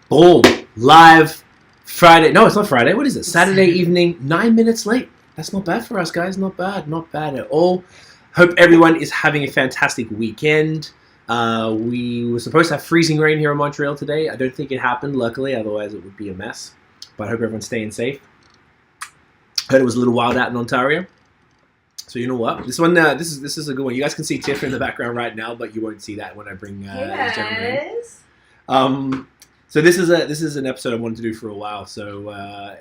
Boom. Live Friday. No, it's not Friday. What is it? Saturday evening, 9 minutes late. That's not bad for us, guys. Not bad. Not bad at all. Hope everyone is having a fantastic weekend. We were supposed to have freezing rain here in Montreal today. I don't think it happened, luckily. Otherwise, it would be a mess. But I hope everyone's staying safe. Heard it was a little wild out in Ontario. So you know what? This one, this is a good one. You guys can see Tiff in the background right now, but you won't see that when I bring this gentleman in. So this is an episode I wanted to do for a while. So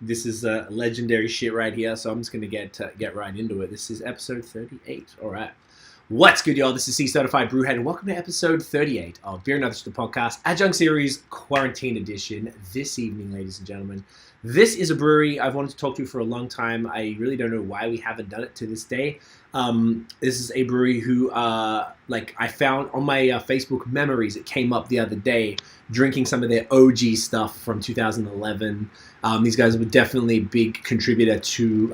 this is legendary shit right here. So I'm just gonna get right into it. This is episode 38. All right. What's good, y'all? This is C-Certified Brewhead, and welcome to episode 38 of Beer and Other Shit, the podcast, Adjunct Series, Quarantine Edition. This evening, ladies and gentlemen, this is a brewery I've wanted to talk to for a long time. I really don't know why we haven't done it to this day. This is a brewery who, I found on my Facebook memories. It came up the other day, drinking some of their OG stuff from 2011. These guys were definitely a big contributor to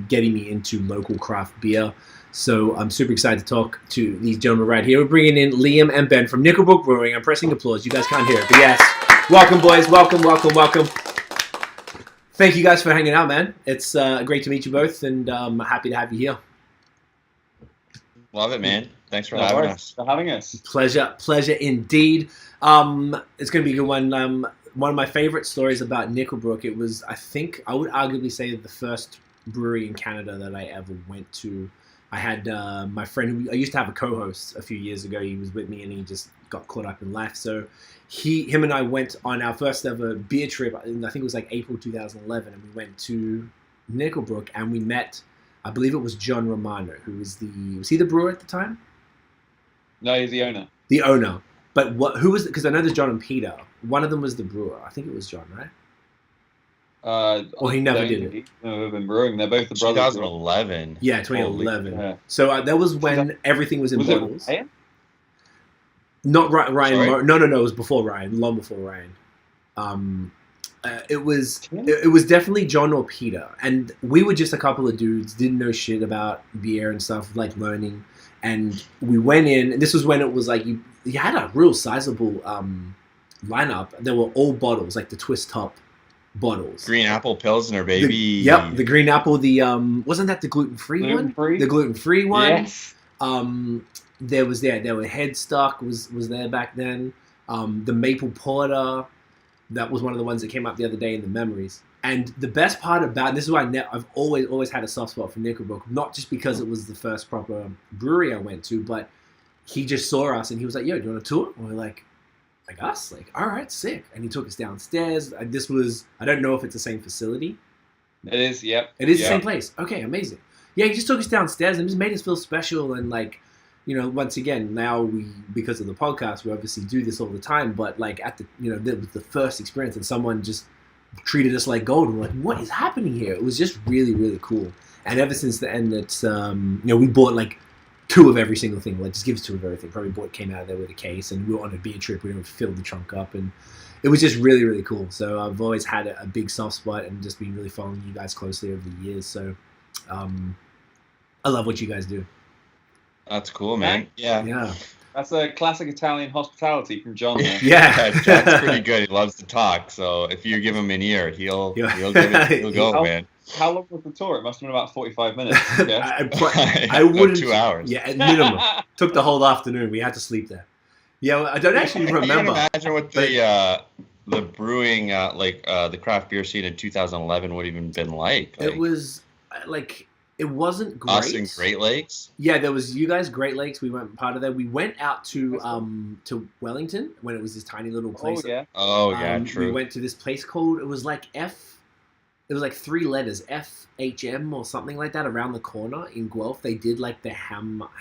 getting me into local craft beer. So I'm super excited to talk to these gentlemen right here. We're bringing in Liam and Ben from Nickel Brook Brewing. I'm pressing applause. You guys can't hear it, but yes. Welcome, boys. Welcome. Thank you guys for hanging out, man. It's great to meet you both, and I'm happy to have you here. Love it, man. Thanks for having us. Pleasure indeed. It's going to be a good one. One of my favorite stories about Nickel Brook, it was, I would arguably say, the first brewery in Canada that I ever went to. I had my friend, I used to have a co-host a few years ago. He was with me and he just got caught up in life. So him and I went on our first ever beer trip. I think it was like April 2011. And we went to Nickel Brook and we met, I believe it was John Romano, who was he the brewer at the time? No, he's the owner. The owner. But who was, because I know there's John and Peter. One of them was the brewer. I think it was John, right? Well, he never did it. They've been brewing. They're both the brothers. 2011. Yeah, 2011. Yeah. So that was when everything was in bottles. Not Ryan. No. It was before Ryan. Long before Ryan. It was definitely John or Peter, and we were just a couple of dudes, didn't know shit about beer and stuff, like learning. And we went in. And this was when it was like you had a real sizable lineup. There were all bottles, like the twist top bottles. Green Apple Pilsner, baby. The Green Apple. The wasn't that the gluten-free one? The gluten-free one. Yes. There were Headstock was there back then. The Maple Porter, that was one of the ones that came up the other day in the memories. And the best part about this is why I've always had a soft spot for Nickel Brook, not just because it was the first proper brewery I went to, but he just saw us and he was like, "Yo, do you want a tour?" And we're like us? Like, all right, sick. And he took us downstairs. This was, I don't know if it's the same facility. It is, yep. It is the same place. Okay, amazing. Yeah, he just took us downstairs and just made us feel special. And like, once again, now because of the podcast, we obviously do this all the time. But like that was the first experience and someone just treated us like gold. And we're like, what is happening here? It was just really, really cool. And ever since then, it's, we bought like 2 of every single thing. Like, just give us 2 of everything. Probably came out of there with a case, and we were on a beer trip. We filled the trunk up, and it was just really, really cool. So I've always had a big soft spot, and just been really following you guys closely over the years. So I love what you guys do. That's cool, man. Yeah. That's a classic Italian hospitality from John. Yeah, John's pretty good. He loves to talk. So if you give him an ear, he'll go, man. How long was the tour? It must have been about 45 minutes. Yeah. I wouldn't. 2 hours. Yeah, at minimum. Took the whole afternoon. We had to sleep there. Yeah, I don't actually remember. I can't imagine what the brewing, the craft beer scene in 2011 would have even been like. It was like, it wasn't great. Us in Great Lakes? Yeah, there was you guys, Great Lakes. We went part of that. We went out to Wellington when it was this tiny little place. Oh, yeah. True. We went to this place called, it was like 3 letters, FHM or something like that, around the corner in Guelph. They did like the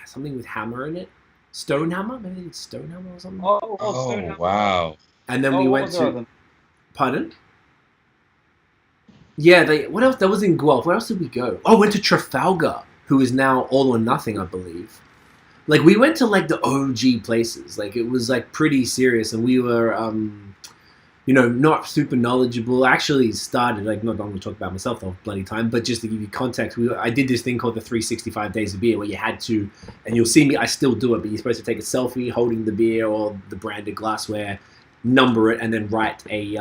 something with hammer in it. Stonehammer? Maybe they did Stonehammer or something. Oh, Stonehammer. Wow. And then we went to... Pardon? Yeah, what else? That was in Guelph. Where else did we go? Oh, went to Trafalgar, who is now All or Nothing, I believe. Like, we went to like the OG places. Like, it was like pretty serious, and we were... not super knowledgeable. I actually started, like, not going to talk about myself the whole bloody time, but just to give you context, I did this thing called the 365 Days of Beer, where you had to, and you'll see me, I still do it, but you're supposed to take a selfie holding the beer or the branded glassware number it, and then write a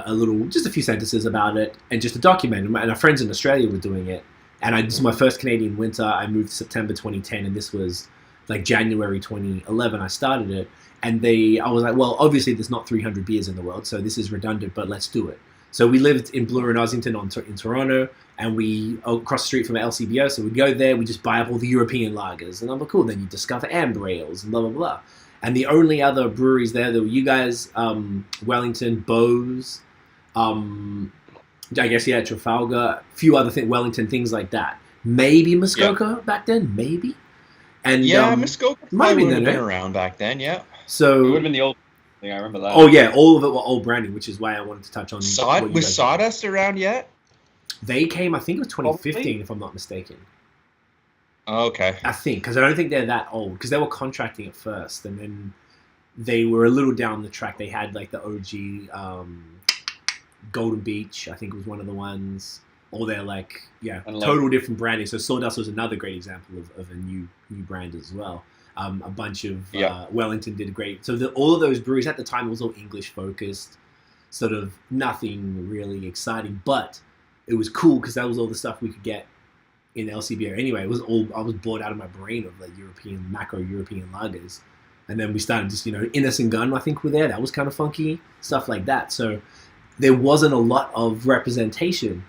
little, just a few sentences about it, and just to document it. And our friends in Australia were doing it. And this is my first Canadian winter. I moved September 2010, and this was like January 2011. I started it, and I was like, well, obviously there's not 300 beers in the world, so this is redundant, but let's do it. So we lived in Bloor and Ossington in Toronto, and we across the street from LCBO. So we'd go there, we just buy up all the European lagers, and I'm like, cool. Then you discover amber ales and blah blah blah. And the only other breweries there were you guys, Wellington, BAOS, I guess, yeah, Trafalgar, a few other things, Wellington, things like that. Maybe Muskoka back then, maybe. And Muskoka might have been around back then, yeah. So it would have been the old thing, I remember that. Oh yeah, all of it were old branding, which is why I wanted to touch on. Was Sawdust around yet? They came, I think it was 2015, if I'm not mistaken. Okay. I think, because I don't think they're that old, because they were contracting at first, and then they were a little down the track. They had like the OG Golden Beach, I think was one of the ones. Or they're like, total different branding. So Sawdust was another great example of a new brand as well. A bunch of Wellington did great. So all of those breweries at the time, it was all English focused, sort of nothing really exciting, but it was cool because that was all the stuff we could get in LCBO. Anyway, it was all, I was bored out of my brain of like macro European lagers. And then we started just, Innis and Gunn, I think, were there. That was kind of funky, stuff like that. So there wasn't a lot of representation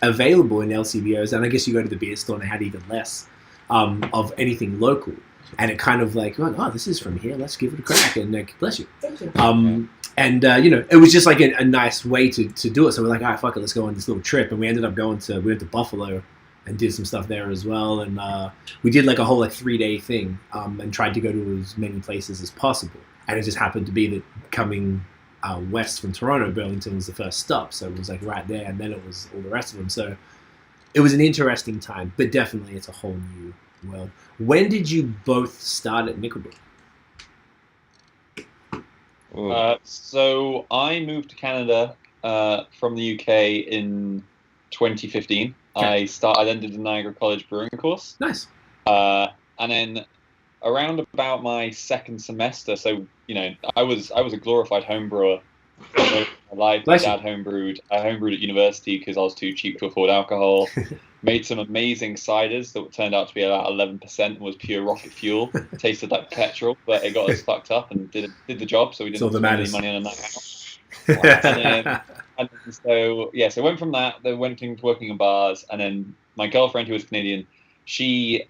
available in LCBOs, and I guess you go to the beer store and they had even less of anything local. And it kind of like, oh, this is from here. Let's give it a crack. And like, bless you. It was just like a nice way to do it. So we're like, all right, fuck it, let's go on this little trip. And we ended up we went to Buffalo and did some stuff there as well. And we did like a whole 3-day thing and tried to go to as many places as possible. And it just happened to be that coming west from Toronto, Burlington was the first stop. So it was like right there, and then it was all the rest of them. So it was an interesting time, but definitely it's a whole new world. When did you both start at Nickel Brook? So I moved to Canada from the UK in 2015. Okay. I then did the Niagara College brewing course. Nice. And then around about my second semester, so I was a glorified home brewer. I lied. My dad homebrewed. I homebrewed at university because I was too cheap to afford alcohol. Made some amazing ciders that turned out to be about 11% and was pure rocket fuel. Tasted like petrol, but it got us fucked up and did the job, so we didn't spend any money on a night out. So went from that. Then went into working in bars, and then my girlfriend, who was Canadian, she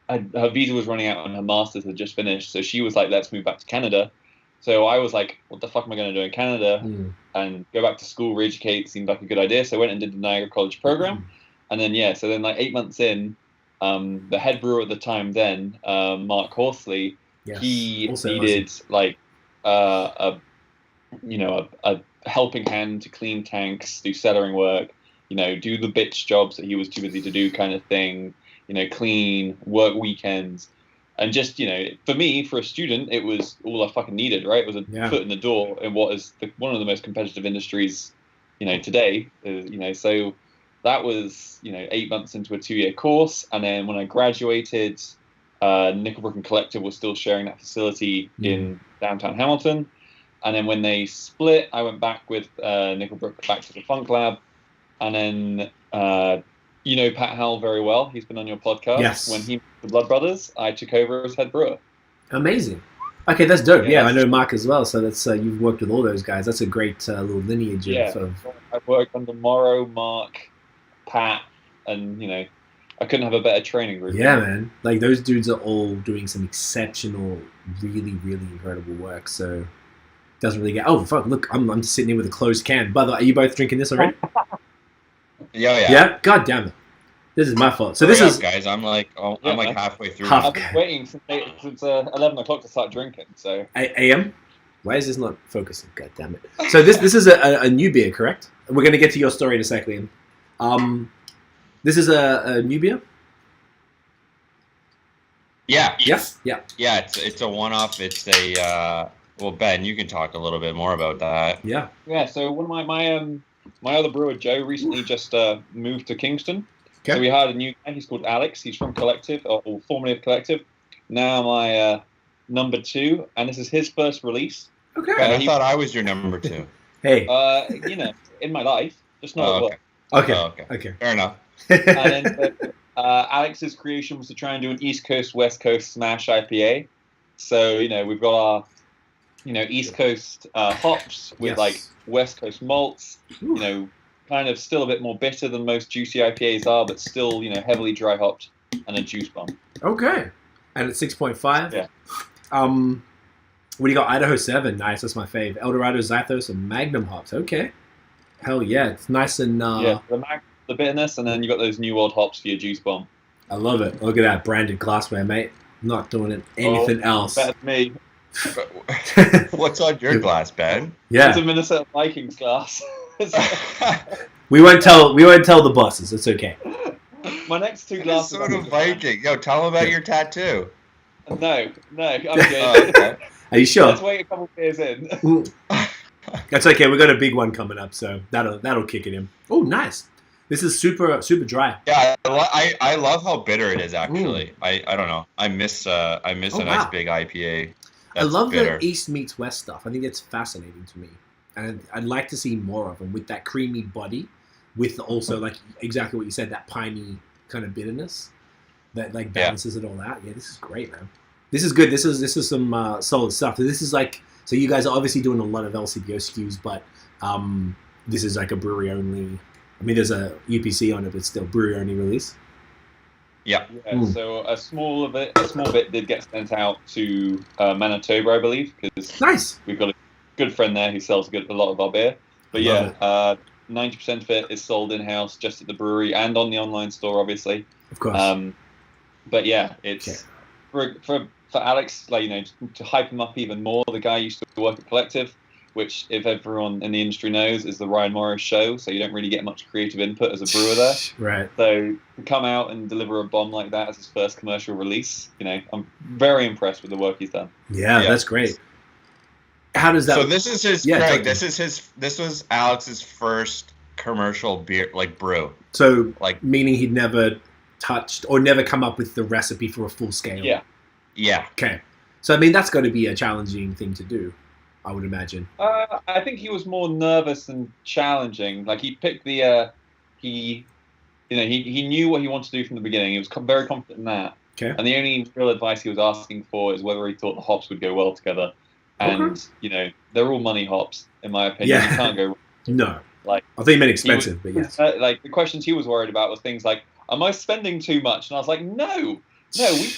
her visa was running out and her master's had just finished, so she was like, let's move back to Canada. So I was like, what the fuck am I going to do in Canada? And go back to school, re-educate seemed like a good idea. So I went and did the Niagara College program. And then, so then like 8 months in, the head brewer at the time then, Mark Horsley, he needed like a helping hand to clean tanks, do cellaring work, do the bitch jobs that he was too busy to do kind of thing, clean, work weekends. And just, for me, for a student, it was all I fucking needed, right? It was a foot in the door in what is one of the most competitive industries, today. So that was, 8 months into a 2-year course. And then when I graduated, Nickel Brook and Collective was still sharing that facility in downtown Hamilton. And then when they split, I went back with Nickel Brook back to the Funk Lab. And then... Pat Howell very well. He's been on your podcast. Yes. When he moved to Blood Brothers, I took over as head brewer. Amazing. Okay, that's dope. Yeah, I know Mark as well. So that's you've worked with all those guys. That's a great little lineage of. I've worked under Morrow, Mark, Pat, and I couldn't have a better training group. Yeah, man. Like those dudes are all doing some exceptional, really, really incredible work. So it doesn't really get. Oh fuck! Look, I'm just sitting here with a closed can. By the way, are you both drinking this already? Yeah. God damn it! This is my fault. So guys. I'm like halfway through. I've been waiting since 11 o'clock to start drinking. So a.m. Why is this not focusing? God damn it! So this is a new beer, correct? We're gonna get to your story in a second. This is a new beer. Yeah. Yes. Yeah. Yeah. It's a one-off. It's a Ben, you can talk a little bit more about that. Yeah. Yeah. So one of my other brewer, Joe, recently just moved to Kingston. Okay. So we hired a new guy. He's called Alex. He's from Collective, or formerly of Collective. Now number 2, and this is his first release. Okay. And I thought I was your number 2. Hey. In my life, just not at work. Okay. Fair enough. And then Alex's creation was to try and do an East Coast, West Coast smash IPA. So, we've got our, East Coast hops with like West Coast malts, kind of still a bit more bitter than most juicy IPAs are, but still, heavily dry hopped and a juice bomb. Okay. And it's 6.5. Yeah. What do you got? Idaho 7. Nice. That's my fave. Eldorado, Zythos, and Magnum hops. Okay. Hell yeah. It's nice and... the bitterness, and then you got those New World hops for your juice bomb. I love it. Look at that branded glassware, mate. I'm not doing anything else. Better than me. What's on your glass, Ben? Yeah. It's a Minnesota Vikings glass. We won't tell the bosses. It's okay. My next 2 glasses. Minnesota Viking. Yo, tell them about your tattoo. No, I'm good. Okay. Are you sure? Let's wait a couple of beers in. That's okay. We got a big one coming up, so that'll kick it in. Oh, nice. This is super dry. Yeah, I love how bitter it is. Actually, I don't know. I miss a nice big IPA. I love the East meets West stuff. I think it's fascinating to me, and I'd like to see more of them with that creamy body, with also like exactly what you said, that piney kind of bitterness that like balances it all out. Yeah, this is great, man. This is good. This is some solid stuff. This is like, so you guys are obviously doing a lot of LCBO SKUs, but this is like a brewery only. I mean, there's a UPC on it, but still brewery only release. Yeah. So a small bit did get sent out to Manitoba, I believe, because nice. We've got a good friend there who sells a lot of our beer. But 90% of it is sold in house, just at the brewery and on the online store, obviously. Of course. But yeah, it's for Alex, like to hype him up even more. The guy used to work at Collective, which, if everyone in the industry knows, is the Ryan Morris show, so you don't really get much creative input as a brewer there. Right. So to come out and deliver a bomb like that as his first commercial release, I'm very impressed with the work he's done. Yeah, that's great. How does that? So this is his. This was Alex's first commercial beer, like brew. So, like, meaning he'd never touched or never come up with the recipe for a full scale. Yeah. Yeah. Okay. So I mean, that's going to be a challenging thing to do, I would imagine. I think he was more nervous than challenging. Like, he picked the he knew what he wanted to do from the beginning. He was very confident in that. Okay. And the only real advice he was asking for is whether he thought the hops would go well together. And they're all money hops, in my opinion. Yeah. You can't go wrong. No. Like, I think he meant expensive, but yes. Like, the questions he was worried about was things like, am I spending too much? And I was like, no,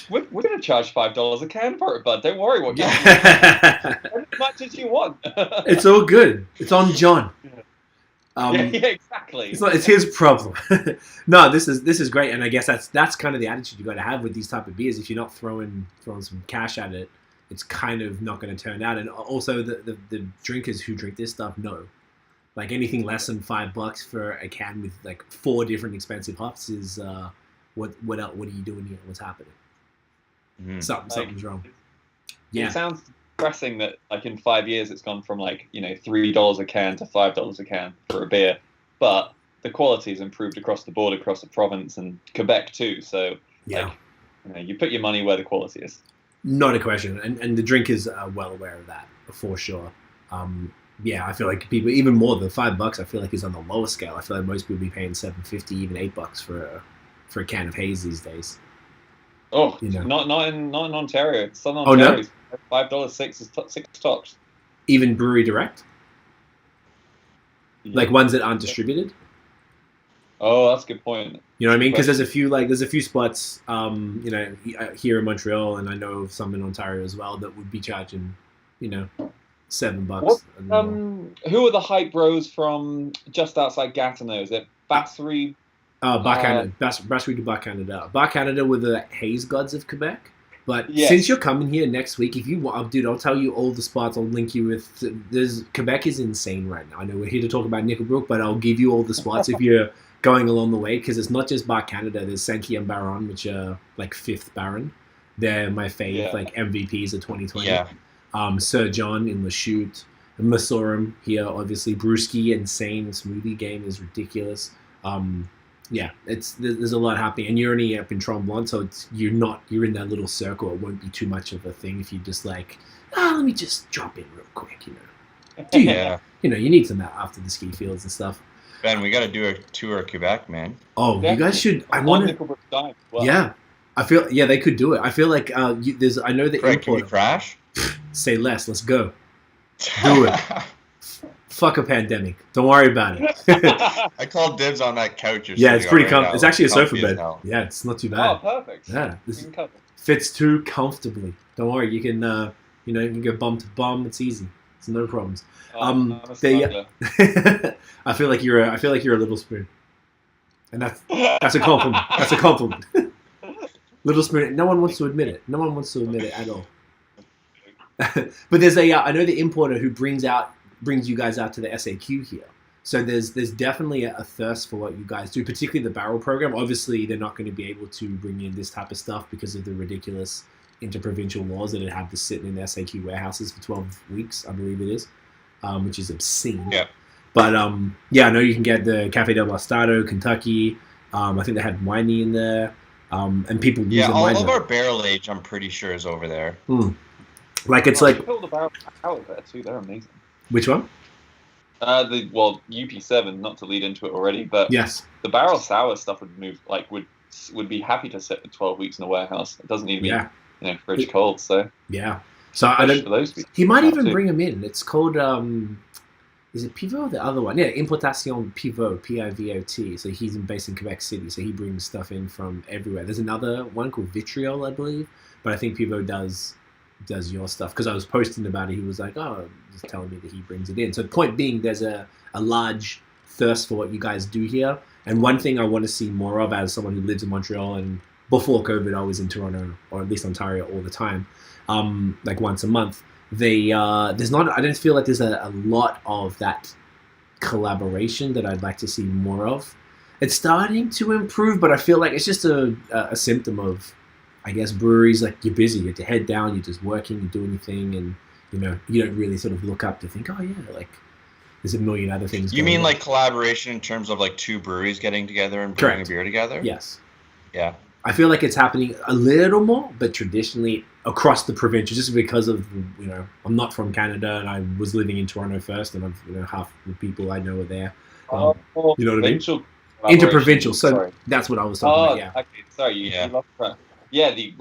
we're going to charge $5 a can for it, bud. Don't worry what can spend as much as you want. It's all good. It's on John. Exactly. It's his problem. No, this is great, and I guess that's kind of the attitude you got to have with these type of beers. If you're not throwing some cash at it, it's kind of not going to turn out. And also, the drinkers who drink this stuff know, like, anything less than $5 for a can with like 4 different expensive hops is what are you doing here? What's happening? Mm-hmm. Something's wrong. It sounds depressing that, like, in 5 years it's gone from like $3 a can to $5 a can for a beer, but the quality has improved across the board, across the province and Quebec too. So you put your money where the quality is. Not a question, and the drinkers are well aware of that for sure. I feel like people, even more than $5, I feel like is on the lower scale. I feel like most people be paying $7.50, even $8 for a can of haze these days. Oh, not in Ontario. Southern Ontario, $5 six tops. Even brewery direct, like ones that aren't distributed. Oh, that's a good point. You know what I mean? Because there's a few spots, here in Montreal, and I know of some in Ontario as well that would be charging, $7. Who are the hype bros from just outside Gatineau? Is it Brasserie? Bar Canada. Brasserie du Bar Canada. Bar Canada were the haze gods of Quebec. But since you're coming here next week, if you want, dude, I'll tell you all the spots. I'll link you with. Quebec is insane right now. I know we're here to talk about Nickel Brook, but I'll give you all the spots if you're going along the way, because it's not just Bar Canada. There's Sankey and Baron, which are like 5th Baron. They're my fave, like MVPs of 2020. Yeah. Sir John in Lachute, Massorum here, obviously. Brewski, insane. Smoothie game is ridiculous. Yeah, there's a lot happening, and you're only up in Tremblant, so you're in that little circle. It won't be too much of a thing if you just like, let me just drop in real quick, Yeah. You need some after the ski fields and stuff. Ben, we got to do a tour of Quebec, man. Oh, Yeah. you guys should. I want Nickel Brook time. Well, Yeah, I feel. Yeah, they could do it. I feel like there's. I know the Craig, can we importer. crash? Say less. Let's go. Do it. Fuck a pandemic. Don't worry about it. I called dibs on that couch. Yeah, it's pretty comfy. comfy. It's actually a sofa Comfy as bed. hell. Yeah, it's not too Oh, bad. perfect. Yeah, You this can cover. fits too comfortably. Don't worry. You can you can go bum to bum. It's easy. It's no problems. I'm a they- smuggler. I feel like you're a little spoon, and that's a compliment. That's a compliment. Little spoon. No one wants to admit it. No one wants to admit it at all. But there's I know the importer who brings you guys out to the SAQ here. So there's definitely a thirst for what you guys do, particularly the barrel program. Obviously, they're not going to be able to bring in this type of stuff because of the ridiculous interprovincial laws that have to sit in the SAQ warehouses for 12 weeks, I believe it is, which is obscene. Yeah. But I know you can get the Cafe del Bastardo, Kentucky. I think they had winey in there, and people use Yeah, all wine of there. our barrel age, I'm pretty sure, is over there. Like it's Oh, like you build the barrel out there too. They're amazing. which one? UP7, not to lead into it already, but Yes. the barrel sour stuff would be happy to sit for 12 weeks in a warehouse. It doesn't need to be fridge cold. So Yeah. So I for don't. those people. He might even too. bring them in. It's called is it Pivot or the other one? Yeah, Importation Pivot, Pivot. So he's based in Quebec City, so he brings stuff in from everywhere. There's another one called Vitriol, I believe, but I think Pivot does your stuff because I was posting about it. He was like, just telling me that he brings it in. So point being, there's a large thirst for what you guys do here. And one thing I want to see more of as someone who lives in Montreal, and before COVID I was in Toronto or at least Ontario all the time, like once a month. I don't feel like there's a lot of that collaboration that I'd like to see more of. It's starting to improve, but I feel like it's just a symptom of, I guess, breweries, like you're busy, you have to head down, you're just working, you're doing your thing, and you don't really sort of look up to think, oh yeah, like there's a million other things. You going mean on. like collaboration in terms of like two breweries getting together and brewing Correct. a beer together? Yes. Yeah. I feel like it's happening a little more, but traditionally across the provincial, just because of, I'm not from Canada and I was living in Toronto first, and half the people I know are there. You know what I mean? Provincial Interprovincial, so Sorry. that's what I was talking about, yeah. Okay, sorry, you lost track. Yeah, the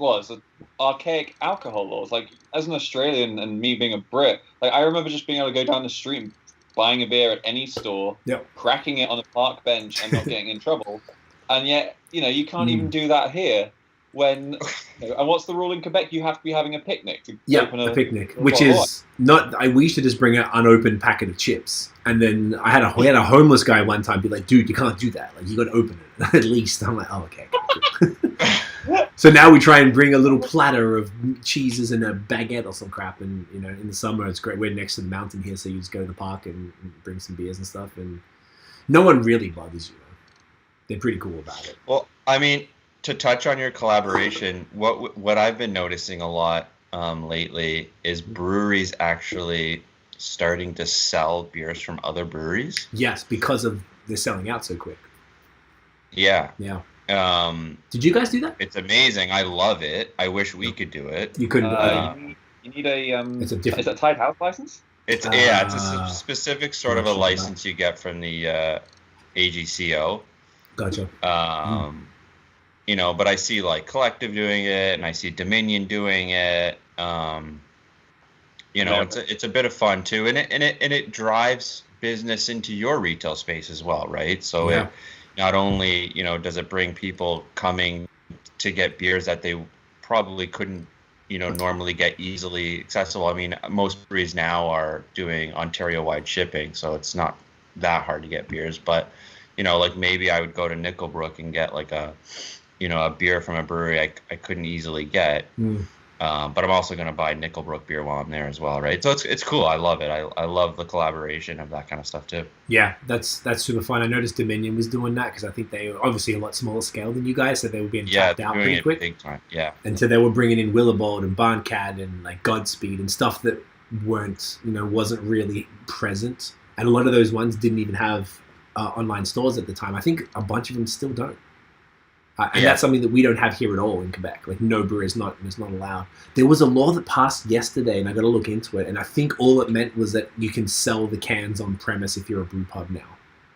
archaic alcohol laws. Like, as an Australian and me being a Brit, like I remember just being able to go down the street and buying a beer at any store, cracking it on a park bench and not getting in trouble. And yet, you can't even do that here. And what's the rule in Quebec? You have to be having a picnic to open a picnic, which is not. We used to just bring an unopened packet of chips, and then we had a homeless guy one time be like, "Dude, you can't do that. Like, you got to open it at least." I'm like, "Oh, okay." So now we try and bring a little platter of cheeses and a baguette or some crap, and in the summer it's great. We're next to the mountain here, so you just go to the park and bring some beers and stuff, and no one really bothers you. They're pretty cool about it. Well, I mean, to touch on your collaboration, what I've been noticing a lot lately is breweries actually starting to sell beers from other breweries. Yes, because of they're selling out so quick. Yeah. Yeah. Did you guys do that? It's amazing. I love it. I wish we could do it. You couldn't. You need a it's a different. Is it a tied house license? It's a specific sort of a license you get from the AGCO. Gotcha. But I see like Collective doing it, and I see Dominion doing it. It's a bit of fun too, and it drives business into your retail space as well, right? So it not only does it bring people coming to get beers that they probably couldn't normally get easily accessible. I mean, most breweries now are doing Ontario-wide shipping, so it's not that hard to get beers, but like maybe I would go to Nickel Brook and get like a beer from a brewery I couldn't easily get. But I'm also going to buy Nickel Brook beer while I'm there as well, right? So it's cool. I love it. I love the collaboration of that kind of stuff too. Yeah, that's super fun. I noticed Dominion was doing that because I think they were obviously a lot smaller scale than you guys, so they were being tapped out pretty quick. Big time. Yeah. And so they were bringing in Willibald and Barncat and like Godspeed and stuff that wasn't really present. And a lot of those ones didn't even have online stores at the time. I think a bunch of them still don't. And that's something that we don't have here at all in Quebec. Like, no brewer is not allowed. There was a law that passed yesterday, and I got to look into it. And I think all it meant was that you can sell the cans on premise if you're a brew pub now,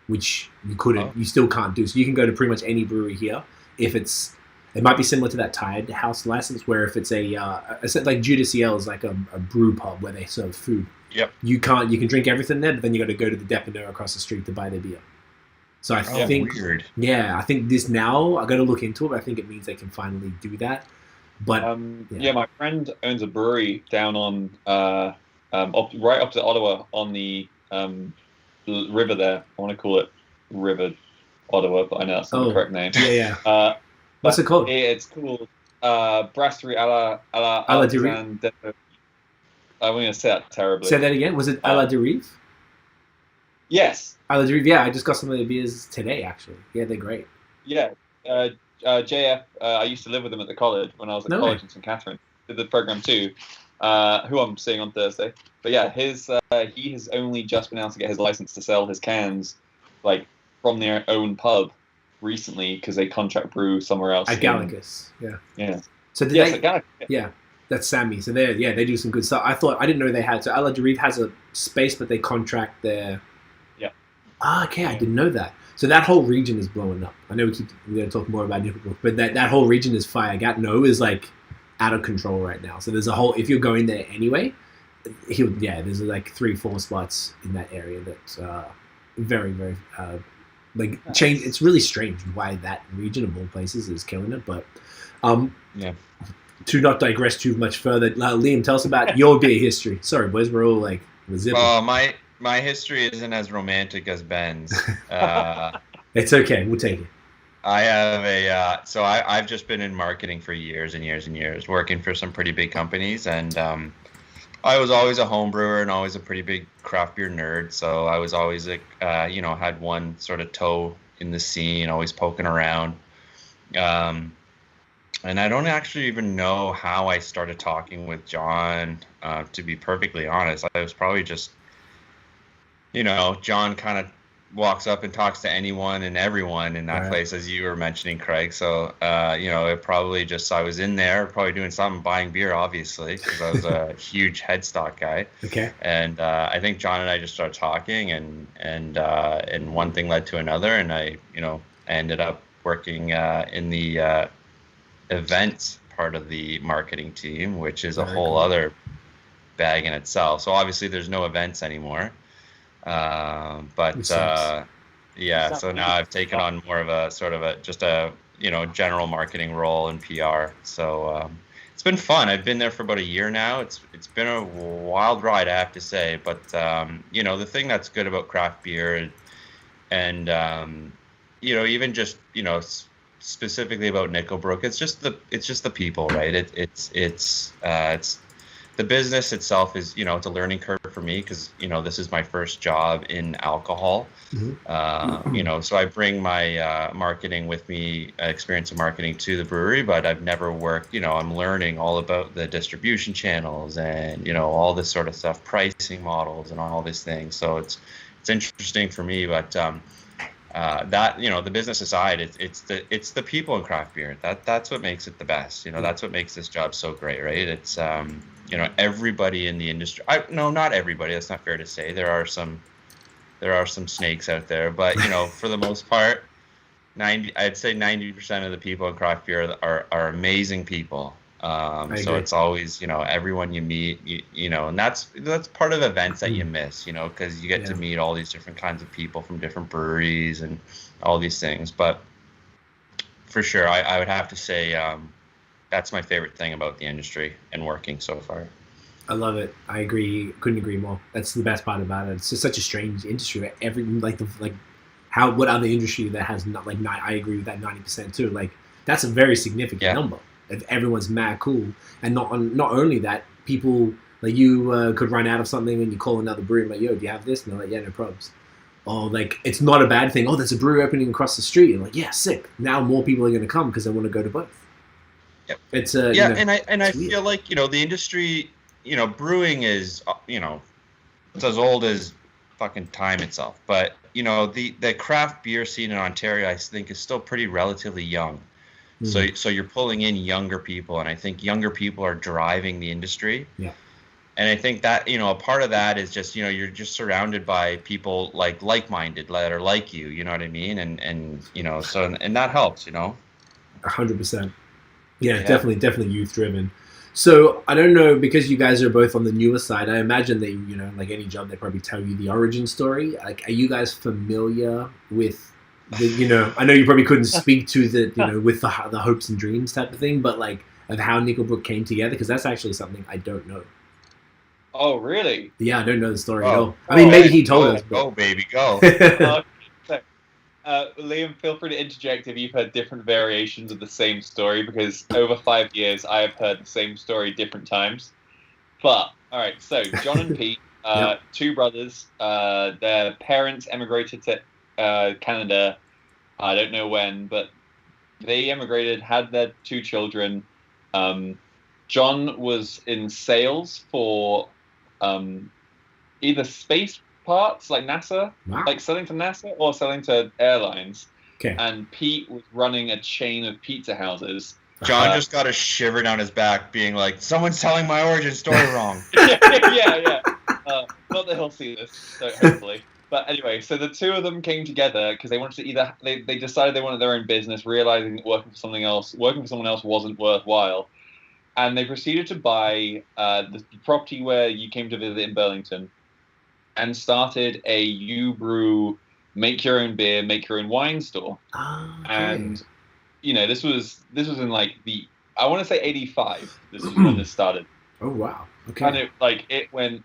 which you couldn't. You still can't do. So you can go to pretty much any brewery here. If it might be similar to that Tied House license, where if it's like Judas CL is like a brew pub where they serve food. Yep. You can drink everything there, but then you got to go to the depanneur across the street to buy their beer. So I think, weird. Yeah, I think this now, I got to look into it, but I think it means they can finally do that. But my friend owns a brewery down on right up to Ottawa on the river there. I want to call it River Ottawa, but I know that's not the correct name. Yeah. What's it called? It's called Brasserie à la Derive. I'm going to say that terribly. Say that again. Was it à la Derive? Yes. À la Derive, yeah. I just got some of their beers today, actually. Yeah, they're great. Yeah. JF, I used to live with him at the college when I was at college in St. Catherine. Did the program too, who I'm seeing on Thursday. But yeah, he has only just been able to get his license to sell his cans like from their own pub recently because they contract brew somewhere else. At Gallicus, Yeah. So that's Sammy. So they do some good stuff. I didn't know they had. So à la Derive has a space, but they contract their. Yeah. Okay, I didn't know that. So that whole region is blowing up. I know we're going to talk more about Nickel Brook, but that whole region is fire. Gatineau is like out of control right now. So there's a whole. If you're going there anyway, there's like 3-4 spots in that area that's very very change. It's really strange why that region of all places is killing it, but to not digress too much further, Liam, tell us about your beer history. Sorry, boys, we're all like zipping. My history isn't as romantic as Ben's. It's okay, we'll take it. I have I've just been in marketing for years and years and years, working for some pretty big companies, and I was always a home brewer and always a pretty big craft beer nerd. So I was always had one sort of toe in the scene, always poking around. And I don't actually even know how I started talking with John, to be perfectly honest. I was probably just, John kind of walks up and talks to anyone and everyone in that place, as you were mentioning, Craig. So, it probably just, I was in there probably doing something, buying beer, obviously, because I was a huge headstock guy. Okay. And I think John and I just started talking, and one thing led to another, and I ended up working in the events part of the marketing team, which is a whole other bag in itself. So obviously there's no events anymore. So now I've taken on more of a sort of a general marketing role in PR. So it's been fun. I've been there for about a year now. It's been a wild ride, I have to say. But the thing that's good about craft beer and even just specifically about Nickel Brook, it's just the people, right? It's the business itself is, it's a learning curve for me because, this is my first job in alcohol. Mm-hmm. So I bring my marketing with me, experience of marketing to the brewery, but I've never worked, I'm learning all about the distribution channels and, all this sort of stuff, pricing models and all these things. So it's interesting for me, but the business aside, it's the people in craft beer. That's what makes it the best. That's what makes this job so great, right? It's everybody in the industry. Not everybody. That's not fair to say. There are some snakes out there, but for the most part, I'd say 90% of the people in craft beer are amazing people. So it's always, everyone you meet, and that's part of events that you miss, because you get to meet all these different kinds of people from different breweries and all these things. But for sure, I would have to say that's my favorite thing about the industry and working so far. I love it. I agree. Couldn't agree more. That's the best part about it. It's just such a strange industry. What other industry that has not I agree with that 90% too. Like that's a very significant number. If everyone's mad cool, and not only that, people like you could run out of something and you call another brewery like, yo, do you have this? And they're like, yeah, no probs. Or like it's not a bad thing. Oh, there's a brewery opening across the street. And like, yeah, sick. Now more people are going to come because they want to go to both. Yep. It's I feel like the industry, brewing is it's as old as fucking time itself. But you know, the craft beer scene in Ontario, I think, is still pretty relatively young. So you're pulling in younger people, and I think younger people are driving the industry. Yeah. And I think that, you know, a part of that is just, you know, you're just surrounded by people like-minded that are like you know what I mean? And you know, so and that helps, you know. 100%. Yeah, definitely youth driven. So I don't know, because you guys are both on the newer side, I imagine that, you know, like any job, they probably tell you the origin story. Like, are you guys familiar with the, you know, I know you probably couldn't speak to the, you know, with the hopes and dreams type of thing, but like of how Nickel Brook came together, because that's actually something I don't know. Oh, really? Yeah, I don't know the story at all. I mean, maybe he told us. But... Go, baby, go. Liam, feel free to interject if you've heard different variations of the same story, because over 5 years I have heard the same story different times. But, all right, so John and Pete, two brothers, their parents emigrated to Canada, I don't know when, but they emigrated, had their 2 children. John was in sales for either space parts, like NASA, like selling to NASA, or selling to airlines. Okay. And Pete was running a chain of pizza houses. John just got a shiver down his back, being like, "Someone's telling my origin story wrong." yeah. Not that he'll see this, so hopefully. But anyway, so the 2 of them came together because they wanted to either they decided they wanted their own business, realizing that working for someone else wasn't worthwhile, and they proceeded to buy the property where you came to visit in Burlington, and started a U-Brew, make your own beer, make your own wine store. Okay. And you know, this was in like I want to say 85. This is when this started. Oh wow. Okay. And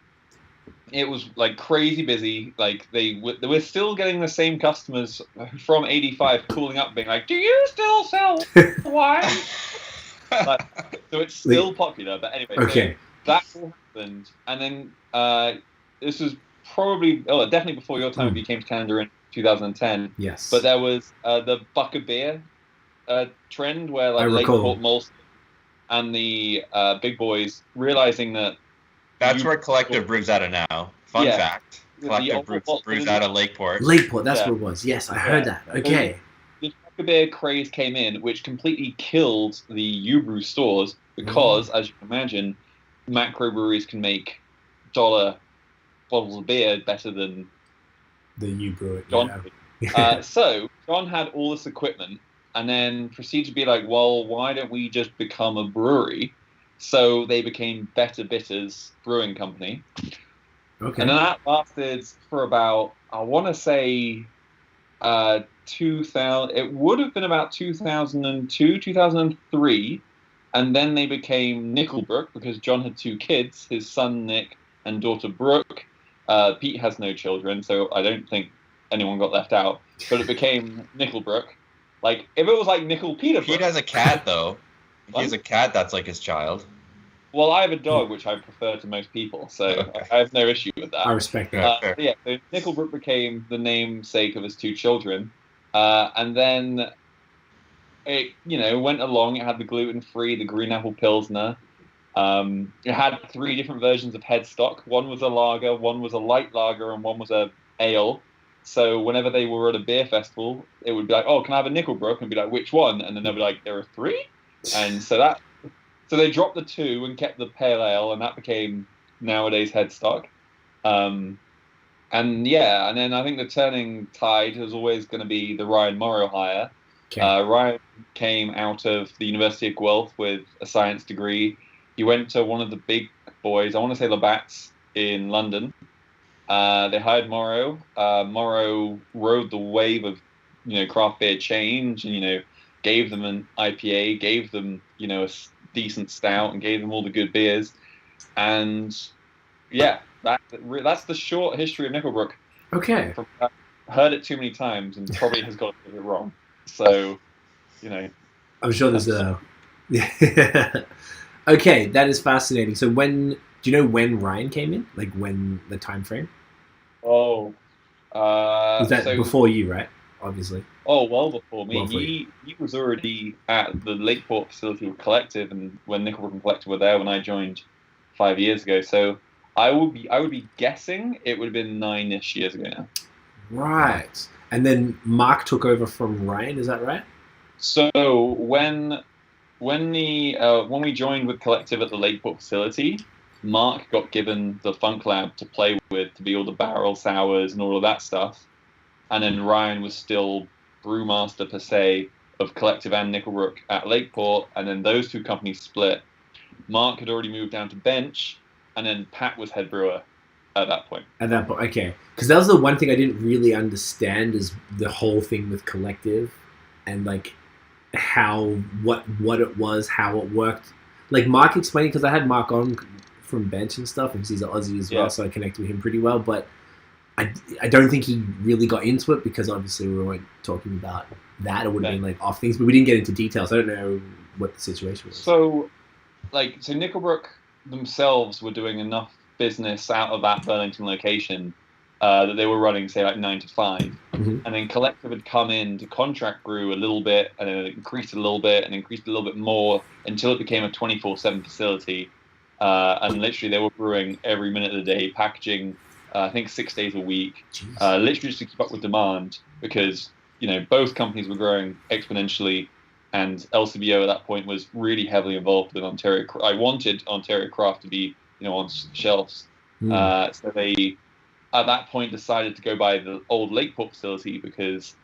it was like crazy busy. Like they were still getting the same customers from 85 calling up, being like, "Do you still sell wine?" So it's still popular. But anyway, okay. So that all happened, and then this was definitely before your time if you came to Canada in 2010. Yes. But there was the Buck of Beer trend where like Lakeport, Molson, and the big boys realizing that. That's where Collective brews out of now. Fun fact. Collective brews out of Lakeport. Lakeport, that's what it was. Yes, I heard that. Okay. The Buck of Beer craze came in, which completely killed the U-Brew stores because, as you can imagine, macro breweries can make dollar bottles of beer better than the U-Brew. John. Yeah. So John had all this equipment and then proceeded to be like, well, why don't we just become a brewery? So they became Better Bitters Brewing Company. Okay. And then that lasted for about, I want to say, 2000. It would have been about 2002, 2003. And then they became Nickel Brook because John had 2 kids, his son Nick and daughter Brooke. Pete has no children, so I don't think anyone got left out. But it became Nickel Brook. Like, if it was like Nickel Peter Brook. Pete has a cat, though. He has a cat that's like his child. Well, I have a dog, which I prefer to most people, so I have no issue with that. I respect that. So Nickel Brook became the namesake of his 2 children. And then it, went along. It had the gluten-free, the green apple pilsner. It had 3 different versions of headstock. One was a lager, one was a light lager, and one was a ale. So whenever they were at a beer festival, it would be like, "Oh, can I have a Nickel Brook?" And be like, "Which one?" And then they'll be like, "There are 3." And so they dropped the 2 and kept the pale ale, and that became nowadays headstock. And then I think the turning tide is always going to be the Ryan Morrow hire. Okay. Ryan came out of the University of Guelph with a science degree. He went to one of the big boys, I want to say Labatt's in London. They hired Morrow. Morrow rode the wave of, craft beer change, and, gave them an IPA, gave them, a decent stout, and gave them all the good beers. And that's the short history of Nickel Brook. Okay. I've heard it too many times and probably has got it wrong. So, I'm sure there's a... Okay, that is fascinating. So do you know when Ryan came in? Like when the time frame? Oh. Was that before you, right? Obviously. Oh, well before me. He was already at the Lakeport facility with Collective, and when Nickel Brook and Collective were there when I joined 5 years ago. So I would be guessing it would have been 9-ish years ago now. Right. And then Mark took over from Ryan, is that right? So when we joined with Collective at the Lakeport facility, Mark got given the Funk Lab to play with, to be all the barrel sours and all of that stuff. And then Ryan was still brewmaster per se of Collective and Nickel Brook at Lakeport, and then those two companies split. Mark had already moved down to bench, and then Pat was head brewer at that point. Okay. Because that was the one thing I didn't really understand is the whole thing with Collective and like what it was, how it worked. Like Mark explained, because I had Mark on from bench and stuff, because he's an Aussie as well, so I connected with him pretty well, but I don't think he really got into it because obviously we weren't talking about that. It would have been like off things, but we didn't get into details. I don't know what the situation was. So Nickel Brook themselves were doing enough business out of that Burlington location that they were running, say, like 9 to 5. Mm-hmm. And then Collective had come in to contract brew a little bit, and then it increased a little bit, and increased a little bit more until it became a 24/7 facility. And literally they were brewing every minute of the day, packaging, I think 6 days a week, literally just to keep up with demand, because both companies were growing exponentially, and LCBO at that point was really heavily involved with Ontario. I wanted Ontario craft to be on shelves, so they at that point decided to go by the old Lakeport facility, because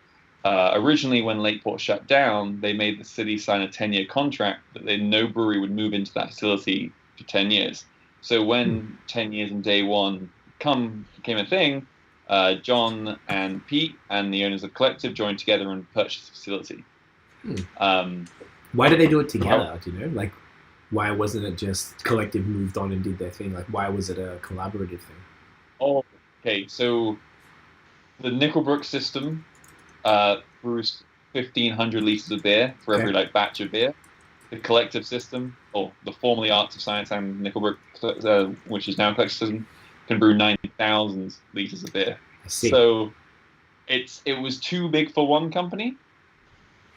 originally when Lakeport shut down, they made the city sign a 10-year contract that no brewery would move into that facility for 10 years. So when 10 years and day one became a thing, John and Pete and the owners of Collective joined together and purchased the facility. Why did they do it together? Do you know? Like, why wasn't it just Collective moved on and did their thing? Like, why was it a collaborative thing? Oh, okay. So the Nickel Brook system brews 1,500 liters of beer for every batch of beer. The Collective system, or the formerly Arts of Science and Nickel Brook, which is now Collective system, can brew 90,000 liters of beer. I see. So it was too big for one company,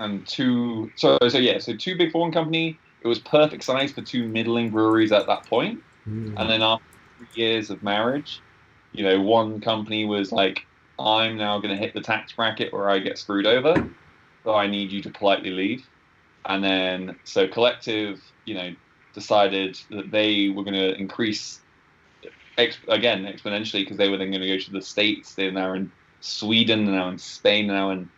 and too big for one company. It was perfect size for two middling breweries at that point. And then after 3 years of marriage, one company was like, I'm now going to hit the tax bracket where I get screwed over, so I need you to politely leave. And then, so Collective, decided that they were going to increase, exponentially, because they were then going to go to the States. They're now in Sweden, they're now in Spain, now in,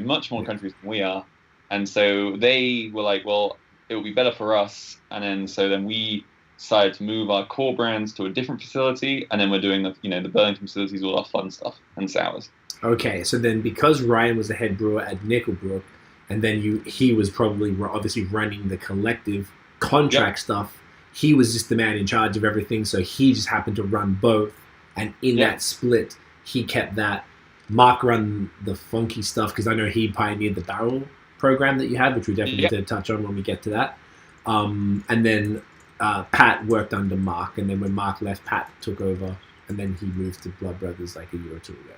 much more countries than we are. And so they were like, well, it would be better for us. And then we decided to move our core brands to a different facility. And then we're doing the Burlington facilities, all our fun stuff and sours. Okay, so then because Ryan was the head brewer at Nickel Brook, and then he was probably obviously running the Collective contract stuff, he was just the man in charge of everything, so he just happened to run both, and in that split, he kept that. Mark run the funky stuff, because I know he pioneered the barrel program that you had, which we definitely need to touch on when we get to that. And then Pat worked under Mark, and then when Mark left, Pat took over, and then he moved to Blood Brothers like a year or two ago.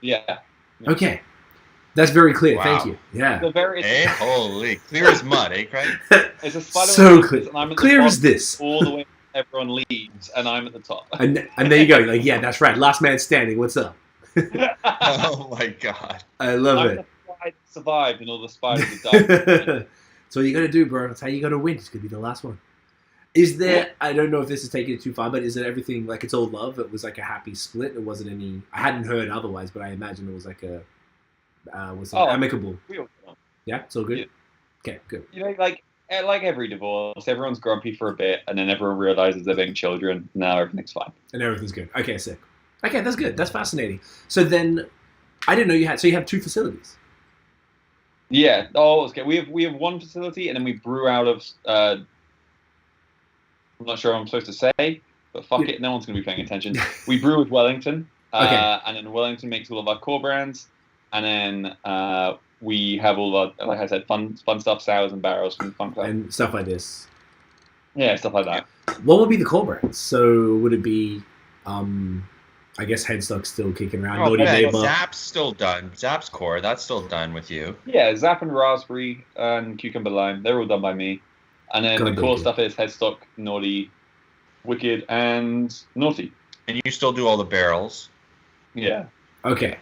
Yeah. Okay. That's very clear. Wow. Thank you. Yeah. Holy. Clear as mud, Craig? It's a spider so clear. And I'm at clear the as this. All the way everyone leaves, and I'm at the top. And there you go. Like, yeah, that's right. Last man standing. What's up? Oh, my God. I love it. The fly that survived, and all the spiders have died. So you got to do, bro. That's how you got to win. It's going to be the last one. Is there, I don't know if this is taking it too far, but is it everything, like it's all love? It was like a happy split? It wasn't any, I hadn't heard otherwise, but I imagine it was like a, amicable. Yeah, it's all good? Yeah. Okay, good. Like every divorce, everyone's grumpy for a bit, and then everyone realizes they're being children. Now everything's fine. And everything's good. Okay, sick. Okay, that's good. That's fascinating. So then, I didn't know you have 2 facilities. Yeah. Oh, okay. We have one facility, and then we brew out of, I'm not sure what I'm supposed to say, but fuck it, no one's going to be paying attention. We brew with Wellington, and then Wellington makes all of our core brands, and then we have all our, like I said, fun stuff, sours and barrels from Funk Club. And stuff like this. Yeah, stuff like that. What would be the core brands? So would it be, I guess Headstock's still kicking around. Oh, yeah, Zap's still done. Zap's core, that's still done with you. Yeah, Zap and Raspberry and Cucumber Lime, they're all done by me. And then the core stuff is Headstock, Naughty, Wicked, and Naughty. And you still do all the barrels. Yeah. Okay,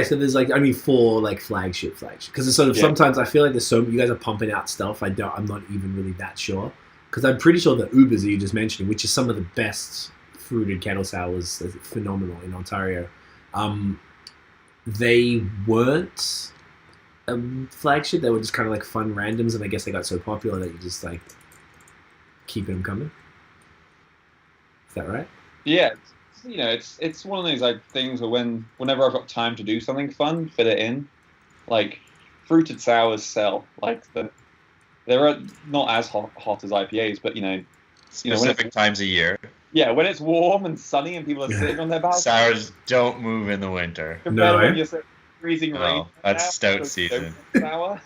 so there's like only 4 like flagship because it's sort of sometimes I feel like there's you guys are pumping out stuff. I'm not even really that sure because I'm pretty sure the Ubers that you just mentioned, which is some of the best fruited kettle sours, phenomenal in Ontario. They weren't a flagship. They were just kind of like fun randoms, and I guess they got so popular that you just like keeping them coming. Is that right? Yeah. It's one of those like things where whenever I've got time to do something fun, fit it in. Like fruited sours sell. Like they're not as hot as IPAs, but specific times a year. Yeah, when it's warm and sunny and people are sitting on their balconies. Sours don't move in the winter. No, when you're freezing rain. That's stout season. Sour.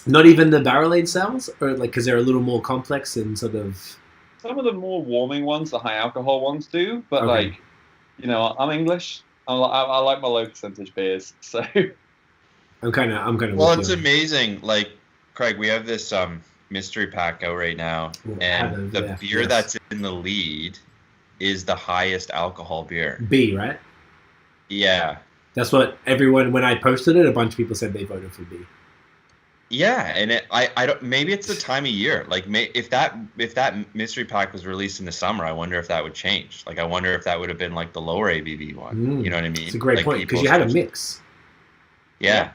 Not even the barrel-aged sours, or like because they're a little more complex and sort of. Some of the more warming ones, the high alcohol ones do, but I'm English. I like my low percentage beers, so. I'm kind of. Well, it's amazing. Like Craig, we have this mystery pack out right now, and the beer that's in the lead is the highest alcohol beer. B, right? Yeah. That's what everyone. When I posted it, a bunch of people said they voted for B. Yeah, and I don't. Maybe it's the time of year. Like, if that mystery pack was released in the summer, I wonder if that would change. Like, I wonder if that would have been like the lower ABV one. You know what I mean? It's a great point because you had a mix. Yeah.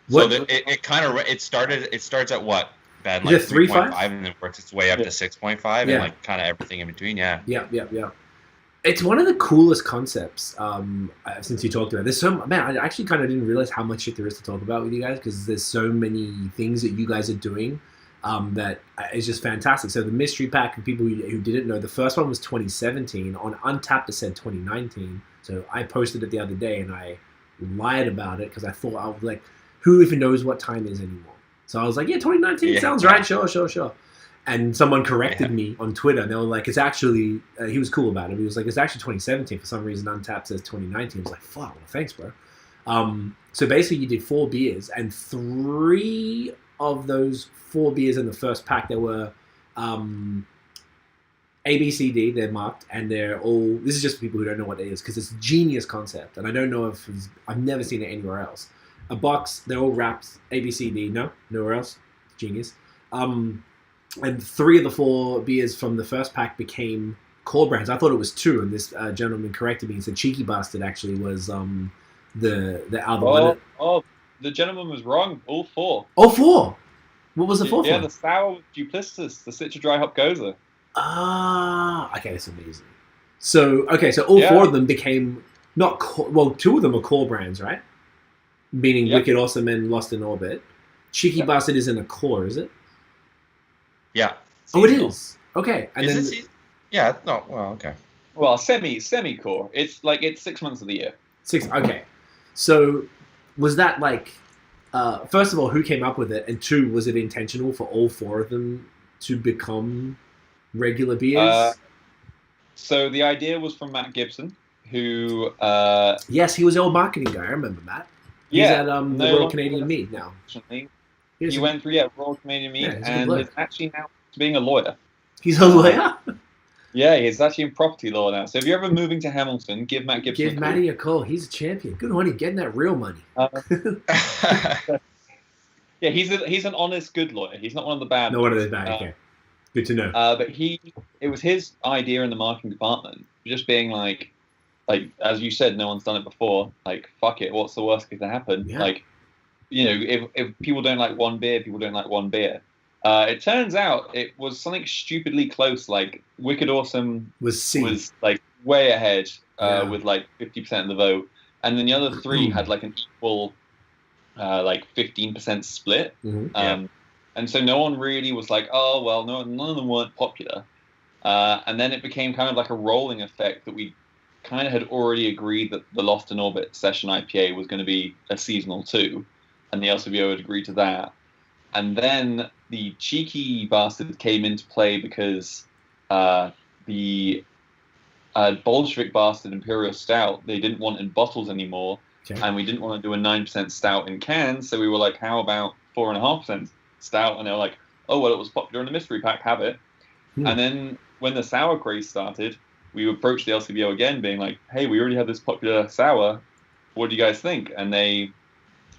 So it starts at what? Ben, like 3.5 and then works its way up to 6.5 and like kind of everything in between. Yeah. Yeah. It's one of the coolest concepts since you talked about it. I actually kind of didn't realize how much shit there is to talk about with you guys because there's so many things that you guys are doing that is just fantastic. So the mystery pack, and people who didn't know, the first one was 2017. On Untapped, it said 2019. So I posted it the other day and I lied about it because I thought, I was like, who even knows what time is anymore? So I was like, 2019 sounds right. Sure. And someone corrected me on Twitter, and they were like, it's actually, he was cool about it. He was like, it's actually 2017. For some reason, Untapped says 2019. I was like, fuck, well, thanks, bro. So basically, you did 4 beers, and 3 of those 4 beers in the first pack, there were A, B, C, D. They're marked, and they're all, this is just for people who don't know what it is, because it's a genius concept, and I don't know if I've never seen it anywhere else. A box, they're all wrapped, A, B, C, D. No, nowhere else. Genius. And 3 of the 4 beers from the first pack became core brands. I thought it was 2, and this gentleman corrected me and said Cheeky Bastard actually was the album. The gentleman was wrong. All 4. All 4? What was the 4th one? Yeah, the sour duplicitous, the Citra Dry Hop Goza. Okay, that's amazing. So all 4 of them became not core, 2 of them are core brands, right? Meaning Wicked Awesome and Lost in Orbit. Cheeky Bastard isn't a core, is it? Yeah. Oh, it is. Okay. And is it? Yeah. No. Well, okay. Well, semi-core. It's 6 months of the year. 6. Okay. So, was that like? First of all, who came up with it, and 2, was it intentional for all 4 of them to become regular beers? So the idea was from Matt Gibson, who. Yes, he was the old marketing guy. I remember Matt. He's at the Royal Canadian Mead now. He went through Royal Canadian Mead, and is actually now being a lawyer. He's a lawyer? Yeah, he's actually in property law now. So if you're ever moving to Hamilton, give Matt Gibson a call. Give Matty a call. He's a champion. Good on him, getting that real money. Yeah, he's an honest, good lawyer. He's not one of the bad. No, one of those bad. Okay, good to know. But it was his idea in the marketing department, just being like as you said, no one's done it before. Like, fuck it. What's the worst that can happen? Yeah. Like, if people don't like one beer, people don't like one beer. It turns out it was something stupidly close. Like Wicked Awesome was like way ahead with like 50% of the vote, and then the other 3 had like an equal 15% split. And so no one really was like, oh well, none of them weren't popular. And then it became kind of like a rolling effect that we kind of had already agreed that the Lost in Orbit Session IPA was going to be a seasonal too, and the LCBO had agreed to that. And then the Cheeky Bastard came into play because the Bolshevik Bastard Imperial Stout, they didn't want in bottles anymore, and we didn't want to do a 9% stout in cans, so we were like, how about 4.5% stout? And they were like, oh, well, it was popular in the mystery pack, have it. And then when the sour craze started, we approached the LCBO again, being like, hey, we already have this popular sour. What do you guys think? And they,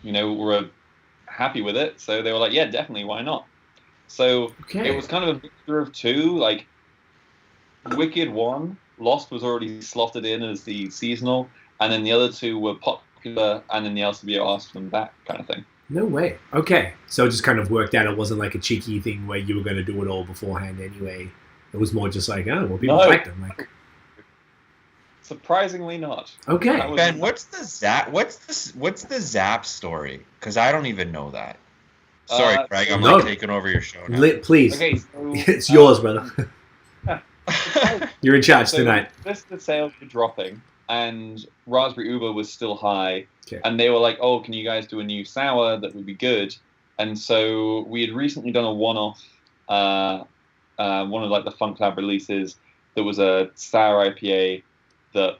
were happy with it. So they were like, yeah, definitely, why not? So It was kind of a mixture of two. Like, Wicked won. Lost was already slotted in as the seasonal. And then the other two were popular, and then the LCBO asked them back, kind of thing. No way. Okay. So it just kind of worked out. It wasn't like a cheeky thing where you were going to do it all beforehand anyway. It was more just like, oh, well, people liked them. Like, surprisingly not. Okay. Ben, what's the Zap story? Because I don't even know that. Sorry, Craig. I'm taking over your show now. Please. Okay, so, it's yours, brother. You're in charge tonight. The sales were dropping, and Raspberry Uber was still high. Okay. And they were like, oh, can you guys do a new sour that would be good? And so we had recently done a one-off, one of like the Funk Lab releases that was a sour IPA that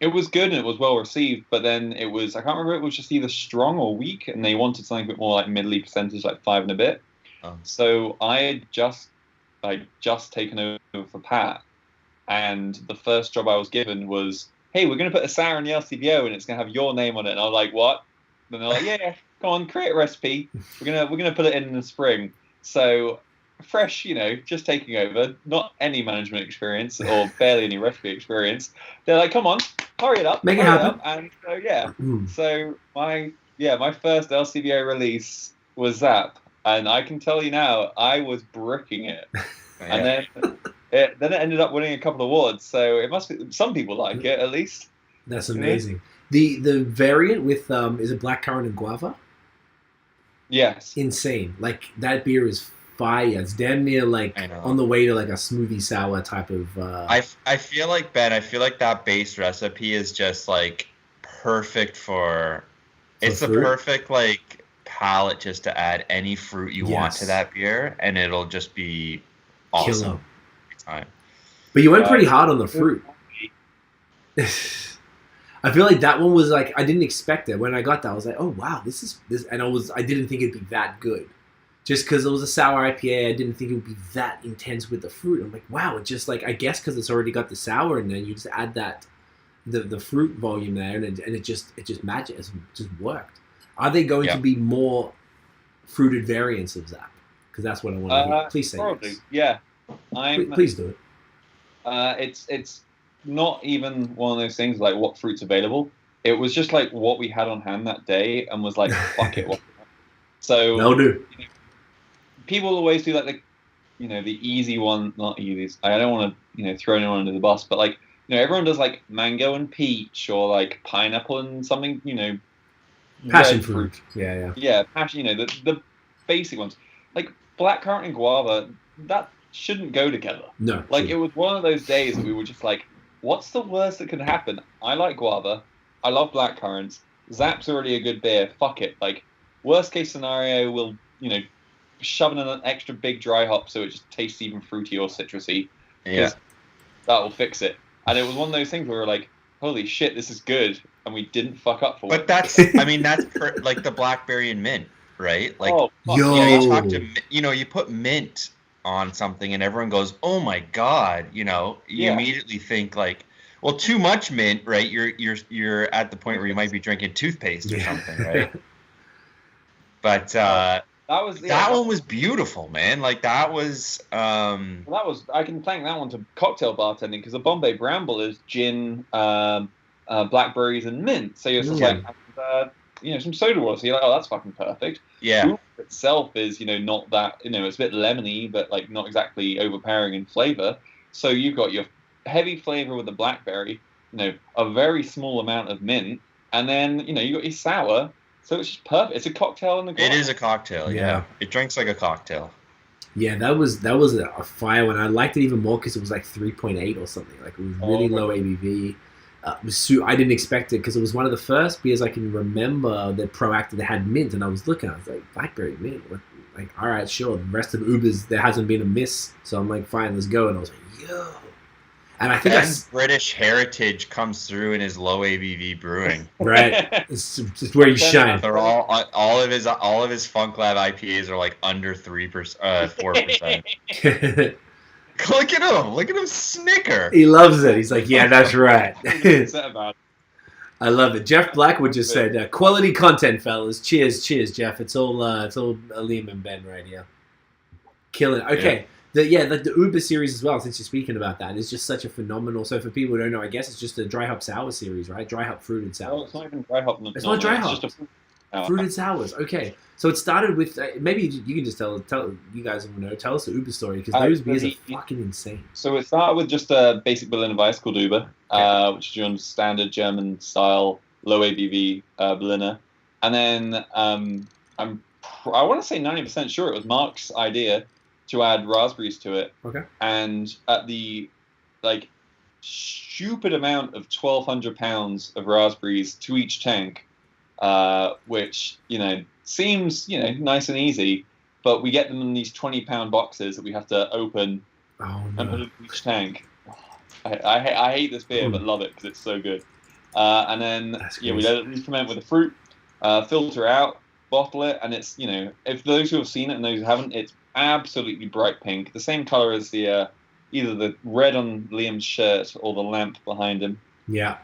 it was good and it was well received, but then it was, I can't remember, it was just either strong or weak, and they wanted something a bit more like middly percentage, like 5 and a bit. Oh. So I had just taken over for Pat, and the first job I was given was, hey, we're going to put a sour in the LCBO and it's going to have your name on it. And I was like, what? And they're like, yeah, come on, create a recipe. We're gonna put it in the spring. So fresh, just taking over, not any management experience or barely any recipe experience. They're like, come on, hurry it up. Make it happen. And so, yeah. So my first LCBO release was Zap. And I can tell you now, I was bricking it. And then it ended up winning a couple of awards, so it must be some people like it at least. That's amazing. The variant with is it blackcurrant and guava? Yes. Insane. Like that beer is fire. It's damn near like on the way to like a smoothie sour type of. I feel like that base recipe is just like perfect for it's the perfect like palette just to add any fruit you want to that beer, and it'll just be awesome every time. But you went pretty hard on the fruit. I feel like that one was like, I didn't expect it. When I got that, I was like, oh wow, this, and I didn't think it'd be that good. Just because it was a sour IPA, I didn't think it would be that intense with the fruit. I'm like, wow, it just like, I guess because it's already got the sour, and then you just add that the fruit volume there, and it just magic, it just worked. Are they going to be more fruited variants of Zap? Because that's what I want to hear. Please say probably. Yes. Yeah. Please do it. It's not even one of those things like what fruit's available. It was just like what we had on hand that day, and was like, fuck it. So that'll do. People always do like the easy one, not easy. I don't want to throw anyone under the bus, but like everyone does like mango and peach, or like pineapple and something. Passion fruit. Yeah, passion. The basic ones like blackcurrant and guava, that shouldn't go together. No. Like it was one of those days that we were just like, what's the worst that could happen? I like guava. I love blackcurrants. Zap's already a good beer. Fuck it. Like worst case scenario, we'll shove in an extra big dry hop so it just tastes even fruity or citrusy. Yeah. That will fix it. And it was one of those things where we were like, holy shit, this is good, and we didn't fuck up for it. But that's like the blackberry and mint, right? Like, you put mint on something and everyone goes, oh my god, you immediately think like, well, too much mint, right? You're at the point where you might be drinking toothpaste or something, right? But that one was beautiful, man. Like that was. I can thank that one to cocktail bartending, because the Bombay Bramble is gin, blackberries, and mint. So you're just like, some soda water. So you're like, oh, that's fucking perfect. Yeah. Food itself is not that it's a bit lemony, but like not exactly overpowering in flavor. So you've got your heavy flavor with the blackberry, a very small amount of mint, and then you got your sour. So it's just perfect. It's a cocktail in the glass. It is a cocktail, yeah. It drinks like a cocktail. Yeah, that was a fire one. I liked it even more because it was like 3.8 or something. Like it was really low ABV. I didn't expect it because it was one of the first beers I can remember that Proactive that had mint, and I was looking. I was like, blackberry mint. What? Like, all right, sure. The rest of Ubers, there hasn't been a miss, so I'm like, fine, let's go. And I was like, yo. And I think British heritage comes through in his low ABV brewing. Right, it's where you shine. They're all of his Funk Lab IPAs are like under 4%. Look at him snicker. He loves it. He's like, yeah, that's right. I love it. Jeff Blackwood just said, "Quality content, fellas. Cheers, Jeff. It's all Liam and Ben right here. Killing it. Okay." Yeah. The Uber series as well, since you're speaking about that, is just such a phenomenal. So for people who don't know, I guess it's just a dry hop sour series, right? Dry hop fruited sour. Well, it's not even dry hop. It's not dry hop. It's just fruited sours. Okay. So it started with maybe you can just tell you guys want to know. Tell us the Uber story because those beers are fucking insane. So it started with just a basic Berliner Weiss called Uber, which is your standard German style low ABV Berliner, and then I want to say 90% sure it was Mark's idea to add raspberries to it. Okay. And at the stupid amount of 1,200 pounds of raspberries to each tank, which seems nice and easy, but we get them in these 20-pound boxes that we have to open and put in each tank. I hate this beer, but love it because it's so good. And then we let it ferment with the fruit, filter out, bottle it, and it's if those who have seen it and those who haven't, it's absolutely bright pink, the same color as the either the red on Liam's shirt or the lamp behind him. Yeah.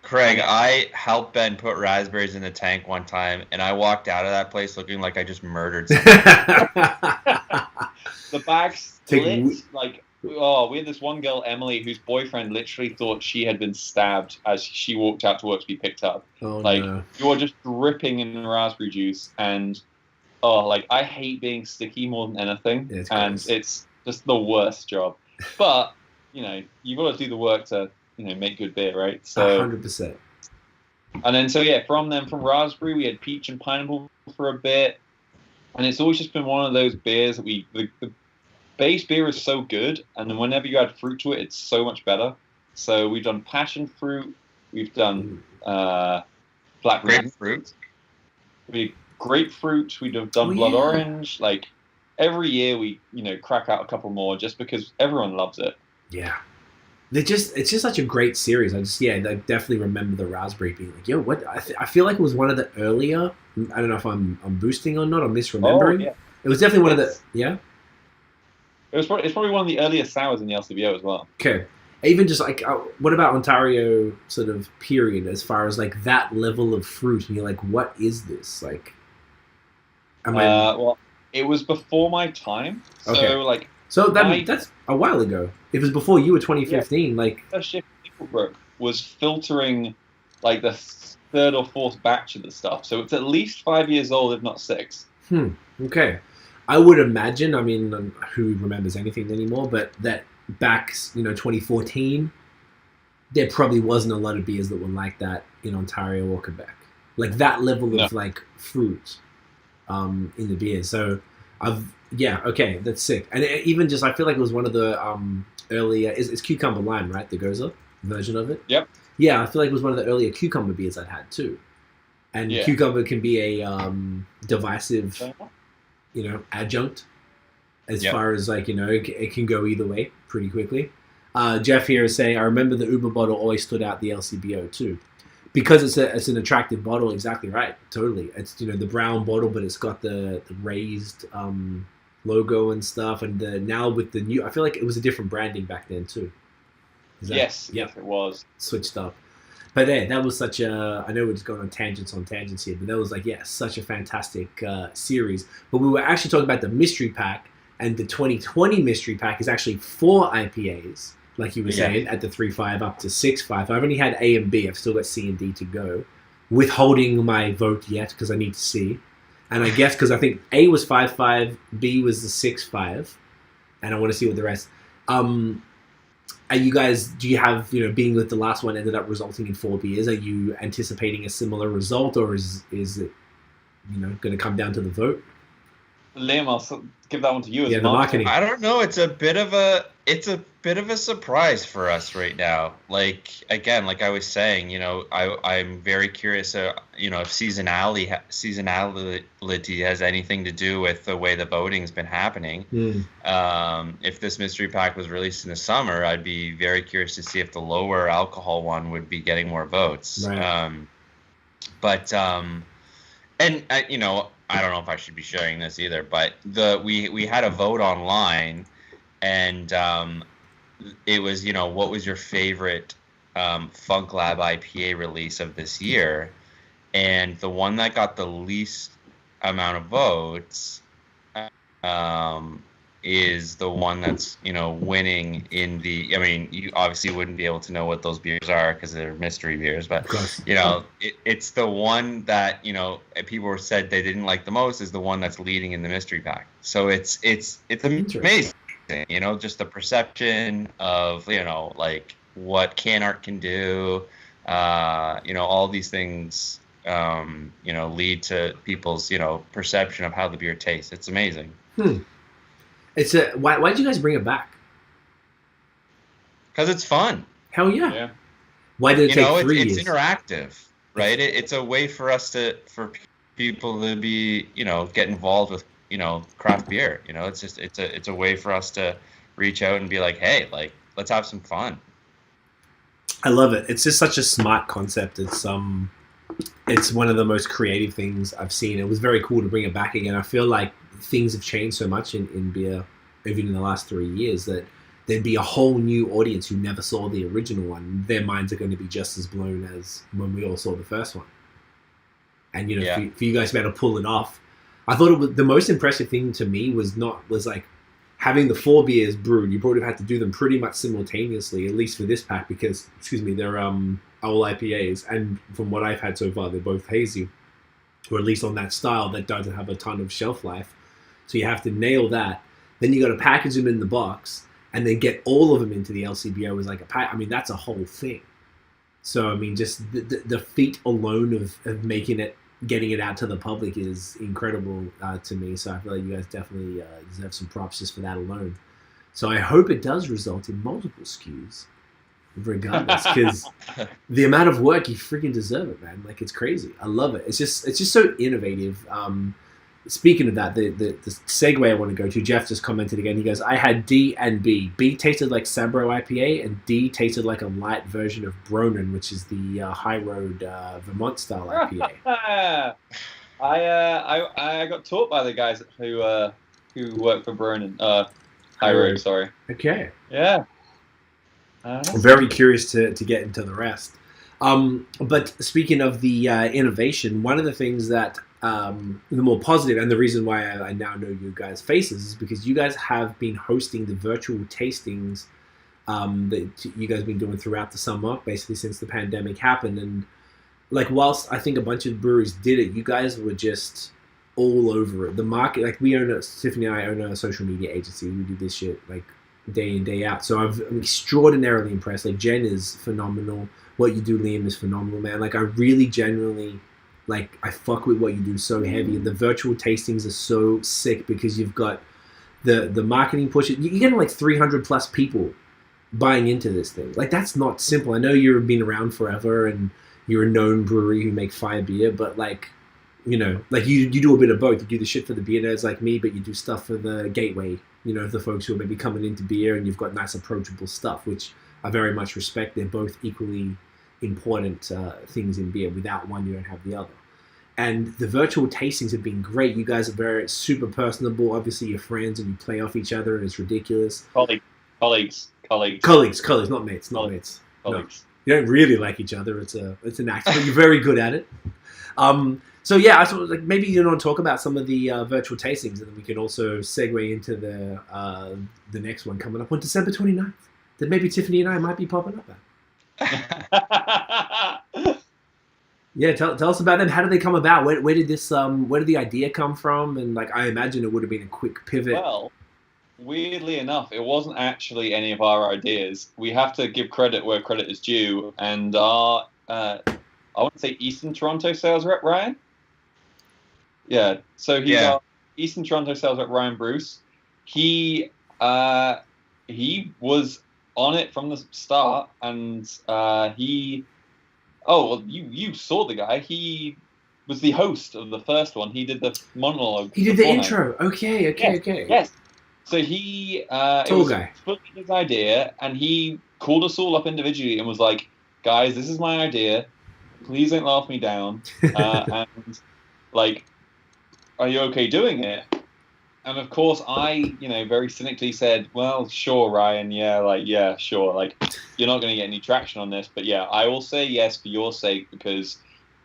Craig, I helped Ben put raspberries in the tank one time, and I walked out of that place looking like I just murdered someone. The bag split we had this one girl, Emily, whose boyfriend literally thought she had been stabbed as she walked out to work to be picked up. You're just dripping in raspberry juice, and I hate being sticky more than anything, it's just the worst job. But you've got to do the work to make good beer, right? So 100%. And then from raspberry we had peach and pineapple for a bit, and it's always just been one of those beers that the base beer is so good, and then whenever you add fruit to it, it's so much better. So we've done passion fruit, we've done black grapefruit, we've done blood orange. Like every year we crack out a couple more just because everyone loves it. Yeah. It's just such a great series. I definitely remember the raspberry being like, yo, what? I feel like it was one of the earlier. I don't know if I'm boosting or not. I'm misremembering. Oh, yeah. It was definitely one of the It's probably one of the earliest sours in the LCBO as well. Okay, even just what about Ontario sort of period as far as like that level of fruit? And you're like, what is this like? Well, it was before my time. Okay. So that's a while ago. It was before you were 2015. Yeah. Like first shift Nickel Brook was filtering like the third or fourth batch of the stuff. So it's at least 5 years old, if not 6. Okay. I would imagine. I mean, who remembers anything anymore? But that back, 2014, there probably wasn't a lot of beers that were like that in Ontario or Quebec. Like that level of like fruit in the beer. So okay, that's sick. And even just, I feel like it was one of the earlier, it's cucumber lime, right? The Goza version of it. Yep. Yeah, I feel like it was one of the earlier cucumber beers I'd had too. And cucumber can be a divisive, adjunct as far as like, it can go either way pretty quickly. Jeff here is saying, I remember the Uber bottle always stood out the LCBO too. Because it's an attractive bottle, exactly right. Totally. It's the brown bottle, but it's got the raised logo and stuff. And now with the new, I feel like it was a different branding back then too. Yes, it was switched up. But that was such a. I know we're just going on tangents here, but that was like such a fantastic series. But we were actually talking about the mystery pack, and the 2020 mystery pack is actually 4 IPAs. Like you were saying, at the 3.5 up to 6.5. I've only had A and B. I've still got C and D to go. Withholding my vote yet because I need to see. And I guess because I think A was 5.5, B was the 6.5, and I want to see what the rest. Are you guys? Do you have being with the last one ended up resulting in 4 beers? Are you anticipating a similar result, or is it going to come down to the vote? Liam, I'll give that one to you. Yeah, the marketing. I don't know. It's a bit of a surprise for us right now. Like again, like I was saying, I'm very curious. If seasonality has anything to do with the way the voting's been happening. If this mystery pack was released in the summer, I'd be very curious to see if the lower alcohol one would be getting more votes. Right. I don't know if I should be sharing this either, but we had a vote online, and it was, what was your favorite Funk Lab IPA release of this year? And the one that got the least amount of votes is the one that's, winning in the, I mean, you obviously wouldn't be able to know what those beers are because they're mystery beers, but, it's the one that, people were said they didn't like the most is the one that's leading in the mystery pack. So it's amazing, just the perception of, like what can art can do, all these things, lead to people's, perception of how the beer tastes. It's amazing. Why did you guys bring it back? Because it's fun. Hell yeah. Why did it take 3 years? It's interactive, right? It's a way for people to be, get involved with, craft beer. It's a way for us to reach out and be like, hey, like, let's have some fun. I love it. It's just such a smart concept. It's one of the most creative things I've seen. It was very cool to bring it back again. I feel like things have changed so much in beer, even in the last 3 years, that there'd be a whole new audience who never saw the original one. Their minds are going to be just as blown as when we all saw the first one. And, for you guys to be able to pull it off, I thought the most impressive thing to me was like having the 4 beers brewed. You probably had to do them pretty much simultaneously, at least for this pack, because, they're all IPAs. And from what I've had so far, they're both hazy, or at least on that style that doesn't have a ton of shelf life. So you have to nail that. Then you got to package them in the box and then get all of them into the LCBO as like a pack. I mean, that's a whole thing. So, I mean, just the feat alone of making it, getting it out to the public is incredible to me. So I feel like you guys definitely deserve some props just for that alone. So I hope it does result in multiple SKUs, regardless, because the amount of work, you freaking deserve it, man. Like, it's crazy. I love it. It's just so innovative. Speaking of that, the segue I want to go to, Jeff just commented again. He goes, I had D and B. B tasted like Sabro IPA, and D tasted like a light version of Bronin, which is the High Road Vermont style IPA. I got taught by the guys who work for Bronin. High Road, sorry. Okay. Yeah. I'm very curious to get into the rest. But speaking of the innovation, one of the things that the more positive, and the reason why I now know you guys' faces, is because you guys have been hosting the virtual tastings that you guys have been doing throughout the summer, basically since the pandemic happened. And like, whilst I think a bunch of breweries did it, you guys were just all over it. The market, like, Tiffany and I own a social media agency. We do this shit like day in, day out. So I'm extraordinarily impressed. Like, Jen is phenomenal. What you do, Liam, is phenomenal, man. Like, I really genuinely, like, I fuck with what you do so heavy. And the virtual tastings are so sick because you've got the marketing push. You're getting like 300 plus people buying into this thing. Like, that's not simple. I know you've been around forever and you're a known brewery who make fire beer, but like, like you do a bit of both. You do the shit for the beer nerds like me, but you do stuff for the gateway, the folks who are maybe coming into beer, and you've got nice approachable stuff, which I very much respect. They're both equally important things in beer. Without one, you don't have the other. And the virtual tastings have been great. You guys are super personable. Obviously, you're friends and you play off each other, and it's ridiculous. Colleagues, not mates. Colleagues. No, you don't really like each other. It's an act, but you're very good at it. So yeah, I thought, like, maybe you want to talk about some of the virtual tastings, and then we can also segue into the next one coming up on December 29th. That maybe Tiffany and I might be popping up at. Yeah, tell us about them. How did they come about? Where did the idea come from? And like, I imagine it would have been a quick pivot. Well, weirdly enough, it wasn't actually any of our ideas. We have to give credit where credit is due. And our, I want to say Eastern Toronto sales rep, Ryan. Yeah, so Eastern Toronto sales rep Ryan Bruce. He was on it from the start, and you saw the guy. He was the host of the first one. He did the monologue. He did the intro. Okay. Yes. So it was fully his idea, and he called us all up individually and was like, "Guys, this is my idea. Please don't laugh me down. And like, are you okay doing it?" And of course, I, very cynically said, "Well, sure, Ryan. Yeah, sure. Like, you're not going to get any traction on this, but yeah, I will say yes for your sake, because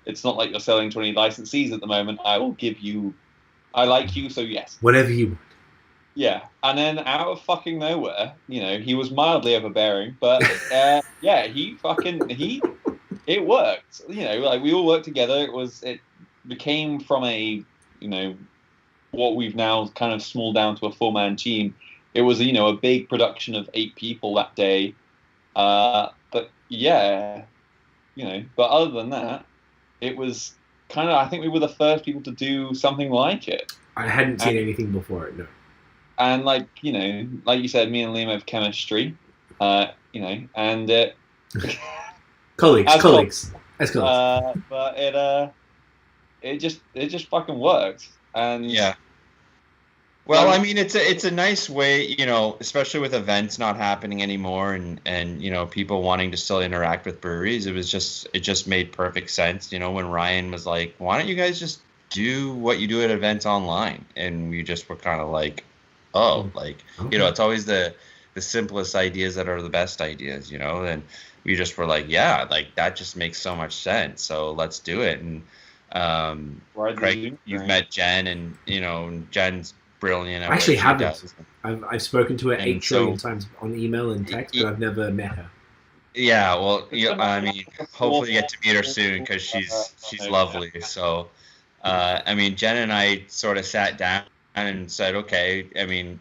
it's not like you're selling to any licensees at the moment. I like you, so yes. Whatever you want." Yeah, and then out of fucking nowhere, he was mildly overbearing, but it worked. Like, we all worked together. It became from a, what we've now kind of small down to a 4-man team. It was, a big production of 8 people that day. But yeah, but other than that, it was kind of, I think we were the first people to do something like it. I hadn't seen anything before it, no. And like you said, me and Liam have chemistry, and colleagues. But it just fucking worked, and yeah. Well, I mean, it's a nice way, especially with events not happening anymore, and people wanting to still interact with breweries. It just made perfect sense, when Ryan was like, "Why don't you guys just do what you do at events online?" And we just were kind of like, "Oh, like, okay." It's always the simplest ideas that are the best ideas, and we just were like, yeah, like, that just makes so much sense. So let's do it. And Craig, you've met Jen, and Jen's brilliant. I actually haven't. I've spoken to her 8 trillion times on email and text, but I've never met her. Yeah, well, I mean, hopefully you get to meet her soon, because she's lovely. So, I mean, Jen and I sort of sat down and said, okay, I mean,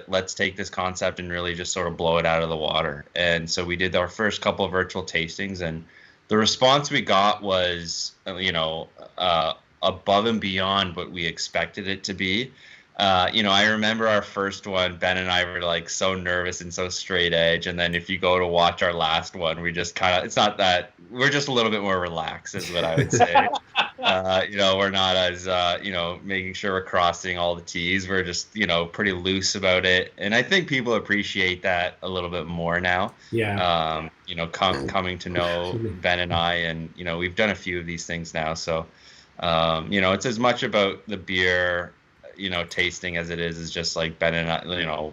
let's take this concept and really just sort of blow it out of the water. And so we did our first couple of virtual tastings, and the response we got was, above and beyond what we expected it to be. I remember our first one, Ben and I were like so nervous and so straight edge. And then if you go to watch our last one, we just it's not that, we're just a little bit more relaxed, is what I would say. We're not as, making sure we're crossing all the T's. We're just, pretty loose about it. And I think people appreciate that a little bit more now. Yeah. Coming to know Ben and I, and, we've done a few of these things now. So, it's as much about the beer, tasting as it is just like Ben and I,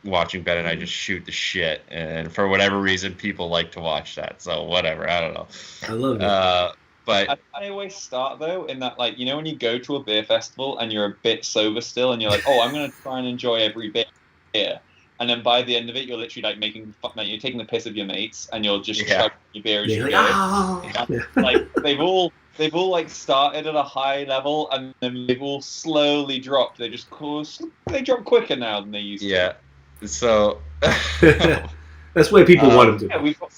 watching Ben and I just shoot the shit. And for whatever reason, people like to watch that. So whatever, I don't know. I love it. But I always start though in that, like, when you go to a beer festival and you're a bit sober still, and you're like, oh, I'm going to try and enjoy every beer. And then by the end of it, you're literally like you're taking the piss of your mates, and you're just chugging your beer as you go. Like, they've all like started at a high level, and then they've all slowly dropped. They drop quicker now than they used to. Yeah. So that's where people want them to. Yeah, we've got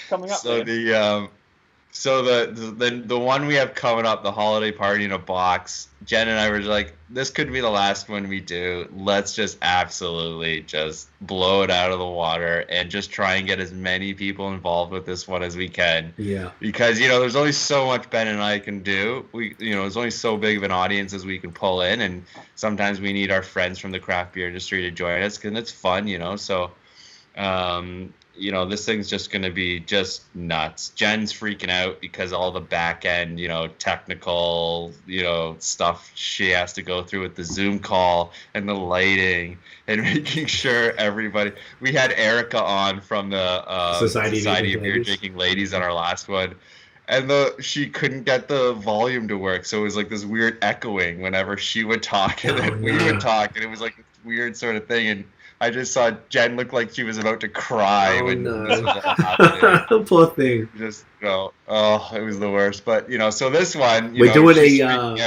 coming up. So there. the one we have coming up, the holiday party in a box, Jen and I were like, this could be the last one we do. Let's just absolutely just blow it out of the water and just try and get as many people involved with this one as we can. Yeah. Because, there's only so much Ben and I can do. There's only so big of an audience as we can pull in, and sometimes we need our friends from the craft beer industry to join us, because it's fun, so this thing's just going to be just nuts. Jen's freaking out because all the back end, technical, stuff she has to go through with the Zoom call and the lighting and making sure everybody. We had Erica on from the Society of Beer Drinking Ladies on our last one, and she couldn't get the volume to work, so it was like this weird echoing whenever she would talk, and then we would talk, and it was like this weird sort of thing. And I just saw Jen look like she was about to cry when this was all happening. Poor thing. Just it was the worst. But so this one, we're doing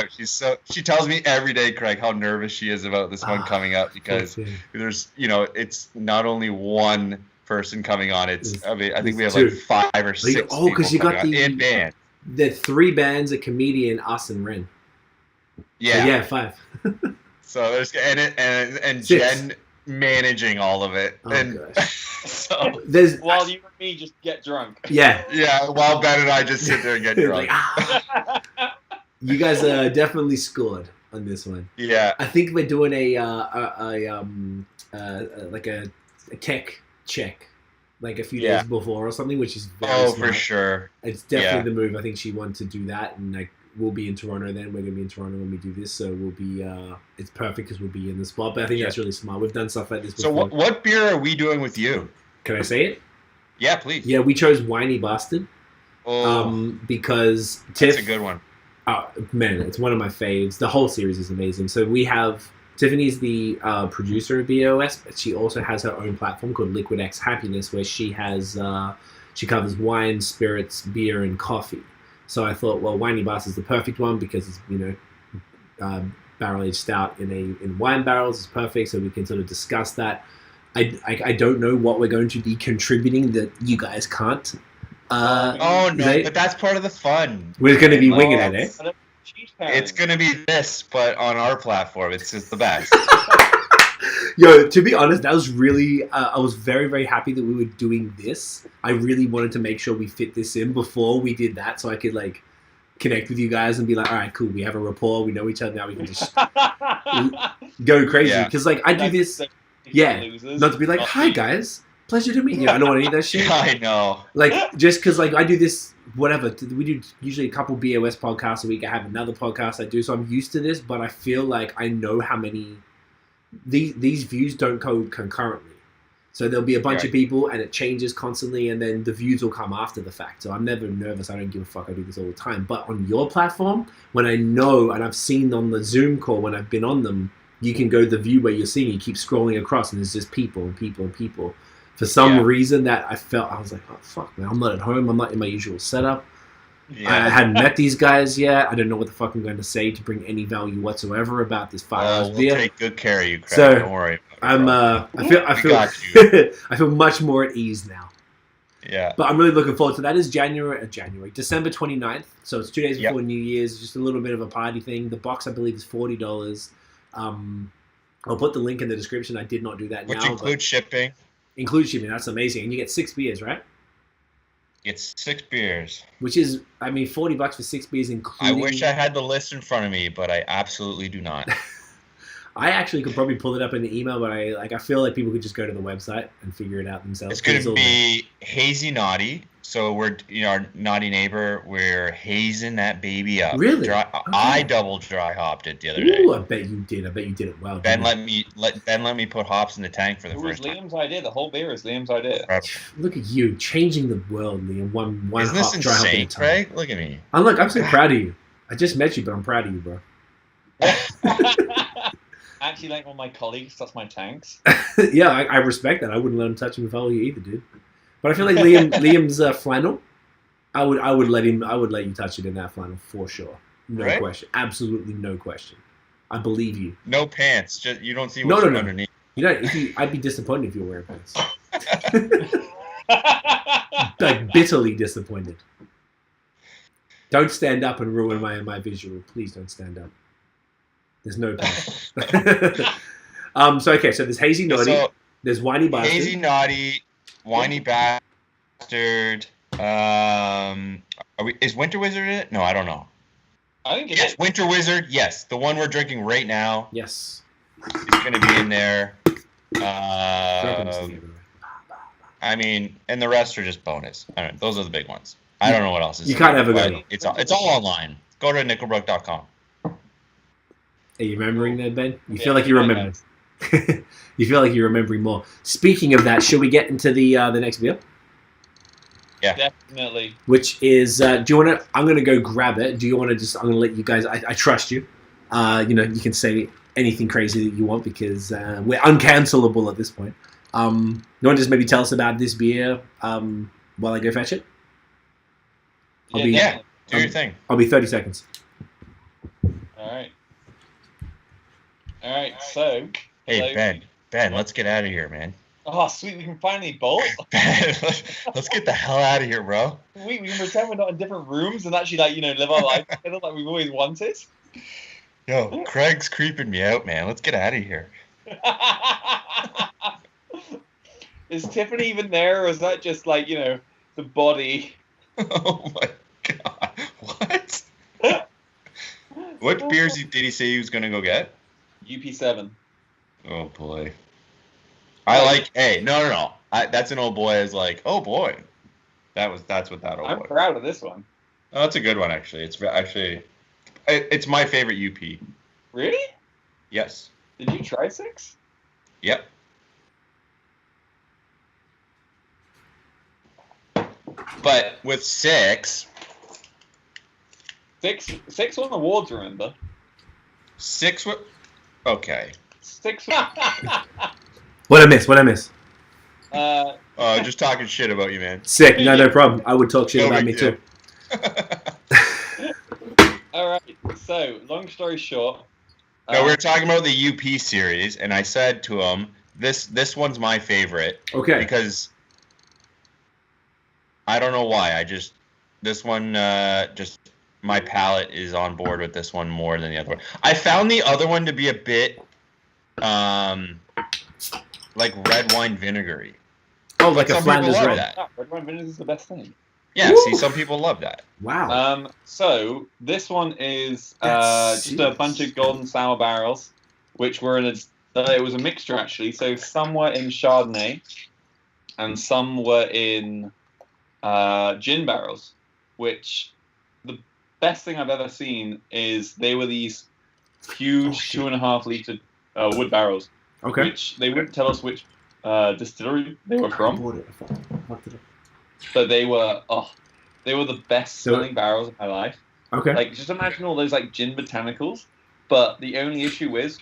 she tells me every day, Craig, how nervous she is about this one coming up, because there's it's not only one person coming on. I think we have like 5 or 6. Oh, because you got in band. The 3 bands, a comedian, us, and Ren. Yeah. So, yeah, 5. So there's and 6. Jen managing all of it. Oh, and gosh. so While you and me just get drunk. Yeah. Yeah, while Ben and I just sit there and get drunk. You guys definitely scored on this one. Yeah. I think we're doing a tech check, like a few days before or something, which is very smart. For sure. It's definitely the move. I think she wanted to do that, and like we'll be in Toronto then. We're gonna be in Toronto when we do this, so we'll be. It's perfect because we'll be in the spot. But I think that's really smart. We've done stuff like this before. So what beer are we doing with you? Can I say it? Yeah, please. Yeah, we chose Whiny Bastard. Because Tiff. That's a good one. Oh man, it's one of my faves. The whole series is amazing. So we have Tiffany's the producer of BAOS, but she also has her own platform called Liquid X Happiness, where she has she covers wine, spirits, beer, and coffee. So I thought, well, Whiny Bastard is the perfect one because it's barrel aged stout in wine barrels is perfect. So we can sort of discuss that. I don't know what we're going to be contributing that you guys can't. But that's part of the fun. We're going to be winging it, eh? It's going to be this, but on our platform. It's just the best. Yo, to be honest, that was really... I was very, very happy that we were doing this. I really wanted to make sure we fit this in before we did that so I could, like, connect with you guys and be like, all right, cool, we have a rapport, we know each other, now we can just go crazy. Because, like, I do this... Yeah, not to be like, hi, guys. Pleasure to meet you. I don't want any of that shit. I know. Like, just because, like, I do this, whatever. We do usually a couple BOS podcasts a week. I have another podcast I do, so I'm used to this, but I feel like I know how many... These views don't go concurrently. So there'll be a bunch of people, and it changes constantly, and then the views will come after the fact. So I'm never nervous. I don't give a fuck. I do this all the time. But on your platform, when I know, and I've seen on the Zoom call when I've been on them, you can go to the view where you're seeing, you keep scrolling across, and there's just people and people and people. For some reason that I was like, oh, fuck, man, I'm not at home. I'm not in my usual setup. Yeah. I hadn't met these guys yet. I don't know what the fuck I'm going to say to bring any value whatsoever about this 5-hour beer. We'll take good care of you, Craig. So, don't worry. I feel much more at ease now. Yeah. But I'm really looking forward to that. Is December 29th. So it's 2 days before New Year's. Just a little bit of a party thing. The box, I believe, is $40. I'll put the link in the description. I did not do that Which includes shipping. Includes shipping. That's amazing. And you get 6 beers, right? It's 6 beers. Which is, I mean, $40 for 6 beers, including... I wish I had the list in front of me, but I absolutely do not. I actually could probably pull it up in the email, but I feel like people could just go to the website and figure it out themselves. It's going to be Hazy Naughty. So we're, our naughty neighbor, we're hazing that baby up. Really? I double dry hopped it the other day. Ooh, I bet you did. I bet you did it well. Ben let me put hops in the tank for the first time. It was Liam's idea. The whole beer is Liam's idea. Incredible. Look at you, changing the world, Liam. One Isn't hop, this dry hop at a insane, time. Craig? Look at me. I'm so proud of you. I just met you, but I'm proud of you, bro. Actually, like one of my colleagues, that's my tanks. Yeah, I respect that. I wouldn't let him touch him if I were you either, dude. But I feel like Liam's flannel. I would let you touch it in that flannel for sure. No question. Absolutely no question. I believe you. No pants. Just you don't see what's underneath. You know, I'd be disappointed if you were wearing pants. Like bitterly disappointed. Don't stand up and ruin my visual. Please don't stand up. There's no pants. So there's Hazy Naughty. There's Whiny Bastard. Hazy Naughty, Whiny Bastard. Is Winter Wizard in it? No, I don't know. I think yes, Winter Wizard. Yes, the one we're drinking right now. Yes, it's going to be in there. I mean, and the rest are just bonus. I mean, those are the big ones. I don't know what else is. You can't ever go. It's all online. Go to nickelbrook.com. Are you remembering that, Ben? You feel like you remember. You feel like you're remembering more. Speaking of that, should we get into the next beer? Yeah, definitely. Which is, do you want to? I'm going to go grab it. Do you want to just? I'm going to let you guys. I trust you. You can say anything crazy that you want because we're uncancelable at this point. You want to just maybe tell us about this beer while I go fetch it? Do your thing. I'll be 30 seconds. All right. So. Hey, Ben, let's get out of here, man. Oh, sweet. We can finally bolt. Let's get the hell out of here, bro. We can pretend we're not in different rooms and actually, live our life together like we've always wanted. Yo, Craig's creeping me out, man. Let's get out of here. Is Tiffany even there, or is that just like, the body? Oh my god. What? What beers did he say he was gonna go get? UP7. Oh boy. Hey, no. That's an old boy. Is like, oh boy. That's what that old I'm boy. proud of this one. Oh, that's a good one, actually. It's my favorite UP. Really? Yes. Did you try 6? Yep. But with 6 won awards, remember? 6 okay. 6. What I miss? Just talking shit about you, man. Sick. No problem. I would talk shit about me too. All right. So, long story short. No, we were talking about the UP series, and I said to him, "This one's my favorite." Okay. Because I don't know why. This one my palate is on board with this one more than the other one. I found the other one to be a bit like red wine vinegary. Oh, like a Flanders red. That. Red wine vinegar is the best thing. Yeah, Woo! see, some people love that. Wow. So this one is just a bunch of golden sour barrels, which were it was a mixture actually. So some were in Chardonnay, and some were in gin barrels. Which the best thing I've ever seen is they were these huge 2.5 liter wood barrels. Okay. Which they wouldn't tell us which distillery they were from. But they were the best smelling barrels of my life. Okay. Like, just imagine all those like gin botanicals. But the only issue was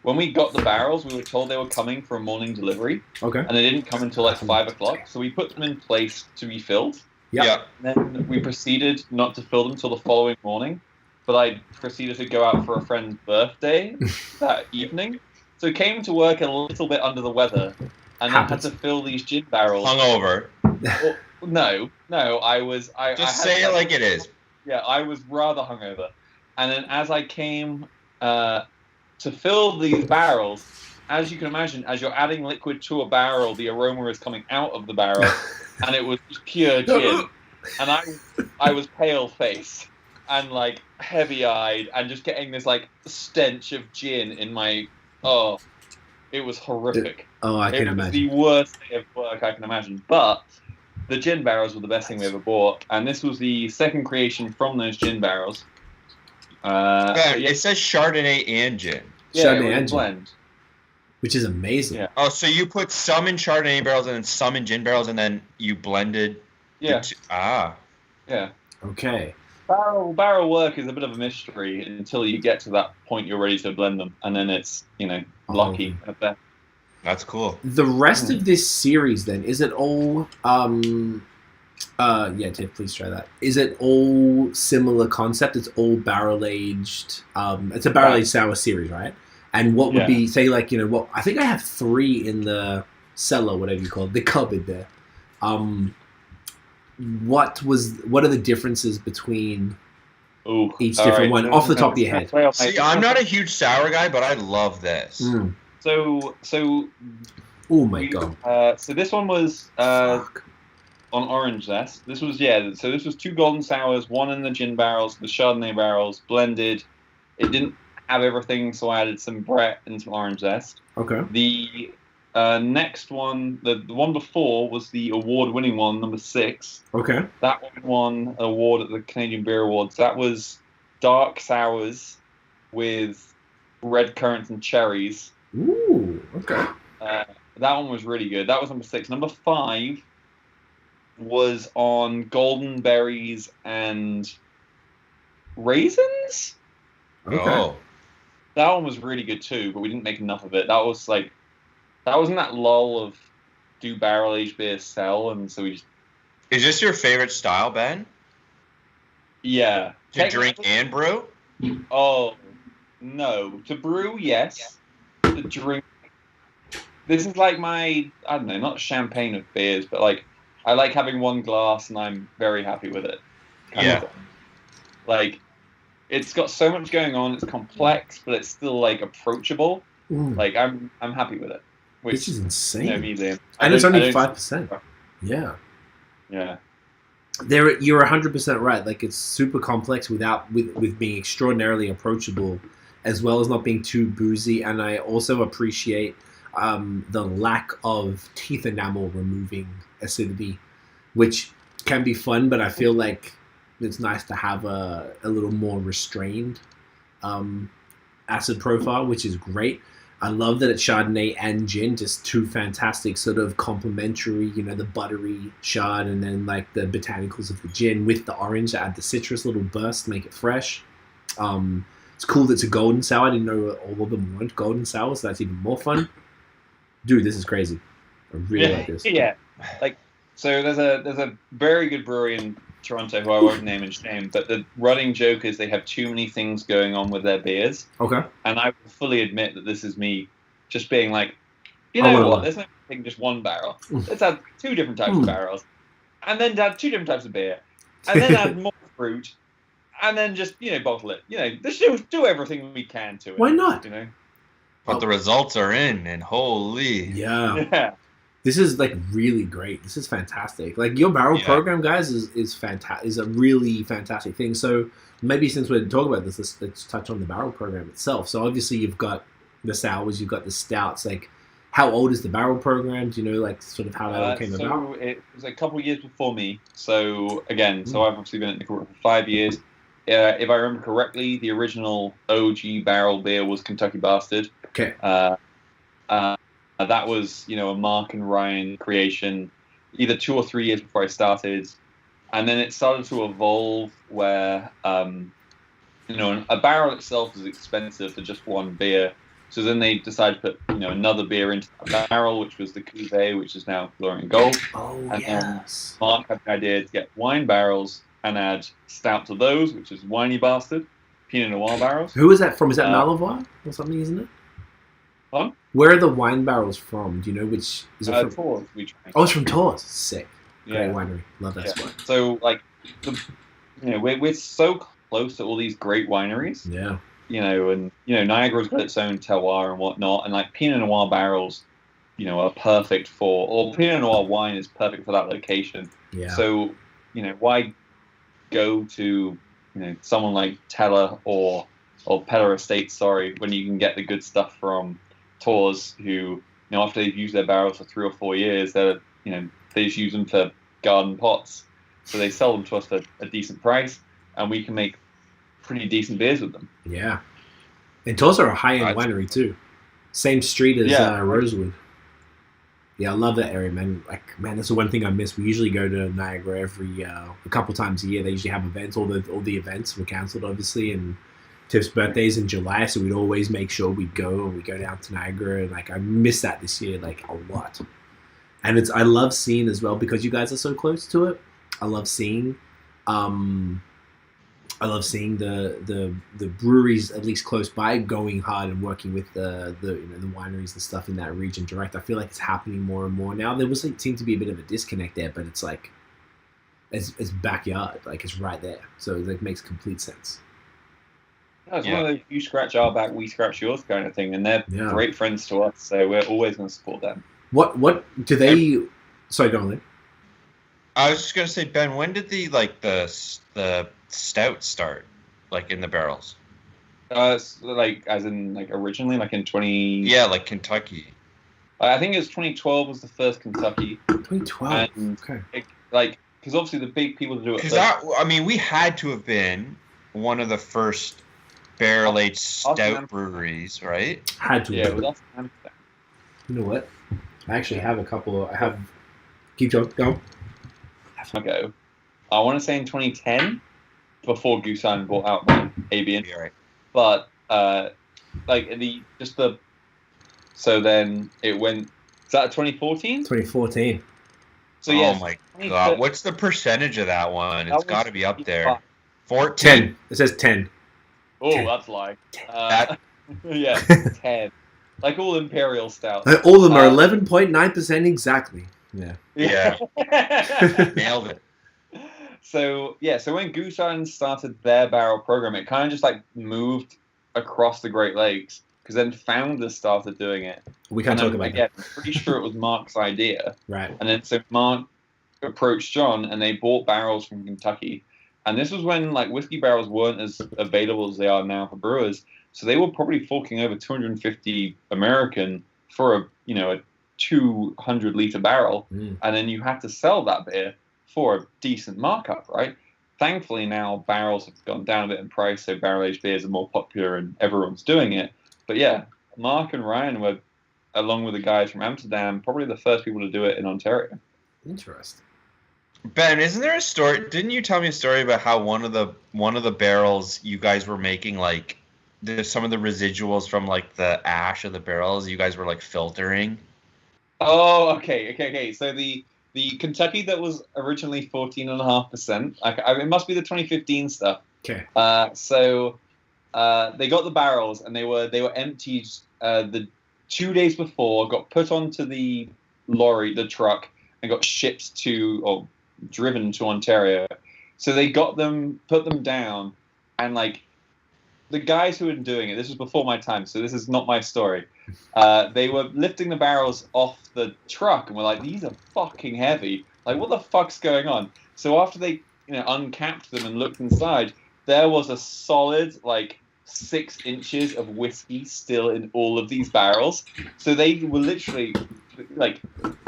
when we got the barrels, we were told they were coming for a morning delivery. Okay. And they didn't come until like 5 o'clock. So we put them in place to be filled. Yep. Yeah. Then we proceeded not to fill them till the following morning. But I proceeded to go out for a friend's birthday that evening. So came to work a little bit under the weather. And then had to fill these gin barrels. Hungover. Well, no, I was. Just say it like it is. Yeah, I was rather hungover. And then as I came to fill these barrels, as you can imagine, as you're adding liquid to a barrel, the aroma is coming out of the barrel, and it was pure gin. And I was pale faced and like heavy eyed, and just getting this like stench of gin in my. Oh, it was horrific. I can imagine. It was the worst day of work I can imagine. But the gin barrels were the best thing we ever bought, and this was the second creation from those gin barrels. It says Chardonnay and gin. Yeah, Chardonnay and gin. blend. Which is amazing. Yeah. Oh, so you put some in Chardonnay barrels and then some in gin barrels, and then you blended. Yeah. Yeah. Okay. Barrel work is a bit of a mystery until you get to that point you're ready to blend them, and then it's lucky at best. That's cool. The rest of this series, then, is it all? Tiff, please try that. Is it all similar concept? It's all barrel aged. It's a barrel aged sour series, right? And what would be, say, like, I think I have 3 in the cellar, whatever you call it, the cupboard there. What are the differences between each different one off the top of your head? See, I'm not a huge sour guy, but I love this. So oh my god. So this one was on orange zest. This was so this was 2 golden sours, 1 in the gin barrels, the Chardonnay barrels, blended. It didn't have everything, so I added some Brett and some orange zest. Okay. The next one, the one before, was the award-winning one, number 6. Okay. That one won an award at the Canadian Beer Awards. That was dark sours with red currants and cherries. Ooh, okay. That one was really good. That was number 6. Number 5 was on golden berries and raisins. Okay. Oh. That one was really good too, but we didn't make enough of it. That was in that lull of do barrel aged beer sell, and so we just. Is this your favorite style, Ben? Yeah. To drink and brew? Oh no, to brew, yes. To drink. This is like my, I don't know, not champagne of beers, but like I like having one glass and I'm very happy with it. Kind of thing. Like it's got so much going on. It's complex, but it's still like approachable. Like I'm happy with it. Which, this is insane. And it's only 5%. Yeah. Yeah. You're 100% right. Like it's super complex with being extraordinarily approachable, as well as not being too boozy. And I also appreciate the lack of teeth enamel removing acidity, which can be fun, but I feel like it's nice to have a little more restrained acid profile, which is great. I love that it's Chardonnay and gin, just two fantastic sort of complementary, the buttery Chard and then like the botanicals of the gin with the orange to add the citrus little burst, make it fresh. It's cool that it's a golden sour. I didn't know all of them weren't golden sours, so that's even more fun. Dude, this is crazy. I really like this. Yeah. Like, so there's a very good brewery in Toronto who I won't name and shame, but the running joke is they have too many things going on with their beers. Okay. And I will fully admit that this is me just being like, what? There's no thing just one barrel. Let's add 2 different types of barrels, and then add 2 different types of beer, and then add more fruit, and then just bottle it. Just do everything we can to it. Why not? But the results are in, and holy. Yeah. This is like really great. This is fantastic. Like your barrel program, guys, is fantastic. Is a really fantastic thing. So maybe since we're talking about this, let's touch on the barrel program itself. So obviously you've got the sours, you've got the stouts. Like, how old is the barrel program? Do you know like sort of how that all came about? So it was a couple of years before me. So again, so I've obviously been at Nickel Brook for 5 years. If I remember correctly, the original OG barrel beer was Kentucky Bastard. Okay. That was, a Mark and Ryan creation, either 2 or 3 years before I started, and then it started to evolve where, a barrel itself is expensive for just one beer. So then they decided to put, another beer into the barrel, which was the Cuvée, which is now Glorian Gold. Oh, and yes. Then Mark had the idea to get wine barrels and add stout to those, which is Winey Bastard, Pinot Noir barrels. Who is that from? Is that Malivois or something, isn't it? Huh? Where are the wine barrels from? Do you know which? Is it from? Tours, we tried. Oh, it's from Tours. Sick. Great Yeah. winery. Love that spot. So, like, we're so close to all these great wineries. Yeah. And Niagara's got its own terroir and whatnot, and like Pinot Noir barrels, are perfect or Pinot Noir wine is perfect for that location. Yeah. So, why go to someone like Teller or Peller Estates, when you can get the good stuff from Tours, who after they've used their barrels for 3 or 4 years, they just use them for garden pots, so they sell them to us for a decent price, and we can make pretty decent beers with them. Yeah, and Tours are a high-end winery too. Same street as Rosewood. Yeah, I love that area, man. That's the one thing I miss. We usually go to Niagara every a couple times a year. They usually have events. All the events were cancelled, obviously, and Tiff's birthday's in July, so we'd always make sure we'd go down to Niagara, and I miss that this year a lot. And I love seeing as well, because you guys are so close to it. I love seeing the breweries at least close by going hard and working with the wineries and stuff in that region direct. I feel like it's happening more and more now. There seemed to be a bit of a disconnect there, but it's like it's backyard, like it's right there, so it makes complete sense. It's one of those you scratch our back, we scratch yours kind of thing, and they're great friends to us, so we're always going to support them. What do they? Sorry, go on, Lee. I was just going to say, Ben, when did the stout start, like in the barrels? Like as in like originally, like in 20. Yeah, like Kentucky. I think it was 2012 was the first Kentucky. 2012. Okay. Because obviously the big people to do it. Because we had to have been one of the first barrel-aged stout breweries, right? Had to. Yeah, it was us. You know what? I actually have a couple. I have. Keep going. Ago. I want to say in 2010, before Goosan bought out my ABN. Right. But so then it went. Is that 2014? 2014. So yeah. Oh my god! What's the percentage of that one? It's got to be up there. 14. 10. It says 10. Oh, 10. That's like. Yeah, 10. Like all imperial stouts. All of them are 11.9% exactly. Yeah. Yeah. Nailed it. So when Goose Island started their barrel program, it kind of just like moved across the Great Lakes because then founders started doing it. We can't talk about that. I'm pretty sure it was Mark's idea. Right. And then so Mark approached John, and they bought barrels from Kentucky. And this was when like whiskey barrels weren't as available as they are now for brewers. So they were probably forking over 250 American for a 200-liter barrel, and then you had to sell that beer for a decent markup, right? Thankfully now barrels have gone down a bit in price, so barrel-aged beers are more popular and everyone's doing it. But yeah, Mark and Ryan were, along with the guys from Amsterdam, probably the first people to do it in Ontario. Interesting. Ben, isn't there a story? Didn't you tell me a story about how one of the barrels you guys were making, like there's some of the residuals from like the ash of the barrels you guys were like filtering? Oh, okay. So the Kentucky that was originally 14.5%. It must be the 2015 stuff. Okay. So they got the barrels and they were emptied the 2 days before, got put onto the truck, and got shipped or driven to Ontario. So they got them, put them down, and like the guys who were doing it, this was before my time, so this is not my story. They were lifting the barrels off the truck and were like, these are fucking heavy. Like, what the fuck's going on? So after they uncapped them and looked inside, there was a solid like 6 inches of whiskey still in all of these barrels. So they were literally like,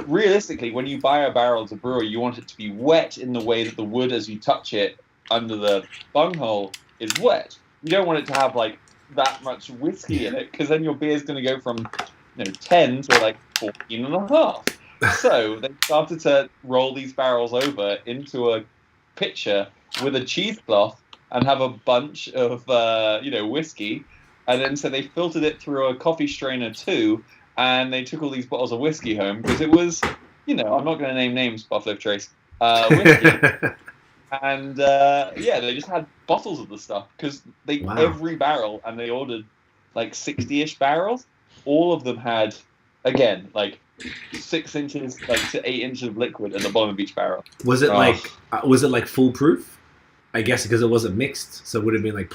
realistically, when you buy a barrel as a brewer, you want it to be wet in the way that the wood, as you touch it under the bunghole, is wet. You don't want it to have like that much whiskey in it, because then your beer is going to go from 10 to like 14.5. So they started to roll these barrels over into a pitcher with a cheesecloth and have a bunch of whiskey, and then so they filtered it through a coffee strainer too, and they took all these bottles of whiskey home because it was, I'm not going to name names, Buffalo Trace, whiskey. And they just had bottles of the stuff because every barrel, and they ordered like 60-ish barrels. All of them had, again, like 6 inches, like to 8 inches of liquid at the bottom of each barrel. Was it like foolproof? I guess because it wasn't mixed, so it would have been like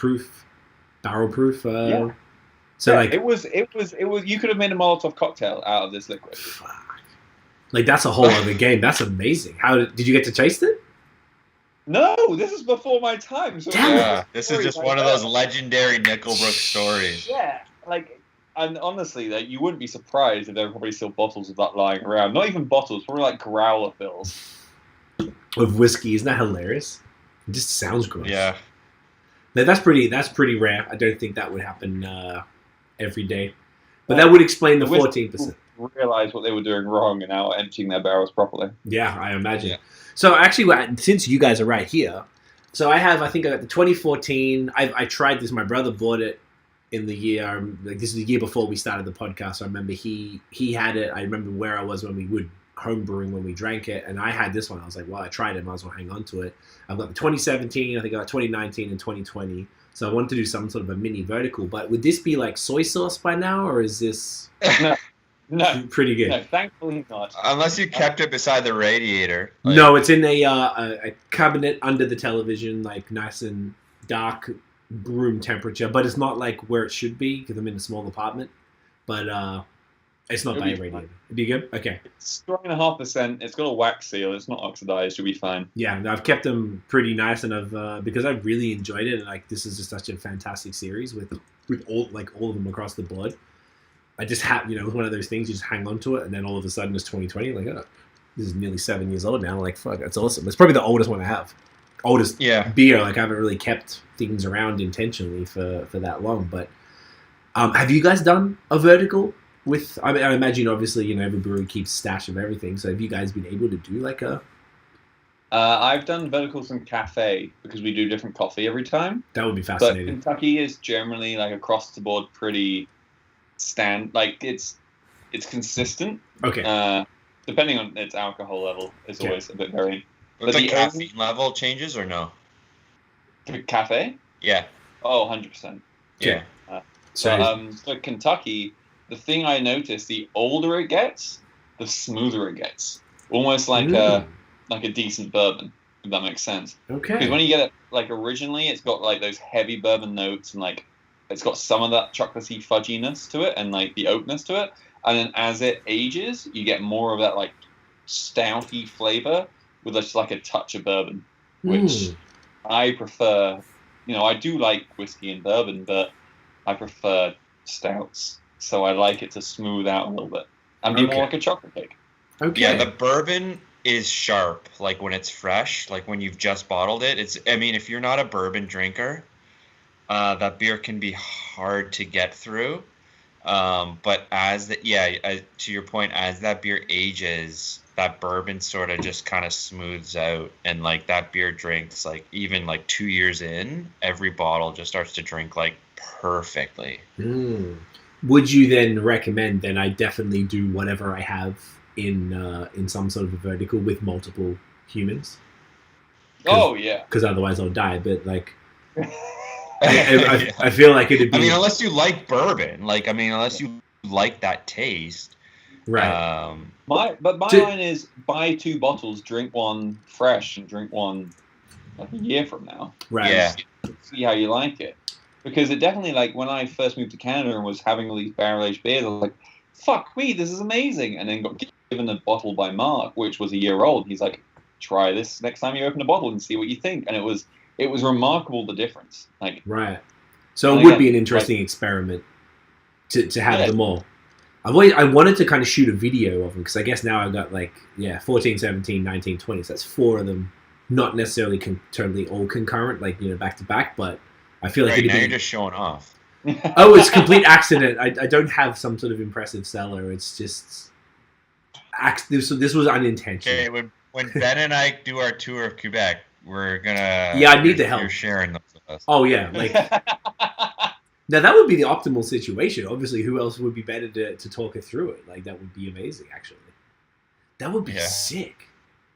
barrel proof. Yeah. So it was. You could have made a Molotov cocktail out of this liquid. Fuck. Like that's a whole other game. That's amazing. How did you get to taste it? No, this is before my time. So this is just one of those legendary Nickel Brook stories. Yeah, and honestly, you wouldn't be surprised if there were probably still bottles of that lying around. Not even bottles, probably like growler fills of whiskey. Isn't that hilarious? It just sounds gross. Yeah. No, that's pretty rare. I don't think that would happen every day, but that would explain the 14%. Realize what they were doing wrong and now emptying their barrels properly. Yeah, I imagine. Yeah. So actually, since you guys are right here, so I got the 2014. I tried this. My brother bought it in the year. This is the year before we started the podcast. So I remember he had it. I remember where I was when we would home brewing when we drank it, and I had this one. I was like, well, I tried it. Might as well hang on to it. I've got the 2017. I think I got 2019 and 2020. So I wanted to do some sort of a mini vertical. But would this be like soy sauce by now, or is this? No, pretty good. No, thankfully not. Unless you kept it beside the radiator. No, it's in a cabinet under the television, like nice and dark room temperature. But it's not like where it should be because I'm in a small apartment. But it's not by a radiator. It'd be good. Okay. It's 4.5%. It's got a wax seal. It's not oxidized. You'll be fine. Yeah, I've kept them pretty nice, and I've because I've really enjoyed it. And like this is just such a fantastic series with all of them across the board. I just have, one of those things, you just hang on to it, and then all of a sudden it's 2020. Like, oh, this is nearly 7 years old now. Like, fuck, that's awesome. It's probably the oldest one I have. Oldest beer. Like, I haven't really kept things around intentionally for that long. But have you guys done a vertical with, I imagine, obviously, every brewery keeps a stash of everything. So have you guys been able to do like a... I've done verticals in cafe because we do different coffee every time. That would be fascinating. But Kentucky is generally, like, across the board pretty... it's consistent. Okay. Depending on its alcohol level, it's always a bit varying. But the caffeine level changes or no? For cafe? Yeah. Oh, 100%. Yeah. For Kentucky, the thing I noticed, the older it gets, the smoother it gets. Almost like a decent bourbon. if that makes sense. Okay. Because when you get it, like, originally, it's got, like, those heavy bourbon notes and, like, it's got some of that chocolatey fudginess to it and, like, the oakness to it. And then as it ages, you get more of that, like, stouty flavor with just, like, a touch of bourbon, which I prefer. You know, I do like whiskey and bourbon, but I prefer stouts. So I like it to smooth out a little bit and be more like a chocolate cake. Okay. Yeah, the bourbon is sharp, like when it's fresh, like when you've just bottled it. I mean, if you're not a bourbon drinker, that beer can be hard to get through. But to your point, as that beer ages, that bourbon sort of just kind of smooths out, and like that beer drinks, like even like 2 years in, every bottle just starts to drink like perfectly. Would you then recommend then I definitely do whatever I have in some sort of a vertical with multiple humans? Oh yeah, because otherwise I'll die. But like, I feel like it'd be. I mean, unless you like bourbon, unless you like that taste, right? My line is buy 2 bottles, drink one fresh, and drink one like a year from now. Right. Yeah. See how you like it. Because it definitely, like, when I first moved to Canada and was having all these barrel-aged beers, I was like, fuck me, this is amazing. And then got given a bottle by Mark, which was a year old. He's like, try this next time you open a bottle and see what you think. And it was remarkable, the difference. Like, right. So it would be an interesting experiment to have them all. I wanted to kind of shoot a video of them, because I guess now I've got 14, 17, 19, 20. So that's 4 of them, not necessarily totally all concurrent, back to back, but I feel like now you're just showing off. Oh, it's complete accident. I don't have some sort of impressive cellar. It's just this was unintentional. Okay, when Ben and I do our tour of Quebec, we're gonna. Yeah, I need the help. You're sharing those with us. Oh yeah, now that would be the optimal situation. Obviously, who else would be better to talk it through it? Like, that would be amazing. Actually, that would be sick.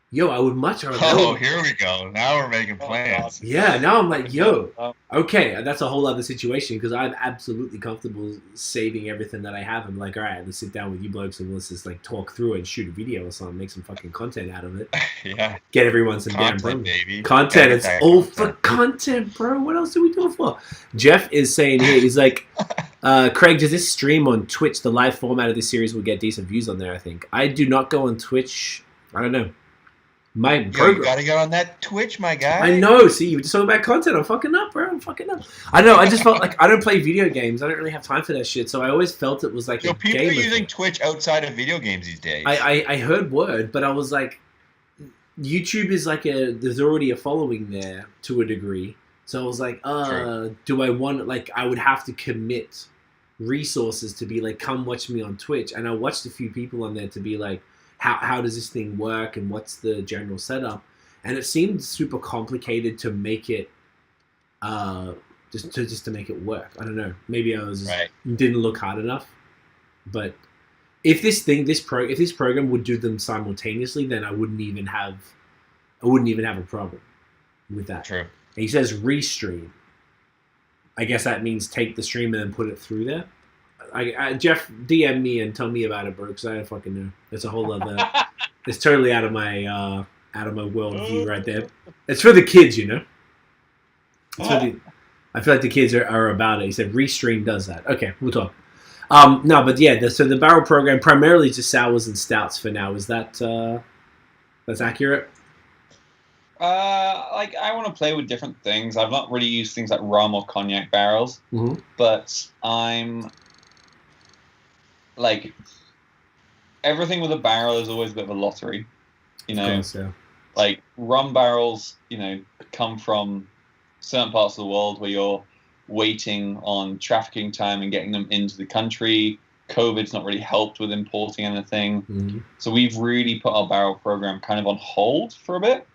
Yo, I would much rather. Oh, here we go. Now we're making plans. Yeah, now I'm like, yo, okay, that's a whole other situation, because I'm absolutely comfortable saving everything that I have. I'm like, all right, let's sit down with you blokes and let's just talk through it and shoot a video or something, make some fucking content out of it. Yeah. Get everyone some content, damn baby. Content. It's all for content, bro. What else do we do it for? Jeff is saying here, he's like, Craig, does this stream on Twitch? The live format of this series will get decent views on there, I think. I do not go on Twitch. I don't know. You gotta get on that Twitch, my guy. I know. See, you're just talking about content. I'm fucking up, bro. I'm fucking up. I know. I just felt like I don't play video games. I don't really have time for that shit. So I always felt it was like a people game are using Twitch outside of video games these days. I heard word, but I was like, YouTube is there's already a following there to a degree. So I was like, do I want, I would have to commit resources to be like, come watch me on Twitch. And I watched a few people on there to be like, how does this thing work and what's the general setup? And it seemed super complicated to make it just to make it work. I don't know. Maybe I was didn't look hard enough. But if this program would do them simultaneously, then I wouldn't even have a problem with that. True. And he says restream. I guess that means take the stream and then put it through there. Jeff, DM me and tell me about it, bro, because I don't fucking know. It's a whole other. It's totally out of my worldview right there. It's for the kids, you know. I feel like the kids are about it. He said Restream does that. Okay, we'll talk. No, but yeah. So the barrel program primarily just sours and stouts for now. Is that that's accurate? I want to play with different things. I've not really used things like rum or cognac barrels, but I'm everything with a barrel is always a bit of a lottery, you know. Of course, yeah. Like rum barrels, you know, come from certain parts of the world where you're waiting on trafficking time and getting them into the country. COVID's not really helped with importing anything, so we've really put our barrel program kind of on hold for a bit.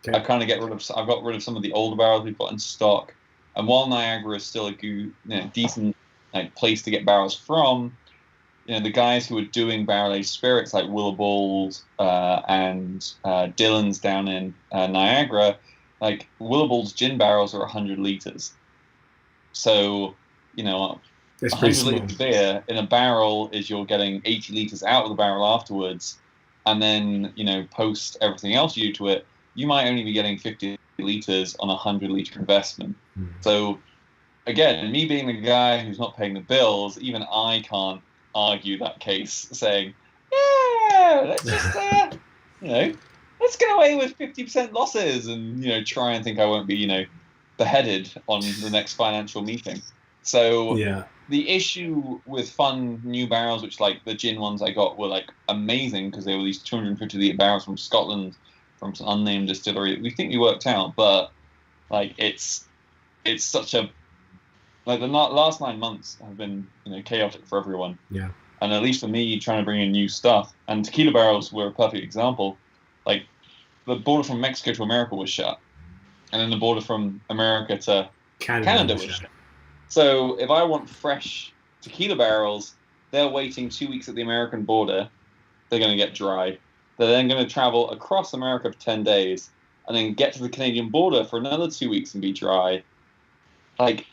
Okay. I've got rid of some of the older barrels we've got in stock, and while Niagara is still a decent place to get barrels from, you know, the guys who are doing barrel-aged spirits like Willowballs and Dillon's down in Niagara, like Willowballs gin barrels are 100 liters. So, you know, 100 liters of beer in a barrel is you're getting 80 liters out of the barrel afterwards, and then, you know, post everything else you do to it, you might only be getting 50 liters on a 100-liter investment. Mm. So, again, me being the guy who's not paying the bills, even I can't argue that case, saying, yeah, let's just, let's get away with 50% losses and, try and think I won't be, beheaded on the next financial meeting. So the issue with fun new barrels, which like the gin ones I got were like amazing because they were these 250-liter barrels from Scotland, from some unnamed distillery. We think we worked out, but like it's such a like the last 9 months have been chaotic for everyone. Yeah. And at least for me, trying to bring in new stuff, and tequila barrels were a perfect example. Like the border from Mexico to America was shut, and then the border from America to Canada was shut. So if I want fresh tequila barrels, they're waiting 2 weeks at the American border. They're going to get dry. They're then going to travel across America for 10 days and then get to the Canadian border for another 2 weeks and be dry. Like,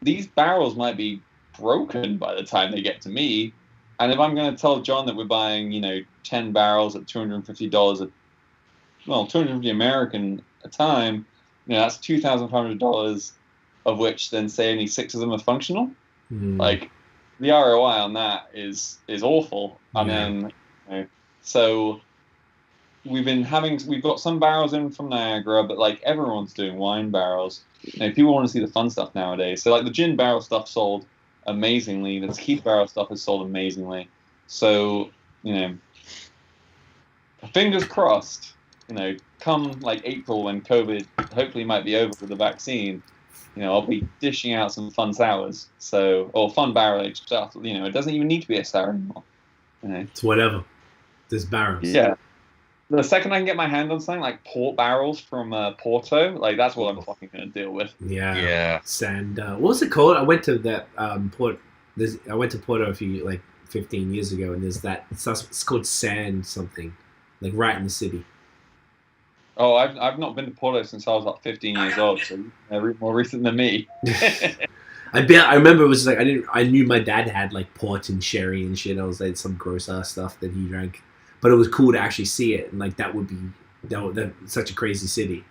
these barrels might be broken by the time they get to me. And if I'm going to tell John that we're buying, 10 barrels at $250 $250 American a time, that's $2,500, of which then say only 6 of them are functional. Mm. Like, the ROI on that is awful. And then, so we've got some barrels in from Niagara, but like everyone's doing wine barrels. People want to see the fun stuff nowadays. So like the gin barrel stuff sold amazingly. The tequila barrel stuff has sold amazingly. So, fingers crossed, come like April when COVID hopefully might be over with the vaccine, I'll be dishing out some fun sours. Or fun barrel-aged stuff. It doesn't even need to be a sour anymore. It's whatever. There's barrels. Yeah. The second I can get my hand on something like port barrels from Porto, like that's what I'm fucking going to deal with. Yeah. Yeah. Sand. What was it called? I went to that port. I went to Porto 15 years ago, and there's that. It's called Sand something, like right in the city. Oh, I've not been to Porto since I was like 15 years old, so more recent than me. I remember it was like I knew my dad had like port and sherry and shit. I was like some gross ass stuff that he drank, but it was cool to actually see it, and like that would be such a crazy city.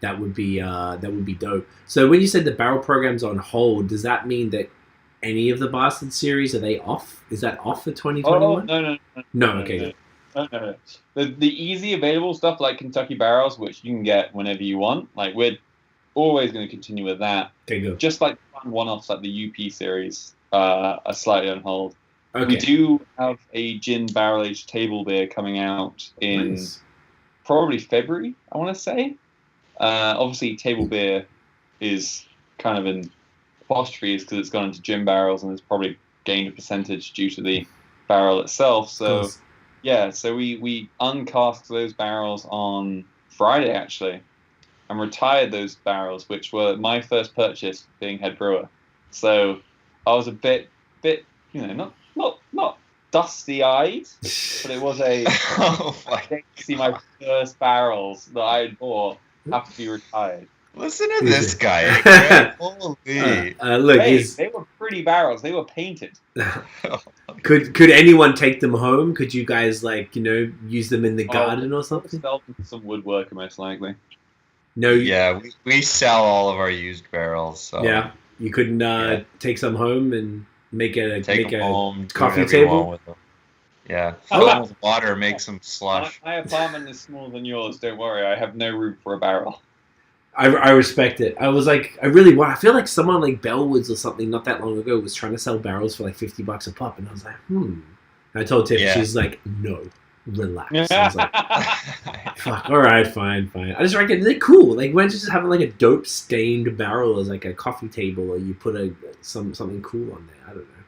That would be dope. So when you said the barrel program's on hold, does that mean that any of the Bastard series are they off? Is that off for 2021? Oh, no. Okay. No. No. The easy available stuff like Kentucky barrels, which you can get whenever you want, like we're always going to continue with that. Okay, good. Just like fun one-offs like the UP series are slightly on hold. Okay. We do have a gin barrel-aged table beer coming out in probably February, I want to say. Obviously, table beer is kind of in apostrophes because it's gone into gin barrels and it's probably gained a percentage due to the barrel itself. So, yeah, so we uncasked those barrels on Friday, actually, and retired those barrels, which were my first purchase being head brewer. So I was a bit, not dusty-eyed, but it was a to see my first barrels that I had bought have to be retired. Listen to this guy. Holy. Look, they were pretty barrels. They were painted. Could anyone take them home? Could you guys use them in the garden or something? Sell them to some woodworker, most likely. No. Yeah, we sell all of our used barrels. So. Yeah, you couldn't take some home and make a coffee table. table. Yeah, fill them with water, make some slush. My apartment is smaller than yours. Don't worry, I have no room for a barrel. I respect it. I was like, I feel like someone like Bellwoods or something not that long ago was trying to sell barrels for like $50 a pop, and I was like, And I told Tiff, she's like, no, relax. I was like, fuck, all right, fine. I just reckon they're cool. Like, why don't you just have like a dope stained barrel as like a coffee table, or you put something cool on there? I don't know.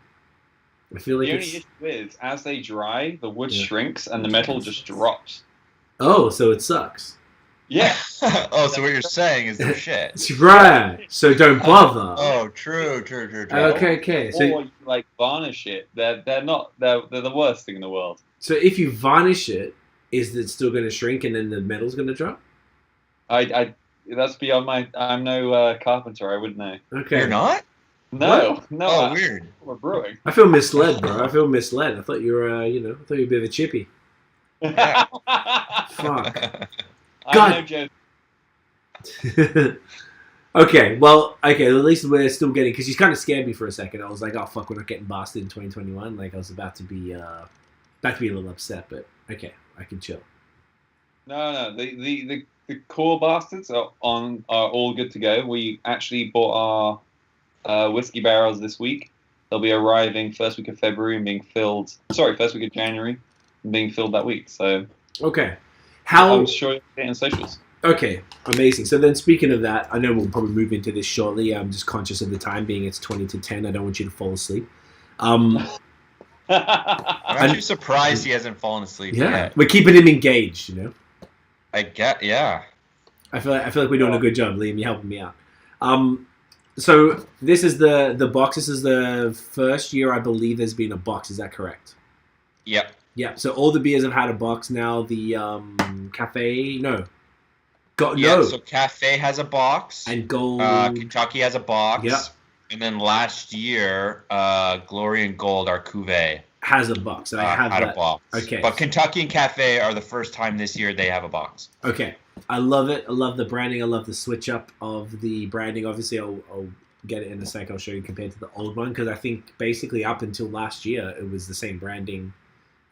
I feel like the only issue is, as they dry, the wood shrinks and the metal just drops. Oh, so it sucks. Yeah. So what you're saying is they're shit. That's right. So don't bother. Oh, true. Okay. So or you varnish it. They're the worst thing in the world. So if you varnish it, is it still going to shrink and then the metal's going to drop? That's beyond my. I'm no carpenter. I wouldn't know. Okay. You're not? No. Oh, weird. We're brewing. I feel misled, bro. I thought you were, I thought you were a bit of a chippy. Yeah. Fuck. I'm no Joe Okay, well, at least we're still getting, because you kind of scared me for a second. I was like, oh fuck, we're not getting blasted in 2021. Like I was about to be a little upset, but okay, I can chill. No. The core bastards are all good to go. We actually bought our whiskey barrels this week. They'll be arriving first week of February and being filled. Sorry, first week of January and being filled that week. So okay, I'm sure you'll get in socials. Okay, amazing. So then, speaking of that, I know we'll probably move into this shortly. I'm just conscious of the time being it's 20 to 10. I don't want you to fall asleep. I'm actually surprised he hasn't fallen asleep yet. We're keeping him engaged, you know. I feel like we're doing a good job, Liam. You're helping me out. So this is the box. This is the first year I believe there's been a box. Is that correct? Yep. Yeah. So all the beers have had a box now. The Cafe, no. So Cafe has a box. And Gold. Kentucky has a box. Yeah. And then last year, Glory and Gold, our cuvee, has a box. I have had that. a box. Okay. But Kentucky and Cafe are the first time this year they have a box. Okay. I love it. I love the branding. I love the switch up of the branding. Obviously, I'll get it in a sec. I'll show you compared to the old one because I think basically up until last year, it was the same branding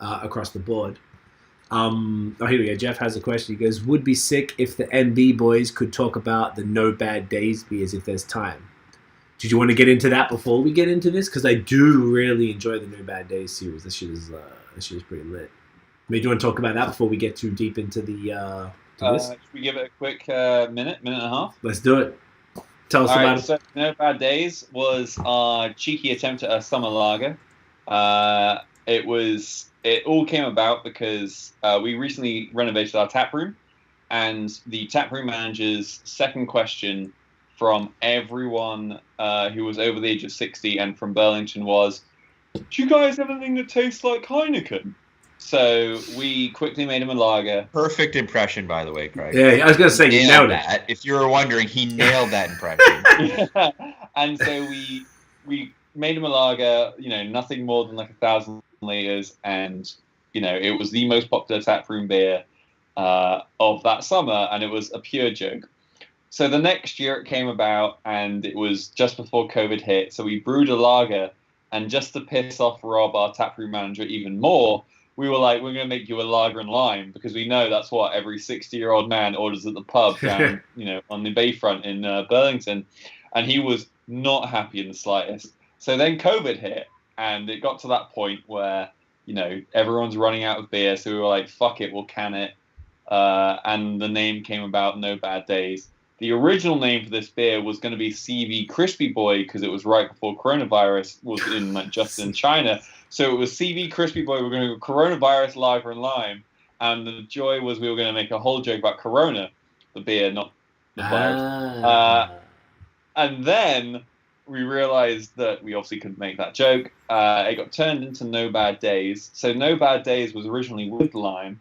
across the board. Here we go. Jeff has a question. He goes, would be sick if the MB boys could talk about the No Bad Days beers if there's time. Did you want to get into that before we get into this? Because I do really enjoy the No Bad Days series. This shit is pretty lit. Maybe do you want to talk about that before we get too deep into the this? Should we give it a quick minute and a half? Let's do it. Tell us about it. So No Bad Days was our cheeky attempt at a summer lager. It all came about because we recently renovated our tap room, and the tap room manager's second question from everyone who was over the age of 60 and from Burlington was, do you guys have anything that tastes like Heineken? So we quickly made him a lager. Perfect impression, by the way, Craig. Yeah, I was going to say, he nailed that. If you were wondering, he nailed that impression. Yeah. And so we made him a lager, nothing more than like 1,000 liters, and it was the most popular taproom beer of that summer, and it was a pure joke. So the next year it came about, and it was just before COVID hit, so we brewed a lager, and just to piss off Rob, our taproom manager, even more, we were like, we're going to make you a lager and lime, because we know that's what every 60-year-old man orders at the pub down, on the bayfront in Burlington, and he was not happy in the slightest. So then COVID hit, and it got to that point where, everyone's running out of beer, so we were like, fuck it, we'll can it. And the name came about, No Bad Days. The original name for this beer was going to be CV Crispy Boy because it was right before coronavirus was just in China. So it was CV Crispy Boy. We're going to go coronavirus lager and lime. And the joy was we were going to make a whole joke about Corona, the beer, not the virus. And then we realized that we obviously couldn't make that joke. It got turned into No Bad Days. So No Bad Days was originally with lime.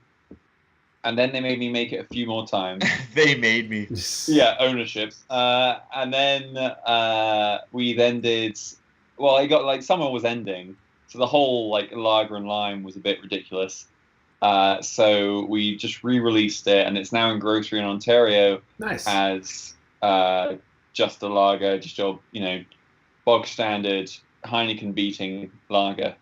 And then they made me make it a few more times. They made me. Yeah, ownership. And then we then did... Well, it got like summer was ending. So the whole like lager and lime was a bit ridiculous. So we just re-released it. And it's now in grocery in Ontario. Nice. As just a lager, just your, bog standard Heineken beating lager.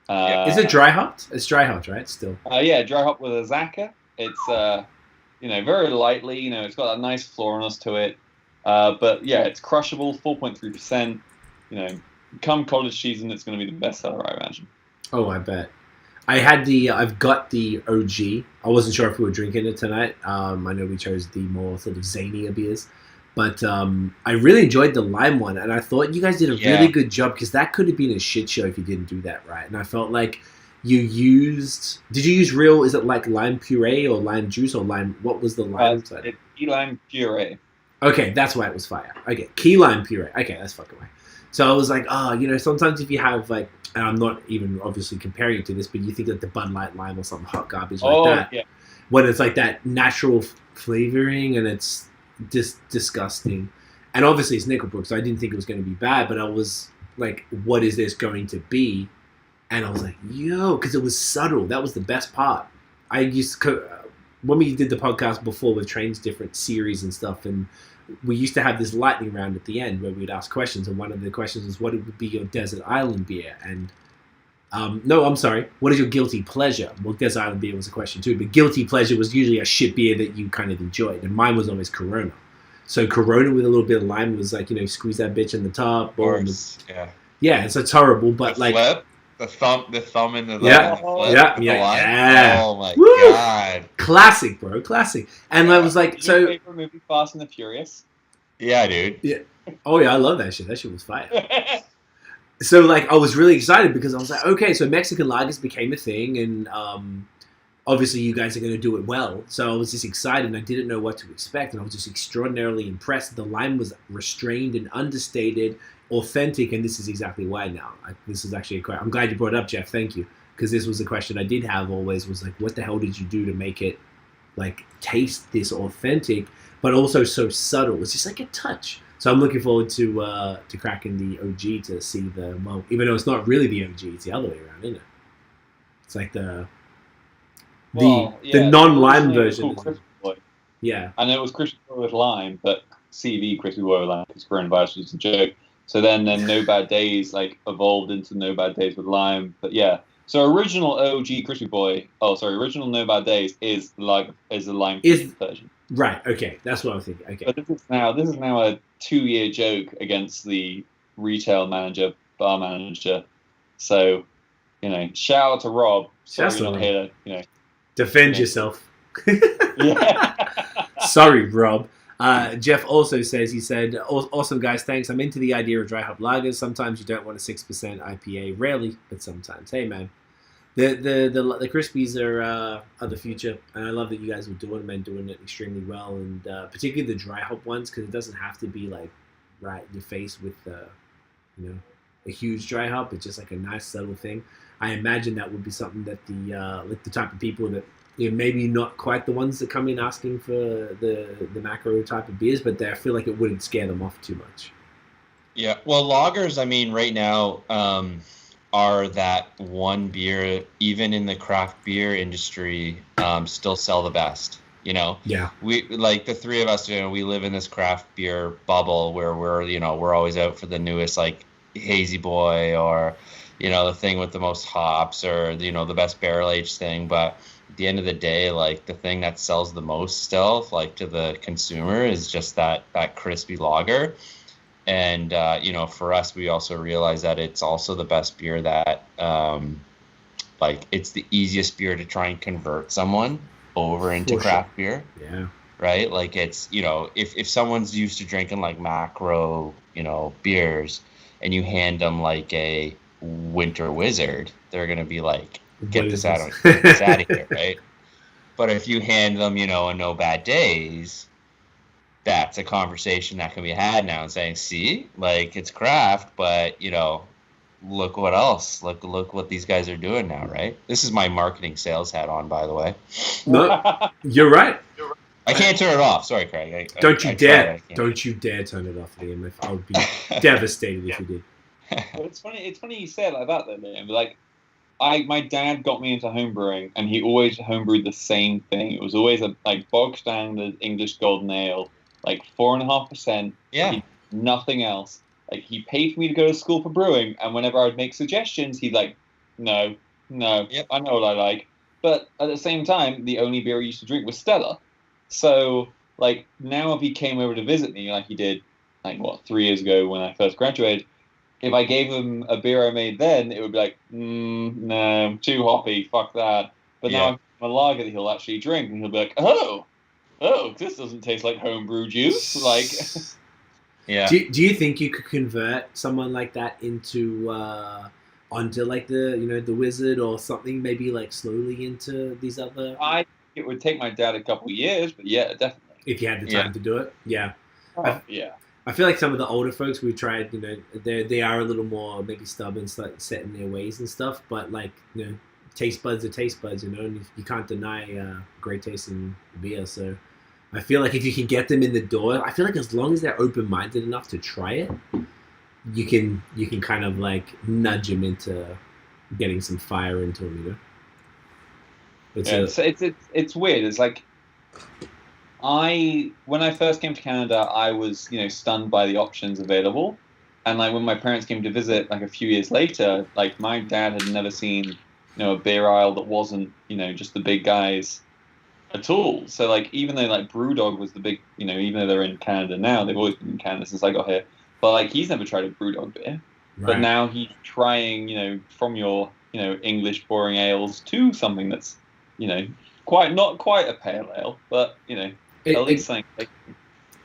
Is it dry hopped? It's dry hopped, right? Still. Yeah, dry hop with a Zaka. It's very lightly. It's got that nice floriness to it. But yeah, it's crushable. 4.3%. Come college season, it's going to be the best seller, I imagine. Oh, I bet. I've got the OG. I wasn't sure if we were drinking it tonight. I know we chose the more sort of zanier beers. But I really enjoyed the lime one, and I thought you guys did a really good job because that could have been a shit show if you didn't do that right. And I felt like did you use real, is it like lime puree or lime juice or lime, what was the lime side? It's key lime puree. Okay, that's why it was fire. Okay, key lime puree. Okay, that's fucking right. So I was like, sometimes if you have like, and I'm not even obviously comparing it to this, but you think like the Bud Light lime or something hot garbage like that. Yeah. When it's like that natural flavoring and it's disgusting. And obviously it's Nickel Brook, so I didn't think it was going to be bad, but I was like, what is this going to be? And I was like, because it was subtle. That was the best part. I used to when we did the podcast before with Train's different series and stuff, and we used to have this lightning round at the end where we'd ask questions, and one of the questions was, what would be your desert island beer? And no, I'm sorry, what is your guilty pleasure? Well, desert island beer was a question too, but guilty pleasure was usually a shit beer that you kind of enjoyed, and mine was always Corona. So Corona with a little bit of lime was like, squeeze that bitch in the top. Yeah, so it's horrible, but the like... flip, the thumb in the... Yeah. Oh my God. Classic, bro, classic. And I was like, Did your favorite movie Fast and the Furious? Yeah, dude. Yeah. Oh yeah, I love that shit. That shit was fire. So like, I was really excited because I was like, okay, so Mexican lagers became a thing, and obviously you guys are going to do it well. So I was just excited, and I didn't know what to expect, and I was just extraordinarily impressed. The lime was restrained and understated, authentic, and this is exactly why now. This is actually I'm glad you brought it up, Jeff. Thank you, because this was a question I did have always, was like, what the hell did you do to make it like taste this authentic, but also so subtle? It's just like a touch. So I'm looking forward to cracking the OG to see even though it's not really the OG, it's the other way around, isn't it? It's like the non-lime version. Yeah. I know it was Crispy Boy with lime, but CV Crispy Boy with lime because coronavirus was a joke. So then No Bad Days like evolved into No Bad Days with lime. But yeah, so original OG Crispy Boy. Original No Bad Days is the lime version. Right. Okay, that's what I was thinking. Okay. But this is now a 2-year joke against the retail manager, bar manager. So, shout out to Rob. Shout out to Rob. Defend yourself. Yeah. Sorry, Rob. Jeff also says, he said, awesome guys, thanks. I'm into the idea of dry hop lagers. Sometimes you don't want a 6% IPA. Rarely, but sometimes. Hey, man. The Crispies are the future, and I love that you guys were doing them and doing it extremely well, and particularly the dry hop ones, because it doesn't have to be like right in your face with a huge dry hop. It's just like a nice subtle thing. I imagine that would be something that the type of people that maybe not quite the ones that come in asking for the macro type of beers, but I feel like it wouldn't scare them off too much. Yeah, well, lagers, I mean, right now are that one beer, even in the craft beer industry, still sell the best. Yeah. We like the three of us. We live in this craft beer bubble where we're always out for the newest like hazy boy or the thing with the most hops or the best barrel aged thing, but at the end of the day, like the thing that sells the most still, like to the consumer, is just that crispy lager. And for us, we also realize that it's also the best beer that it's the easiest beer to try and convert someone over into craft beer. Yeah. Right? Like it's, if someone's used to drinking like macro, beers, and you hand them like a Winter Wizard, they're going to be like, get this out of here, right? But if you hand them, a No Bad Days, that's a conversation that can be had now and saying, see, like it's craft, but look what else, look what these guys are doing now, right? This is my marketing sales hat on, by the way. No, you're right. I can't turn it off. Sorry, Craig. Don't you dare turn it off, Liam. I would be devastated if you did. But it's funny you say it like that though, Liam. Like, my dad got me into homebrewing, and he always homebrewed the same thing. It was always a bog standard English golden ale, like 4.5%. Yeah. Nothing else. Like, he paid for me to go to school for brewing, and whenever I would make suggestions, he'd like, no, yep, I know what I like. But at the same time, the only beer I used to drink was Stella. So, like, now if he came over to visit me, like he did, 3 years ago when I first graduated, if I gave him a beer I made then, it would be like, no, too hoppy, fuck that. But now I'm a lager that he'll actually drink, and he'll be like, oh, this doesn't taste like homebrew juice. Like, yeah. Do you think you could convert someone like that into onto like the Wizard or something? Maybe like slowly into these other. I think it would take my dad a couple years, but yeah, definitely. If you had the time to do it, yeah. Yeah. I feel like some of the older folks we tried, they are a little more maybe stubborn, set in their ways and stuff. But like, taste buds are taste buds, and you can't deny great tasting beer. So I feel like if you can get them in the door, I feel like as long as they're open minded enough to try it, you can kind of like nudge them into getting some fire into them. It's weird. It's like When I first came to Canada, I was, stunned by the options available. And like when my parents came to visit, like a few years later, like my dad had never seen, a beer aisle that wasn't, just the big guys at all. So like even though like BrewDog was the big, even though they're in Canada now, they've always been in Canada since I got here. But like he's never tried a BrewDog beer. Right. But now he's trying, from your, English boring ales to something that's, not quite a pale ale, but at least something.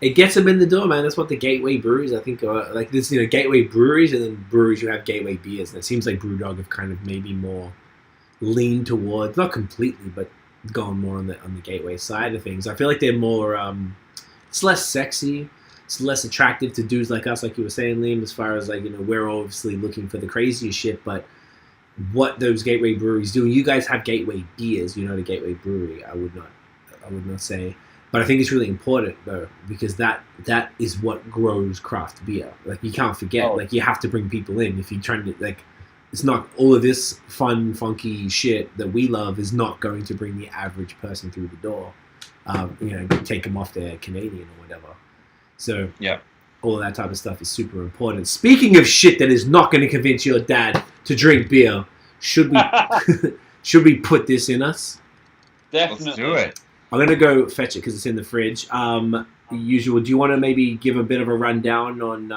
It gets them in the door, man. That's what the gateway breweries, I think, are like. This, gateway breweries, and then breweries who have gateway beers. And it seems like BrewDog have kind of maybe more leaned towards, not completely, but gone more on the gateway side of things. I feel like they're more. It's less sexy. It's less attractive to dudes like us, like you were saying, Liam. As far as like we're obviously looking for the craziest shit, but what those gateway breweries do, you guys have gateway beers. You're not a gateway brewery. I would not say. But I think it's really important, though, because that is what grows craft beer. Like, you can't forget. Like, you have to bring people in. If you're trying to, like, it's not all of this fun, funky shit that we love is not going to bring the average person through the door. Take them off their Canadian or whatever. So, yeah, all of that type of stuff is super important. Speaking of shit that is not going to convince your dad to drink beer, should we put this in us? Definitely. Let's do it. I'm going to go fetch it because it's in the fridge. Usual. Do you want to maybe give a bit of a rundown on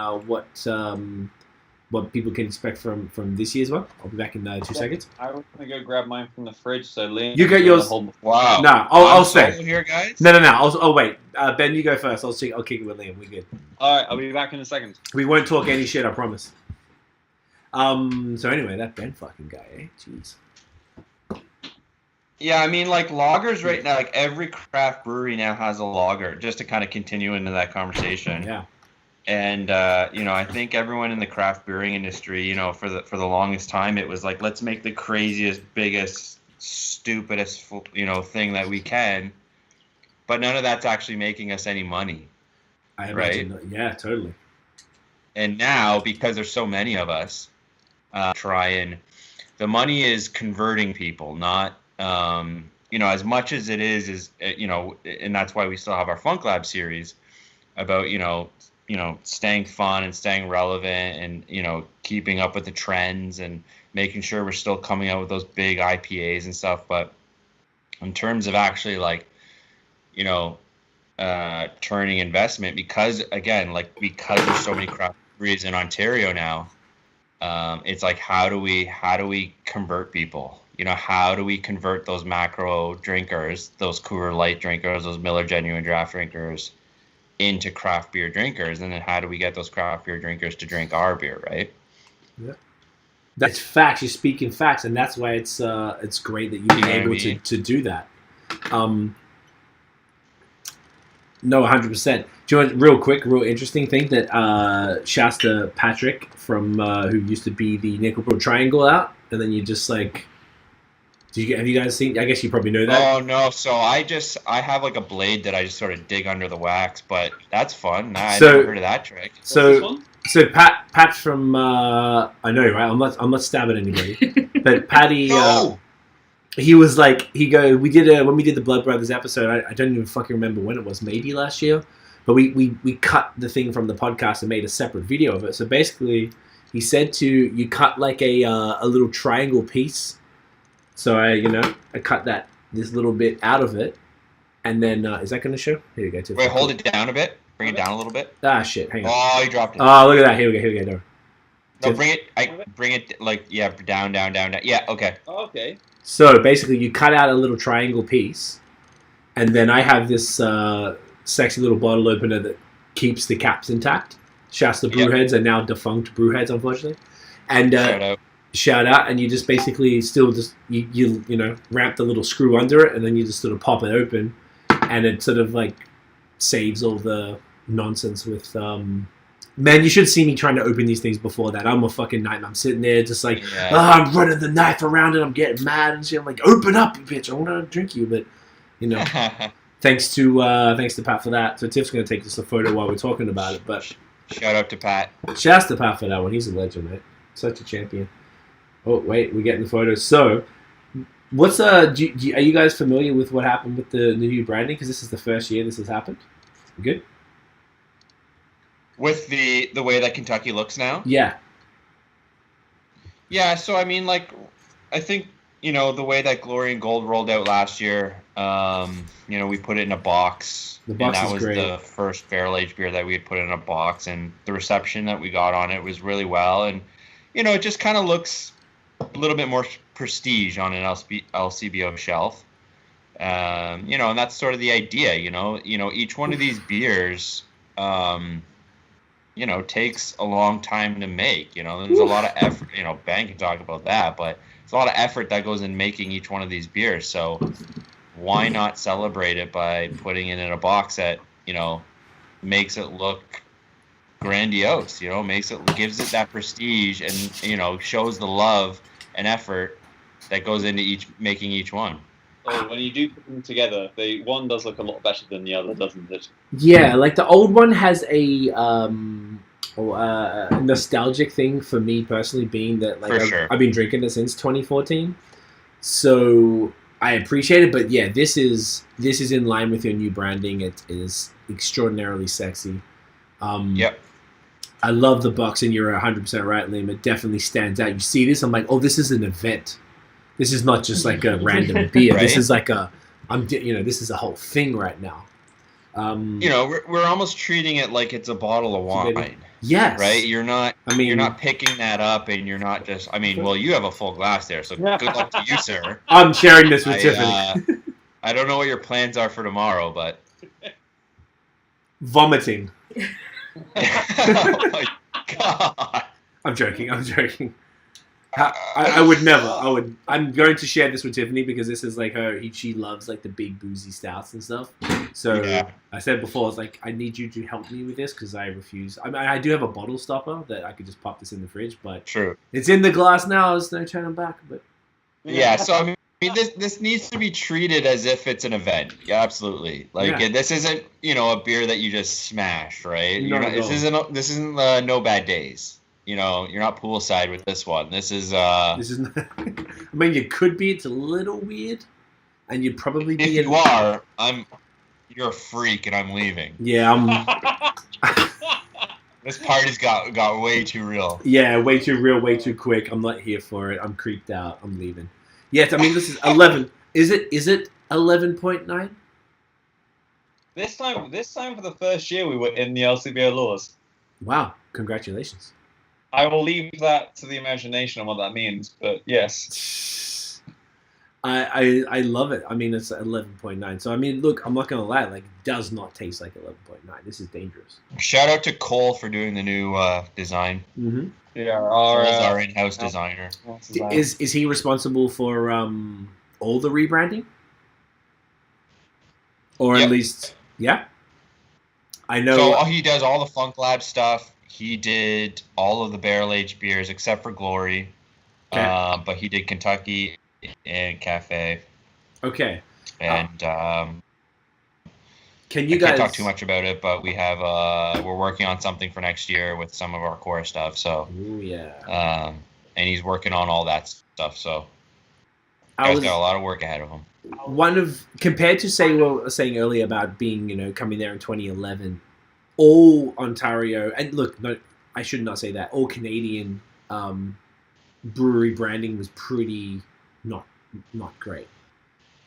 what people can expect from this year's one? I'll be back in 2 seconds. I was going to go grab mine from the fridge, so Liam... You get yours. Wow. No, I'll stay. Here, guys? No. I'll wait. Ben, you go first. I'll kick it with Liam. We're good. All right, I'll be back in a second. We won't talk any shit, I promise. So anyway, that Ben fucking guy, eh? Jeez. Yeah, I mean, like, lagers right now, like, every craft brewery now has a lager, just to kind of continue into that conversation. Yeah. And, I think everyone in the craft brewing industry, for the longest time, it was like, let's make the craziest, biggest, stupidest, thing that we can. But none of that's actually making us any money. I imagine that. Yeah, totally. And now, because there's so many of us, the money is converting people, not... as much as it is, and that's why we still have our Funk Lab series about, staying fun and staying relevant and, keeping up with the trends and making sure we're still coming out with those big IPAs and stuff. But in terms of actually turning investment, because there's so many craft breweries in Ontario now, it's like, how do we convert people? How do we convert those macro drinkers, those Coors Light drinkers, those Miller Genuine Draft drinkers into craft beer drinkers? And then how do we get those craft beer drinkers to drink our beer, right? Yeah. That's facts. You're speaking facts, and that's why it's great that you've been able to do that. No, 100%. Do you want real interesting thing that Shasta Patrick from who used to be the Nickel Brook Triangle out, and then you just like... have you guys seen? I guess you probably know that. Oh no! So I have like a blade that I just sort of dig under the wax, but that's fun. I never heard of that trick. So Pat from I know, right? I'm not stabbing anybody, but Patty. No. He was like when we did the Blood Brothers episode. I don't even fucking remember when it was. Maybe last year, but we cut the thing from the podcast and made a separate video of it. So basically, he said you cut like a little triangle piece. So I cut this little bit out of it, and then is that going to show? Here you go. Wait, hold it down a bit. Bring it down a little bit. Ah, shit. Hang on. Oh, you dropped it. Oh, look at that. Here we go. No, bring it like down. Yeah, okay. Oh, okay. So basically, you cut out a little triangle piece, and then I have this sexy little bottle opener that keeps the caps intact. Shasta Brewheads are now defunct Brewheads, unfortunately, and. Shout out, and you just basically still just you wrap the little screw under it, and then you just sort of pop it open, and it sort of like saves all the nonsense with man, you should see me trying to open these things before that. I'm a fucking nightmare. I'm sitting there just like I'm running the knife around it, I'm getting mad and shit. I'm like, open up, bitch, I want to drink you. But thanks to Pat for that. So Tiff's gonna take us a photo while we're talking about it. But shout out to Pat. Shouts to Pat for that one. He's a legend, mate. Such a champion. Oh, wait, we're getting the photos. So, What's are you guys familiar with what happened with the new branding? Because this is the first year this has happened. Good. With the way that Kentucky looks now? Yeah. Yeah, so I mean, like, I think, the way that Glory and Gold rolled out last year, we put it in a box. The box and that was great. the first barrel-aged beer that we had put in a box, and the reception that we got on it was really well. And, it just kind of looks a little bit more prestige on an LCBO shelf. And that's sort of the idea, each one of these beers, takes a long time to make. There's a lot of effort. Ben can talk about that, but it's a lot of effort that goes in making each one of these beers. So why not celebrate it by putting it in a box that makes it look grandiose? Gives it that prestige, and shows the love and effort that goes into making each one. So when you do put them together, one does look a lot better than the other, doesn't it? Yeah, like the old one has a nostalgic thing for me personally, being that I've been drinking it since 2014, so I appreciate it. But yeah, this is in line with your new branding. It is extraordinarily sexy. Yep. I love the box, and you're 100% right, Liam. It definitely stands out. You see this, I'm like, oh, this is an event. This is not just like a random beer. Right? This is like this is a whole thing right now. We're almost treating it like it's a bottle of wine. Yes. Right? You're not picking that up, and you're not just, you have a full glass there, so good luck to you, sir. I'm sharing this with Tiffany. I don't know what your plans are for tomorrow, but... Vomiting. Oh my God. I'm joking. I would never. I'm going to share this with Tiffany because this is like she loves like the big boozy stouts and stuff. So yeah. I said before, I was like, I need you to help me with this because I refuse. I do have a bottle stopper that I could just pop this in the fridge, but true. It's in the glass now. There's no turning back. But yeah, so this needs to be treated as if it's an event. Yeah, absolutely. This isn't a beer that you just smash, right? This isn't No Bad Days. You're not poolside with this one. This is. You could be. It's a little weird, and you'd probably be. If you are, you're a freak, and I'm leaving. Yeah, This party's got way too real. Yeah, way too real, way too quick. I'm not here for it. I'm creeped out. I'm leaving. Yes, this is 11. Is it 11.9? This time for the first year we were in the LCBO laws. Wow! Congratulations. I will leave that to the imagination on what that means, but yes. I love it. It's 11.9. So look, I'm not gonna lie. It does not taste like 11.9. This is dangerous. Shout out to Cole for doing the new design. Mm-hmm. Yeah, our in-house designer. Is he responsible for all the rebranding? Or at least, yeah. I know. So he does all the Funk Lab stuff. He did all of the barrel-aged beers except for Glory. Okay. But he did Kentucky and Cafe. Okay. And can you guys can't talk too much about it, but we have we're working on something for next year with some of our core stuff. So ooh, yeah. And he's working on all that stuff. So he's got a lot of work ahead of him. Compared to saying earlier about being coming there in 2011, all Ontario and look, no, I should not say that. All Canadian brewery branding was pretty not great.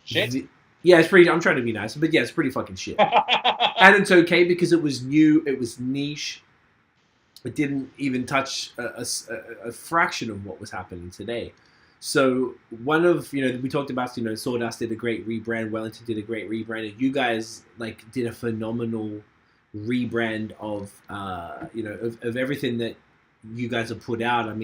Shit. Yeah, it's pretty. I'm trying to be nice, but yeah, it's pretty fucking shit. And it's okay because it was new, it was niche. It didn't even touch a fraction of what was happening today. So we talked about Sawdust did a great rebrand, Wellington did a great rebrand, and you guys did a phenomenal rebrand of of everything that you guys have put out.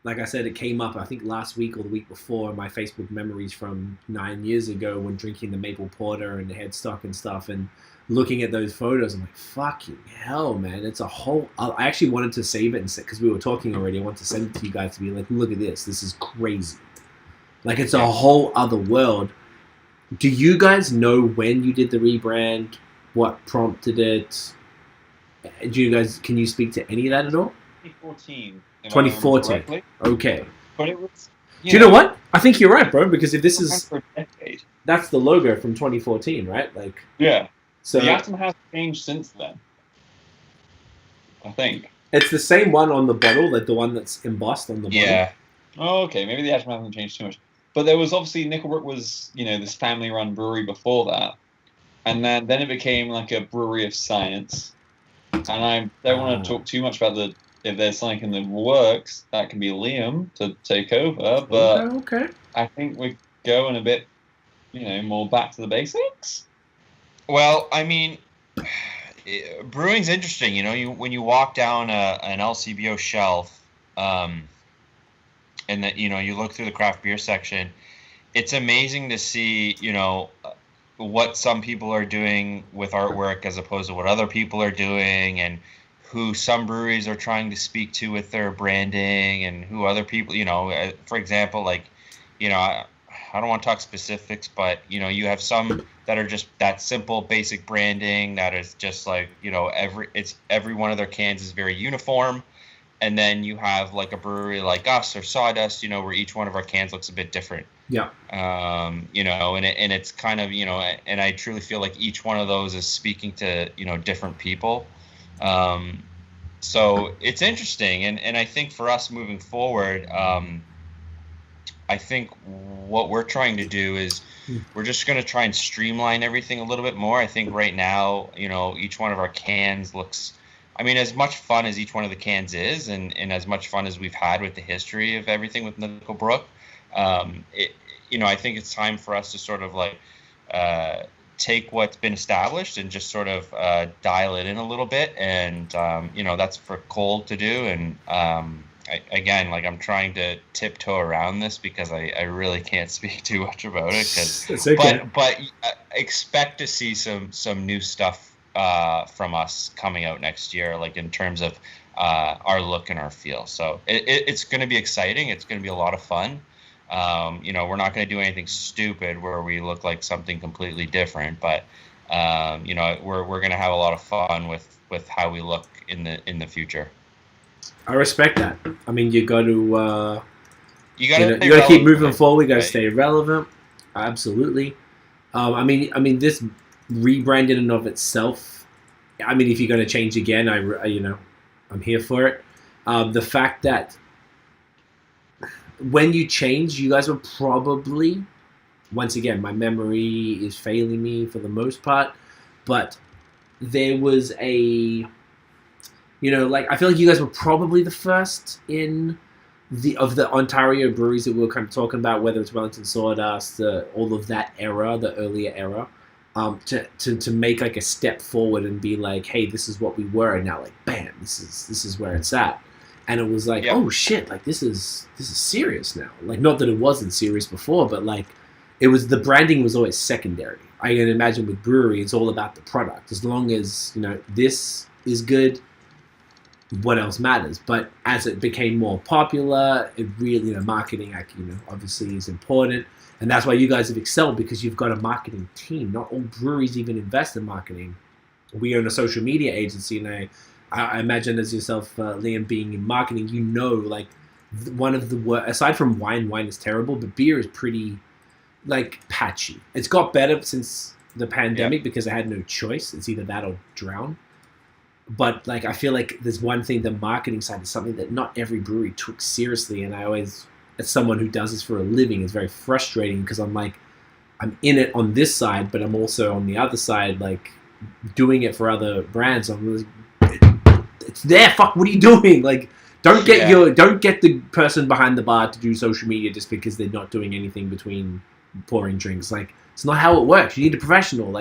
Like I said, it came up, I think, last week or the week before, my Facebook memories from 9 years ago when drinking the maple porter and the headstock and stuff and looking at those photos. I'm like, fucking hell, man. It's a whole... I actually wanted to save it because we were talking already. I wanted to send it to you guys to be like, look at this. This is crazy. It's a whole other world. Do you guys know when you did the rebrand? What prompted it? Can you speak to any of that at all? 2014. 2014. Okay. But it was Do you know what? I think you're right, bro. Because if this is for a decade. That's the logo from 2014, right? Like, yeah. So the atom has changed since then. I think it's the same one on the bottle, like the one that's embossed on the bottle. Yeah. Oh, okay. Maybe the atom hasn't changed too much. But there was obviously Nickel Brook was, this family-run brewery before that, and then it became like a brewery of science. And I don't want to talk too much about if there's something in the works that can be Liam to take over, but Okay. I think we're going a bit, more back to the basics. Well, I mean, brewing's interesting. When you walk down an LCBO shelf, and that you look through the craft beer section, it's amazing to see what some people are doing with artwork as opposed to what other people are doing, and who some breweries are trying to speak to with their branding, and who other people, for example, like, I don't want to talk specifics, but you have some that are just that simple basic branding that is just like, every one of their cans is very uniform. And then you have like a brewery like us or Sawdust, where each one of our cans looks a bit different. Yeah. And it's kind of, and I truly feel like each one of those is speaking to, different people. So it's interesting. And I think for us moving forward, I think what we're trying to do is we're just going to try and streamline everything a little bit more. I think right now, each one of our cans looks, as much fun as each one of the cans is, and as much fun as we've had with the history of everything with Nickel Brook, I think it's time for us to sort of like take what's been established and just sort of dial it in a little bit. And, that's for Cole to do. And I'm trying to tiptoe around this because I really can't speak too much about it. But expect to see some new stuff from us coming out next year, like in terms of our look and our feel. So it's going to be exciting. It's going to be a lot of fun. We're not going to do anything stupid where we look like something completely different, but we're going to have a lot of fun with how we look in the future. I respect that. You got to you got to keep moving forward. We got to stay relevant. Absolutely. This rebrand in and of itself, if you're going to change again, I'm here for it. The fact that when you change, you guys were probably, once again, my memory is failing me for the most part, but there was I feel like you guys were probably the first of the Ontario breweries that we were kind of talking about, whether it's Wellington Sawdust, all of that era, the earlier era, to make like a step forward and be like, hey, this is what we were, and now like, bam, this is where it's at. And it was like, oh shit, like this is serious now. Like, not that it wasn't serious before, but like the branding was always secondary. I can imagine with brewery, it's all about the product. As long as this is good, what else matters? But as it became more popular, it really, marketing, obviously is important. And that's why you guys have excelled, because you've got a marketing team. Not all breweries even invest in marketing. We own a social media agency, and I imagine as yourself, Liam, being in marketing, like one of the aside from wine is terrible, but beer is pretty like patchy. It's got better since the pandemic because I had no choice. It's either that or drown. But like, I feel like there's one thing, the marketing side is something that not every brewery took seriously. And I always, as someone who does this for a living, it's very frustrating because I'm like, I'm in it on this side, but I'm also on the other side, like doing it for other brands. I'm really, it's there. Fuck, what are you doing? Like, don't get the person behind the bar to do social media just because they're not doing anything between pouring drinks. Like, it's not how it works. You need a professional.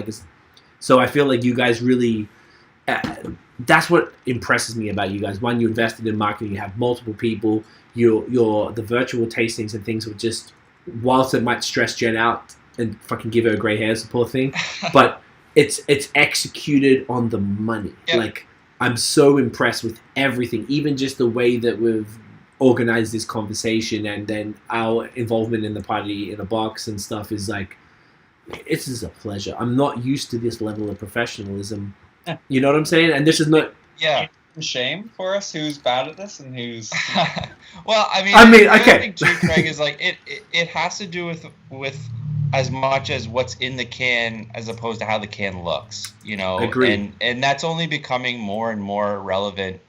So I feel like you guys really. That's what impresses me about you guys. One, you invested in marketing. You have multiple people. The virtual tastings and things were just, whilst it might stress Jen out and fucking give her gray hairs, the poor thing, but it's executed on the money. Yep. Like, I'm so impressed with everything, even just the way that we've organized this conversation, and then our involvement in the party in the box and stuff is like, it's just a pleasure. I'm not used to this level of professionalism. You know what I'm saying? And this is not... Yeah. shame for us who's bad at this and who's Well, I mean, okay. I think too, Craig, is like it has to do with as much as what's in the can as opposed to how the can looks, you know. Agreed. And that's only becoming more and more relevant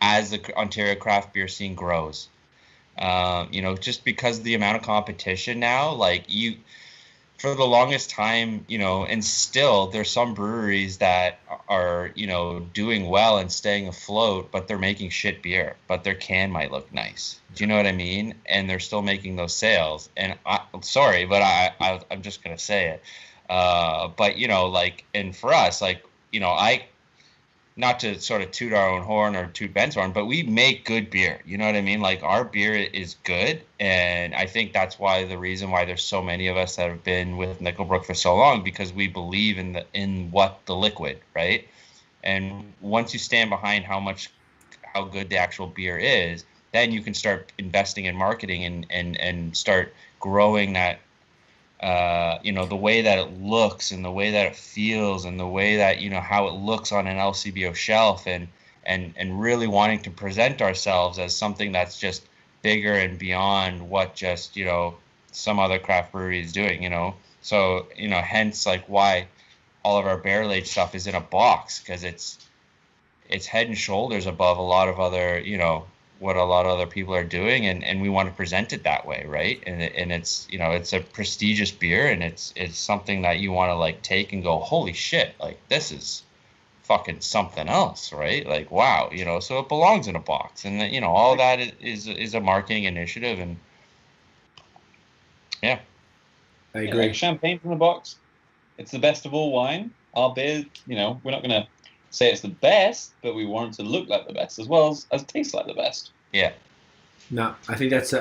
as the Ontario craft beer scene grows. You know, just because of the amount of competition now, like for the longest time, you know, and still there's some breweries that are, you know, doing well and staying afloat, but they're making shit beer, but their can might look nice. Do you know what I mean? And they're still making those sales. And I'm sorry, but I'm just going to say it. But, you know, like, and for us, like, you know, not to sort of toot our own horn or toot Ben's horn, but we make good beer. You know what I mean? Like, our beer is good, and I think that's why the reason why there's so many of us that have been with Nickel Brook for so long, because we believe in what the liquid, right? And once you stand behind how good the actual beer is, then you can start investing in marketing and start growing that. You know, the way that it looks and the way that it feels and the way that, you know, how it looks on an LCBO shelf and really wanting to present ourselves as something that's just bigger and beyond what just, you know, some other craft brewery is doing, you know. So, you know, hence like why all of our barrel aged stuff is in a box, because it's head and shoulders above a lot of other, you know, what a lot of other people are doing, and we want to present it that way, right? And it's, you know, it's a prestigious beer, and it's something that you want to like take and go, holy shit, like this is fucking something else, right? Like, wow, you know, so it belongs in a box, and you know, all that is a marketing initiative, and yeah, I agree. Like champagne's in a box. It's the best of all wine. Our beer, you know, we're not gonna say it's the best, but we want it to look like the best as well as taste like the best. Yeah. No, I think that's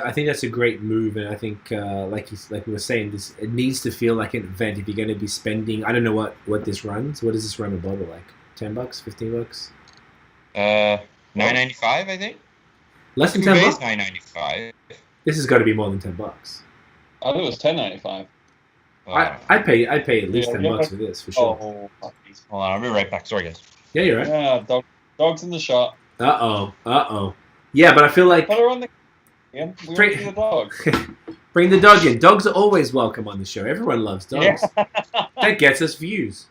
a great move, and I think like we were saying, it needs to feel like an event. If you're going to be spending, I don't know what this runs. What does this run a bottle like? $10, $15? $9.95, I think. Less than $10. $9.95. This has got to be more than $10. I thought it was $10.95. I pay at least $10 for this for sure. Hold on, I'll be right back. Sorry, guys. Yeah, you're right. Yeah, dogs in the shot. Uh-oh. Yeah, but I feel like... Put her on the... Yeah, we bring the dog. Bring the dog in. Dogs are always welcome on the show. Everyone loves dogs. Yeah. That gets us views.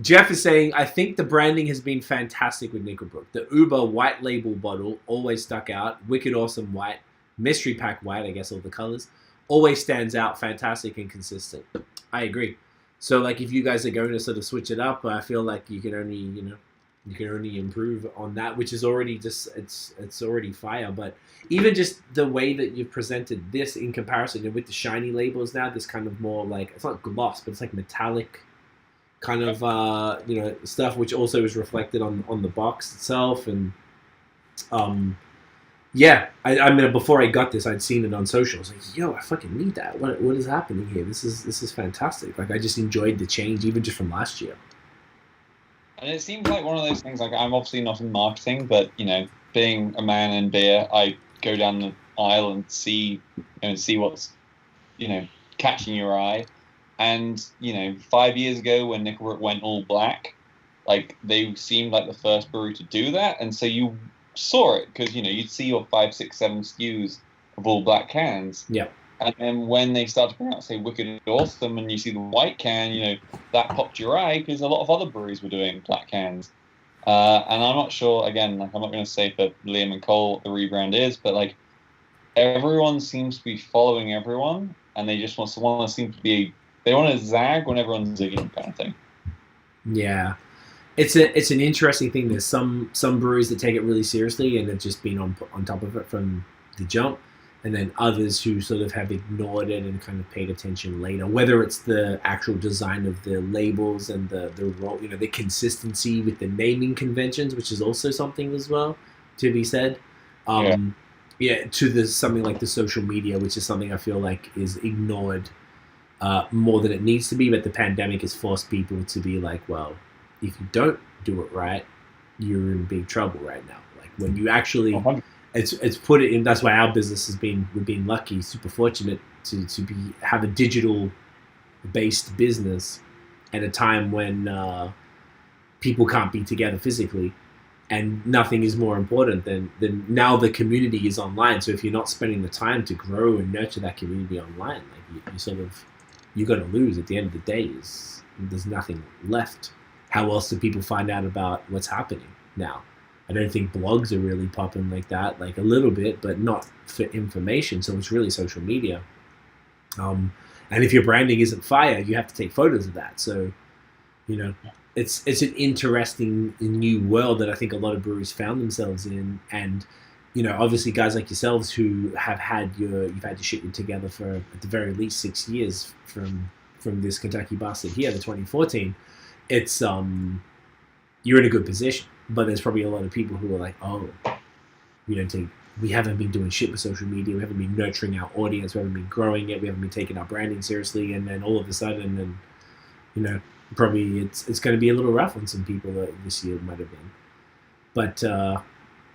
Jeff is saying, I think the branding has been fantastic with Nickel Brook. The Uber white label bottle always stuck out. Wicked awesome white. Mystery pack white, I guess all the colors. Always stands out. Fantastic and consistent. I agree. So, like, if you guys are going to sort of switch it up, I feel like you can only improve on that, which is already just, it's already fire. But even just the way that you've presented this in comparison with the shiny labels now, this kind of more like, it's not gloss, but it's like metallic kind of, stuff, which also is reflected on the box itself. And, yeah, I mean, before I got this, I'd seen it on social. I was like, yo, I fucking need that. What is happening here? This is fantastic. Like, I just enjoyed the change, even just from last year. And it seems like one of those things, like, I'm obviously not in marketing, but, you know, being a man in beer, I go down the aisle and see what's, you know, catching your eye. And, you know, 5 years ago when Nickel Brook went all black, like, they seemed like the first brewery to do that. And so you saw it because, you know, you'd see your 5, 6, 7 SKUs of all black cans. Yeah. And then when they start to bring out, say, Wicked Awesome, and you see the white can, you know, that popped your eye because a lot of other breweries were doing black cans. And I'm not sure, again, like, I'm not going to say for Liam and Cole the rebrand is, but, like, everyone seems to be following everyone, and they just want to seem to be, they want to zag when everyone's zigging kind of thing. Yeah. It's an interesting thing. There's some breweries that take it really seriously and have just been on top of it from the jump, and then others who sort of have ignored it and kind of paid attention later. Whether it's the actual design of the labels and the role, you know, the consistency with the naming conventions, which is also something as well to be said. To something like the social media, which is something I feel like is ignored more than it needs to be. But the pandemic has forced people to be like, well, if you don't do it right, you're in big trouble right now. Like when you actually, it's put it in. That's why our business has been. We've been lucky, super fortunate to have a digital based business at a time when people can't be together physically, and nothing is more important than now the community is online. So if you're not spending the time to grow and nurture that community online, like you sort of, you're going to lose at the end of the day. There's nothing left. How else do people find out about what's happening now? I don't think blogs are really popping like that, like a little bit, but not for information. So it's really social media. And if your branding isn't fire, you have to take photos of that. So, it's an interesting new world that I think a lot of breweries found themselves in. And, obviously guys like yourselves who have you've had to shit you together for at the very least 6 years from this Kentucky bastard here, the 2014, it's, you're in a good position. But there's probably a lot of people who are like, oh, we haven't been doing shit with social media. We haven't been nurturing our audience. We haven't been growing it. We haven't been taking our branding seriously. And then all of a sudden, probably it's going to be a little rough on some people this year might have been. But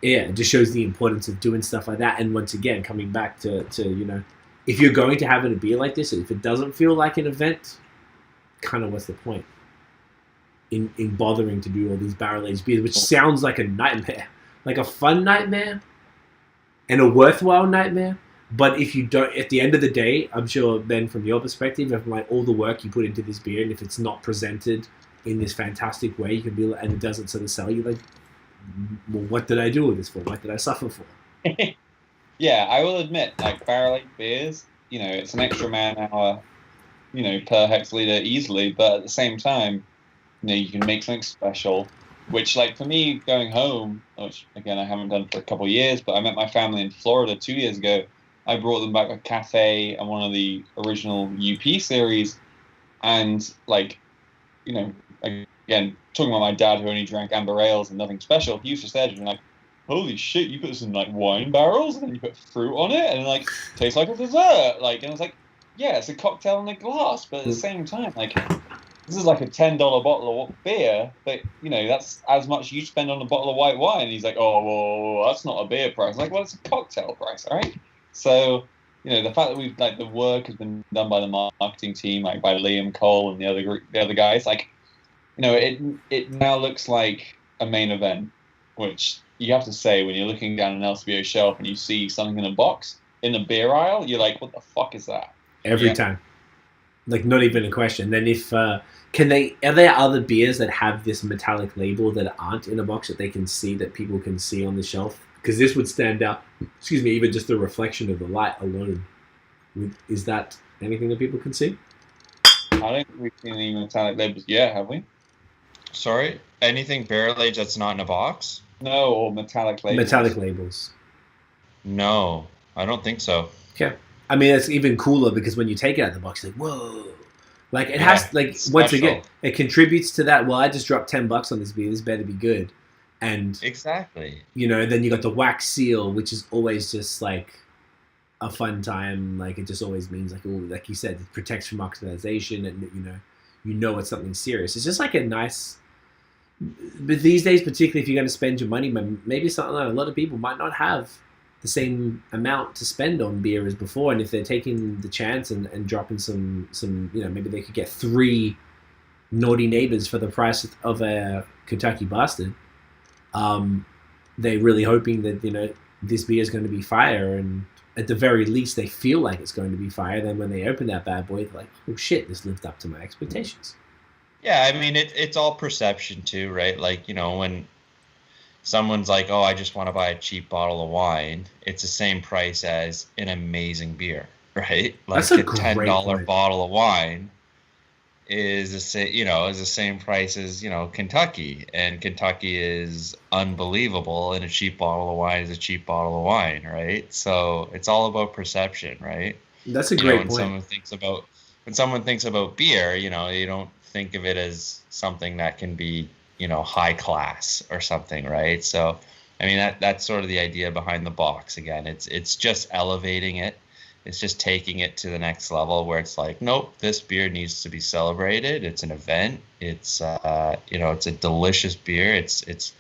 it just shows the importance of doing stuff like that. And once again, coming back to if you're going to have a beer like this, if it doesn't feel like an event, kind of what's the point in bothering to do all these barrel-aged beers, which sounds like a nightmare, like a fun nightmare and a worthwhile nightmare. But if you don't, at the end of the day, I'm sure then from your perspective, of like all the work you put into this beer, and if it's not presented in this fantastic way, you can be like, and it doesn't sort of sell you, like, well, what did I do with this for? What did I suffer for? Yeah, I will admit, like barrel-aged beers, it's an extra man-hour, per hectoliter easily, but at the same time, you can make something special, which, like, for me, going home, which, again, I haven't done for a couple of years, but I met my family in Florida 2 years ago. I brought them back a cafe and one of the original UP series, and, like, again, talking about my dad who only drank amber ales and nothing special, he used to say to me, like, holy shit, you put this in, like, wine barrels, and then you put fruit on it, and, like, tastes like a dessert, like, and I was like, yeah, it's a cocktail in a glass, but at the same time, like, this is like a $10 bottle of beer, but, that's as much you spend on a bottle of white wine. And he's like, oh, well, that's not a beer price. I'm like, well, it's a cocktail price, all right? So, the fact that we've, like, the work has been done by the marketing team, like by Liam Cole and the other guys, like, it now looks like a main event, which you have to say when you're looking down an LCBO shelf and you see something in a box in the beer aisle, you're like, what the fuck is that? Every time. Like, not even a question. Then if are there other beers that have this metallic label that aren't in a box that they can see, that people can see on the shelf? Because this would stand out, even just the reflection of the light alone. Is that anything that people can see? I don't think we've seen any metallic labels yet, have we? Sorry? Anything barrel-aged that's not in a box? No, or metallic labels. Metallic labels. No, I don't think so. Okay. I mean, it's even cooler because when you take it out of the box, you're like, whoa. Like, it has, like, once again, it contributes to that, well, I just dropped $10 on this beer, this better be good. And, exactly. Then you got the wax seal, which is always just, like, a fun time. Like, it just always means, like, oh, like you said, it protects from oxidization and, it's something serious. It's just like a nice, but these days, particularly if you're going to spend your money, maybe something like a lot of people might not have the same amount to spend on beer as before, and if they're taking the chance and dropping some maybe they could get 3 naughty neighbors for the price of a Kentucky bastard. They're really hoping that this beer is going to be fire, and at the very least they feel like it's going to be fire. Then when they open that bad boy, they're like, oh shit, this lived up to my expectations. Yeah, I mean it's all perception too, right? Like, when someone's like, oh, I just want to buy a cheap bottle of wine, it's the same price as an amazing beer, right? Like, that's a $10 bottle of wine is the same price as, Kentucky, and Kentucky is unbelievable, and a cheap bottle of wine is a cheap bottle of wine, right? So it's all about perception, right? That's a great point. When someone thinks about beer, you don't think of it as something that can be, high class or something, right? So, I mean, that's sort of the idea behind the box. Again, it's just elevating it. It's just taking it to the next level where it's like, nope, this beer needs to be celebrated. It's an event. It's it's a delicious beer. It's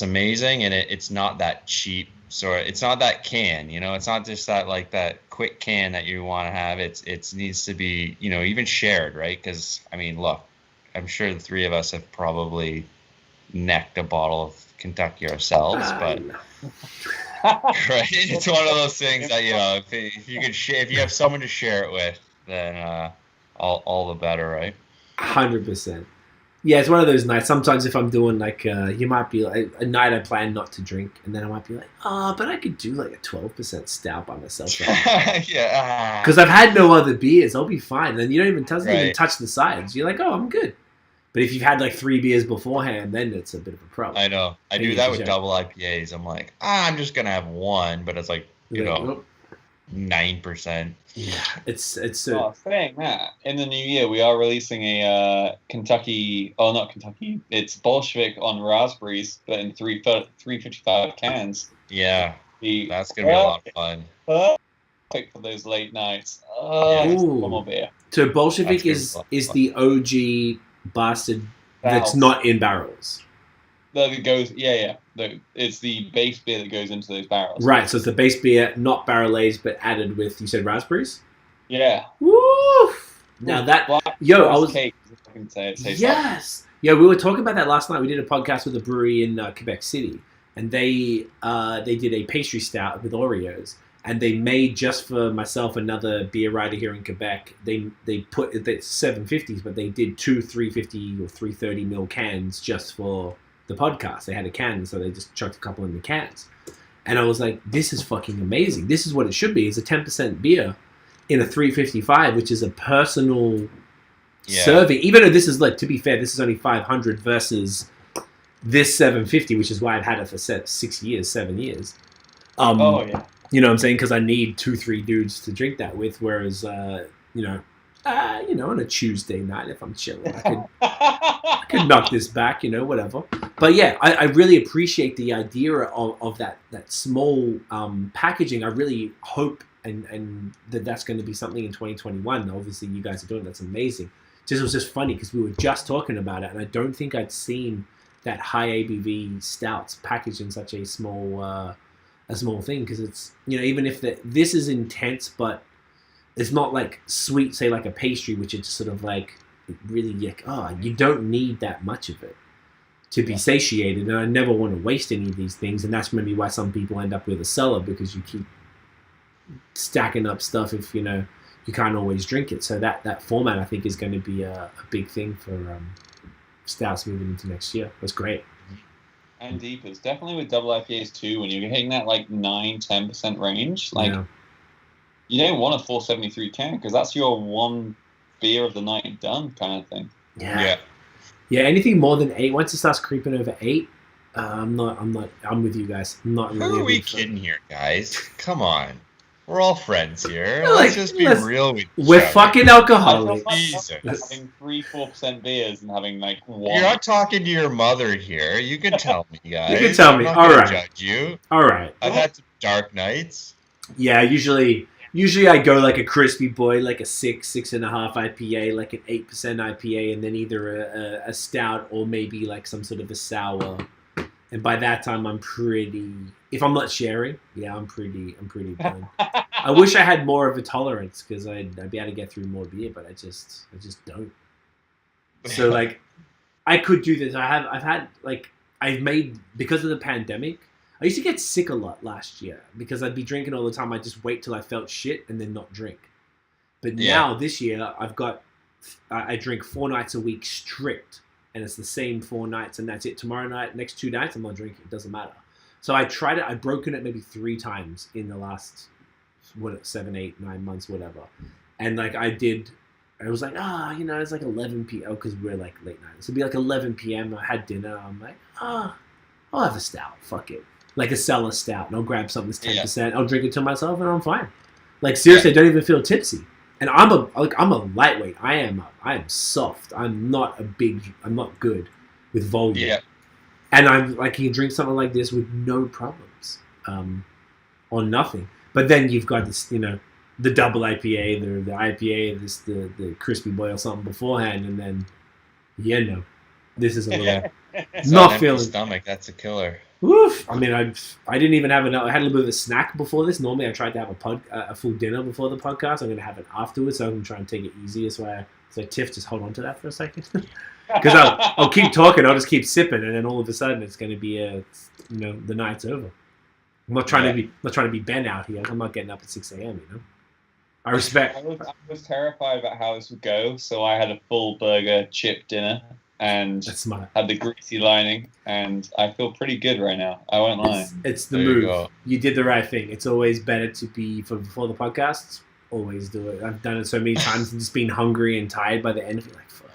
amazing, and it's not that cheap. So it's not that can, it's not just that quick can that you want to have. It needs to be, even shared, right? Because, I mean, look, I'm sure the three of us have probably necked a bottle of Kentucky ourselves, but right, it's one of those things that if you could if you have someone to share it with, then all the better, right? 100%. Yeah, it's one of those nights. Sometimes if I'm doing you might be like a night I plan not to drink, and then I might be like, but I could do like a 12% stout by myself. Yeah, because I've had no other beers, I'll be fine. And you don't even touch the sides. You're like, oh, I'm good. But if you've had like 3 beers beforehand, then it's a bit of a problem. I know. I do that with double IPAs. I'm like, I'm just gonna have one, but it's like 9%. Yeah, it's saying that in the new year we are releasing a Kentucky. Oh, not Kentucky. It's Bolshevik on raspberries, but in 355 cans. Yeah, that's gonna be a lot of fun. For those late nights. One more beer. So Bolshevik is the OG bastard that's not in barrels. That goes, it's the base beer that goes into those barrels. Right, so it's the base beer, not barrel aged, but added with, you said raspberries? Yeah. Woo! Now that, I was... Cake, I can say it. Yes! Yeah, we were talking about that last night. We did a podcast with a brewery in Quebec City, and they did a pastry stout with Oreos, and they made, just for myself, another beer writer here in Quebec, they put, it's 750s, but they did 2 350 or 330 ml cans just for the podcast. They had a can, so they just chucked a couple in the cans. And I was like, this is fucking amazing. This is what it should be. It's a 10% beer in a 355, which is a personal serving. Even though this is, like, to be fair, this is only 500 versus this 750, which is why I've had it for 7 years. You know what I'm saying? Because I need 2-3 dudes to drink that with, whereas, on a Tuesday night, if I'm chilling, I could knock this back, whatever. But yeah, I really appreciate the idea of that small packaging. I really hope and that's going to be something in 2021. Obviously, you guys are doing that's amazing. It was just funny because we were just talking about it, and I don't think I'd seen that high ABV stouts packaged in such a small thing, because it's, even if this is intense, but it's not like sweet, say like a pastry, which is sort of like really you don't need that much of it to be satiated. And I never want to waste any of these things, and that's maybe why some people end up with a cellar, because you keep stacking up stuff if you can't always drink it. So that format, I think, is going to be a big thing for stouts moving into next year. That's great. And deepers, definitely with double IPAs too, when you're hitting that like 9-10% range, you don't want a 473 can, because that's your one beer of the night done kind of thing. Yeah. Anything more than 8, once it starts creeping over 8, I'm with you guys. I'm not really. Who are we kidding here, guys? Come on. We're all friends here. Let's just be real with each We're other. Fucking alcoholics. Having 3-4% beers and having like 1. You're not talking to your mother here. You can tell me, guys. You can tell me. I'm not all gonna right. Judge you. All right. I've had some dark nights. Yeah, usually I go like a crispy boy, like a 6.5 IPA, like an 8% IPA, and then either a stout or maybe like some sort of a sour. And by that time, I'm pretty. If I'm not sharing, I'm pretty done. I wish I had more of a tolerance, because I'd be able to get through more beer, but I just don't. So like, I could do this. I've made, because of the pandemic, I used to get sick a lot last year because I'd be drinking all the time. I'd just wait till I felt shit and then not drink. But now this year, I drink 4 nights a week strict, and it's the same 4 nights, and that's it. Tomorrow night, next 2 nights, I'm not drinking. It doesn't matter. So I tried it. I've broken it maybe 3 times in the last 7, 8, 9 months, whatever. And like I was like, it's like 11 p.m. because we're like late night. So it'd be like 11 p.m. I had dinner. I'm like, I'll have a stout. Fuck it. Like a cellar stout. And I'll grab something that's 10%. Yeah. I'll drink it to myself and I'm fine. Like seriously, I don't even feel tipsy. And I'm a lightweight. I am soft. I'm not good with volume. Yeah. And I'm like, you can drink something like this with no problems, or nothing. But then you've got this, the double IPA, the IPA, the crispy boy or something beforehand, and then, this is a little not feeling. Stomach, that's a killer. Woof. I mean, I didn't even have enough. I had a little bit of a snack before this. Normally, I tried to have a full dinner before the podcast. I'm going to have it afterwards, so I'm going to try and take it easy. So Tiff, just hold on to that for a second. Because I'll keep talking. I'll just keep sipping, and then all of a sudden, it's going to be the night's over. I'm not trying to be Ben out here. I'm not getting up at 6 a.m. I respect. I was terrified about how this would go, so I had a full burger chip dinner and had the greasy lining, and I feel pretty good right now. I won't lie. It's the move. You did the right thing. It's always better to be before the podcast. Always do it. I've done it so many times and just been hungry and tired by the end of it. Like, fuck.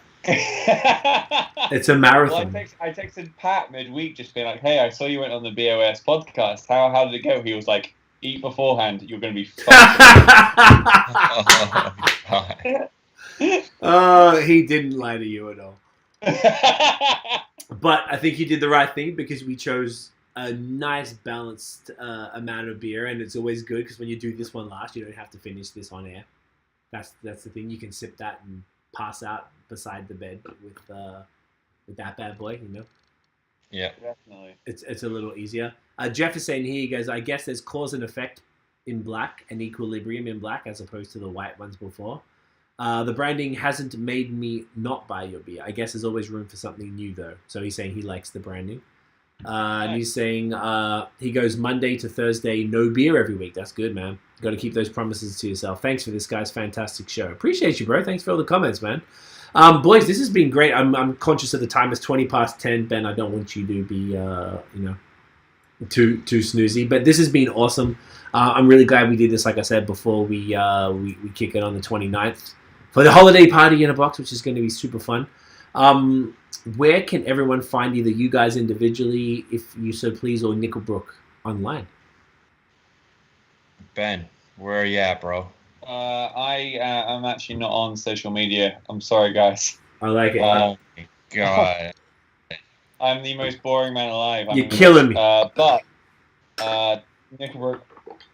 It's a marathon. Well, I texted Pat midweek just being like, hey, I saw you went on the BAOS podcast. How did it go? He was like, eat beforehand. You're going to be fucked. Oh, he didn't lie to you at all. But I think you did the right thing because we chose a nice balanced amount of beer, and it's always good because when you do this one last, you don't have to finish this on air. That's the thing. You can sip that and pass out beside the bed with that bad boy, Yeah, definitely. It's a little easier. Jeff is saying here, he goes, I guess there's cause and effect in black and equilibrium in black as opposed to the white ones before. The branding hasn't made me not buy your beer. I guess there's always room for something new, though. So he's saying he likes the branding. And he's saying he goes Monday to Thursday, no beer every week. That's good, man. You got to keep those promises to yourself. Thanks for this, guys. Fantastic show. Appreciate you, bro. Thanks for all the comments, man. Boys, this has been great. I'm conscious of the time. It's 20 past 10. Ben, I don't want you to be, too snoozy. But this has been awesome. I'm really glad we did this, like I said, before we kick it on the 29th. For the holiday party in a box, which is going to be super fun. Where can everyone find either you guys individually, if you so please, or Nickel Brook online? Ben, where are you at, bro? I am actually not on social media. I'm sorry, guys. I like it. Oh, my God. I'm the most boring man alive. You're killing me. But Nickel Brook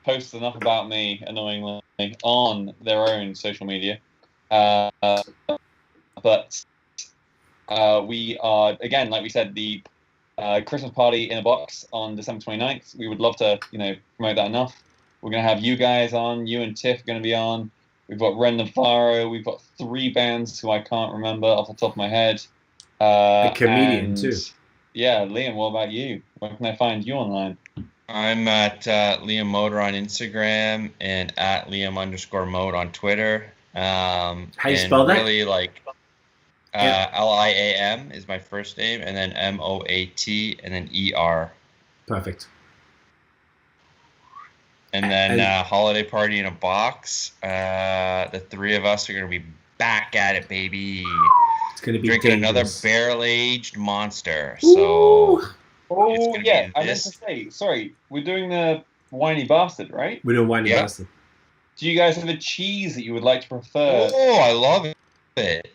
posts enough about me, annoyingly, on their own social media. But we are, again, like we said, the Christmas party in a box on December 29th. We would love to, promote that enough. We're going to have you guys on. You and Tiff are going to be on. We've got Ren Navarro. We've got 3 bands who I can't remember off the top of my head. A comedian, too. Yeah, Liam, what about you? Where can I find you online? I'm at Liam Motor on Instagram and at Liam_Mode on Twitter. How you spell that? Really, Liam is my first name, and then MOAT, and then ER. Perfect. And then holiday party in a box. The 3 of us are going to be back at it, baby. It's going to be drinking dangerous. another barrel-aged monster. So oh yeah, I meant to say, sorry, we're doing the Whiny Bastard, right? We're doing Whiny Bastard. Do you guys have a cheese that you would like to prefer? Oh, I love it.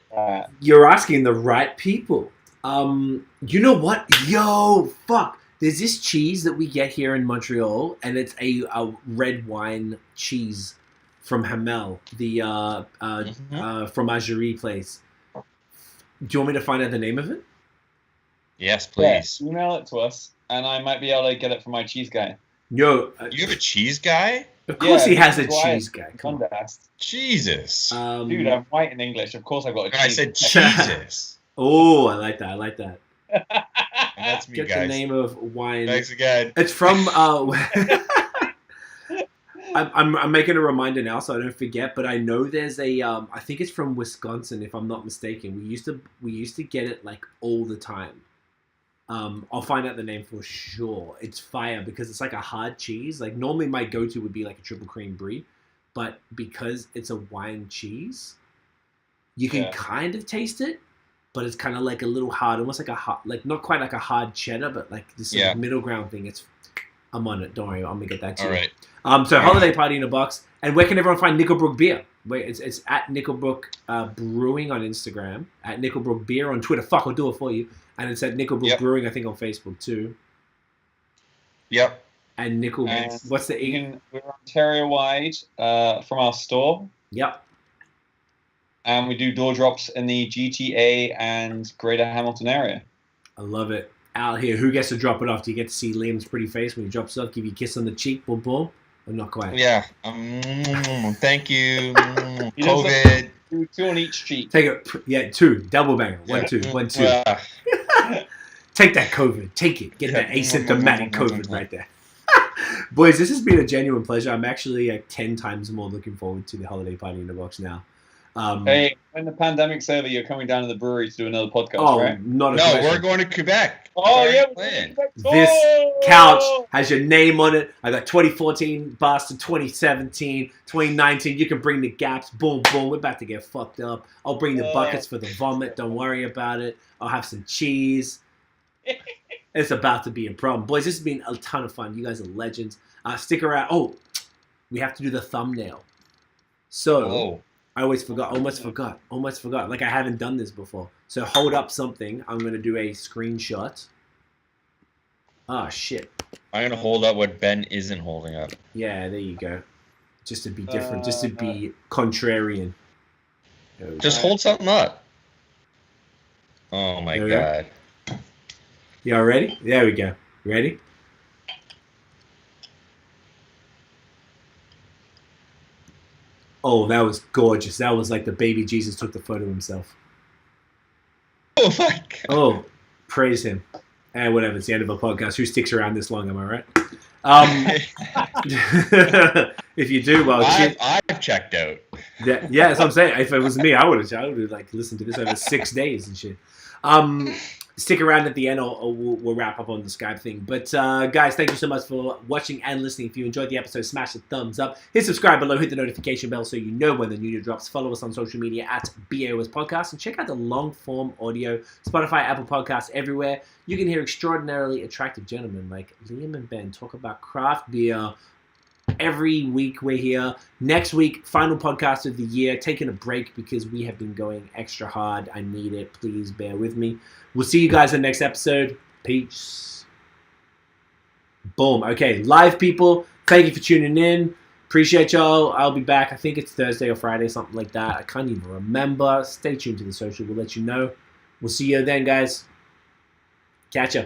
You're asking the right people. You know what? Yo, fuck. There's this cheese that we get here in Montreal, and it's a red wine cheese from Hamel, the fromagerie place. Do you want me to find out the name of it? Yes, please. Yeah, email it to us, and I might be able to get it from my cheese guy. Yo, you have a cheese guy? Of course he has a cheese guy. Come on. Jesus. Dude, I'm white in English. Of course I've got a cheese. I said Jesus. Oh, I like that. And that's me, Get guys. the name of wine. Thanks again. It's from. I'm making a reminder now, so I don't forget. But I know there's a. I think it's from Wisconsin, if I'm not mistaken. We used to get it like all the time. I'll find out the name for sure. It's fire because it's like a hard cheese. Like normally my go-to would be like a triple cream brie, but because it's a wine cheese, you can kind of taste it. But it's kind of like a little hard, almost like a hard, like not quite like a hard cheddar, but like this sort of middle ground thing. I'm on it. Don't worry, I'm gonna get that to you. All right. So holiday party in a box. And where can everyone find Nickel Brook beer? It's at Nickel Brook Brewing on Instagram, at Nickel Brook Beer on Twitter. Fuck, I'll do it for you. And it's at Nickel Brook Brewing, I think, on Facebook too. Yep. And Nickel. What's the we're Ontario wide from our store. Yep. And we do door drops in the GTA and Greater Hamilton area. I love it. out here. Who gets to drop it off? Do you get to see Liam's pretty face when he drops it off? Give you a kiss on the cheek, boom, boom? Or not quite? Yeah. Thank you. COVID. Two on each cheek. Take it. Yeah, 2. Double banger. 1, 2. 1, 2. Take that COVID. Take it. Get that asymptomatic COVID right there. Boys, this has been a genuine pleasure. I'm actually like 10 times more looking forward to the holiday party in the box now. Hey, when the pandemic's over, you're coming down to the brewery to do another podcast, right? Not a No, question. we're going to Quebec. Oh, yeah. This couch has your name on it. I got 2014 Boston, 2017, 2019. You can bring the gaps. Boom, boom. We're about to get fucked up. I'll bring the buckets for the vomit. Don't worry about it. I'll have some cheese. It's about to be a problem. Boys, this has been a ton of fun. You guys are legends. Stick around. Oh, we have to do the thumbnail. So, I almost forgot. Like I haven't done this before. So hold up something. I'm going to do a screenshot. Ah, shit. I'm going to hold up what Ben isn't holding up. Yeah, there you go. Just to be different. Just to be contrarian. Just hold something up. Oh, my God. Y'all ready? There we go. Ready? Oh, that was gorgeous. That was like the baby Jesus took the photo himself. Oh, my God. Oh, praise him. And whatever, it's the end of a podcast. Who sticks around this long, am I right? If you do, well... I've checked out. Yeah, that's what I'm saying. If it was me, I would have like listened to this over 6 days and shit. Stick around at the end, or we'll wrap up on the Skype thing. But guys, thank you so much for watching and listening. If you enjoyed the episode, smash the thumbs up. Hit subscribe below, hit the notification bell so you know when the new video drops. Follow us on social media at BAOS Podcast. And check out the long-form audio, Spotify, Apple Podcasts, everywhere. You can hear extraordinarily attractive gentlemen like Liam and Ben talk about craft beer. Every week we're here. Next week, final podcast of the year. Taking a break because we have been going extra hard. I need it. Please bear with me. We'll see you guys in the next episode. Peace. Boom. Okay, live people, thank you for tuning in. Appreciate y'all. I'll be back. I think it's Thursday or Friday, something like that. I can't even remember. Stay tuned to the social. We'll let you know. We'll see you then, guys. Catch ya.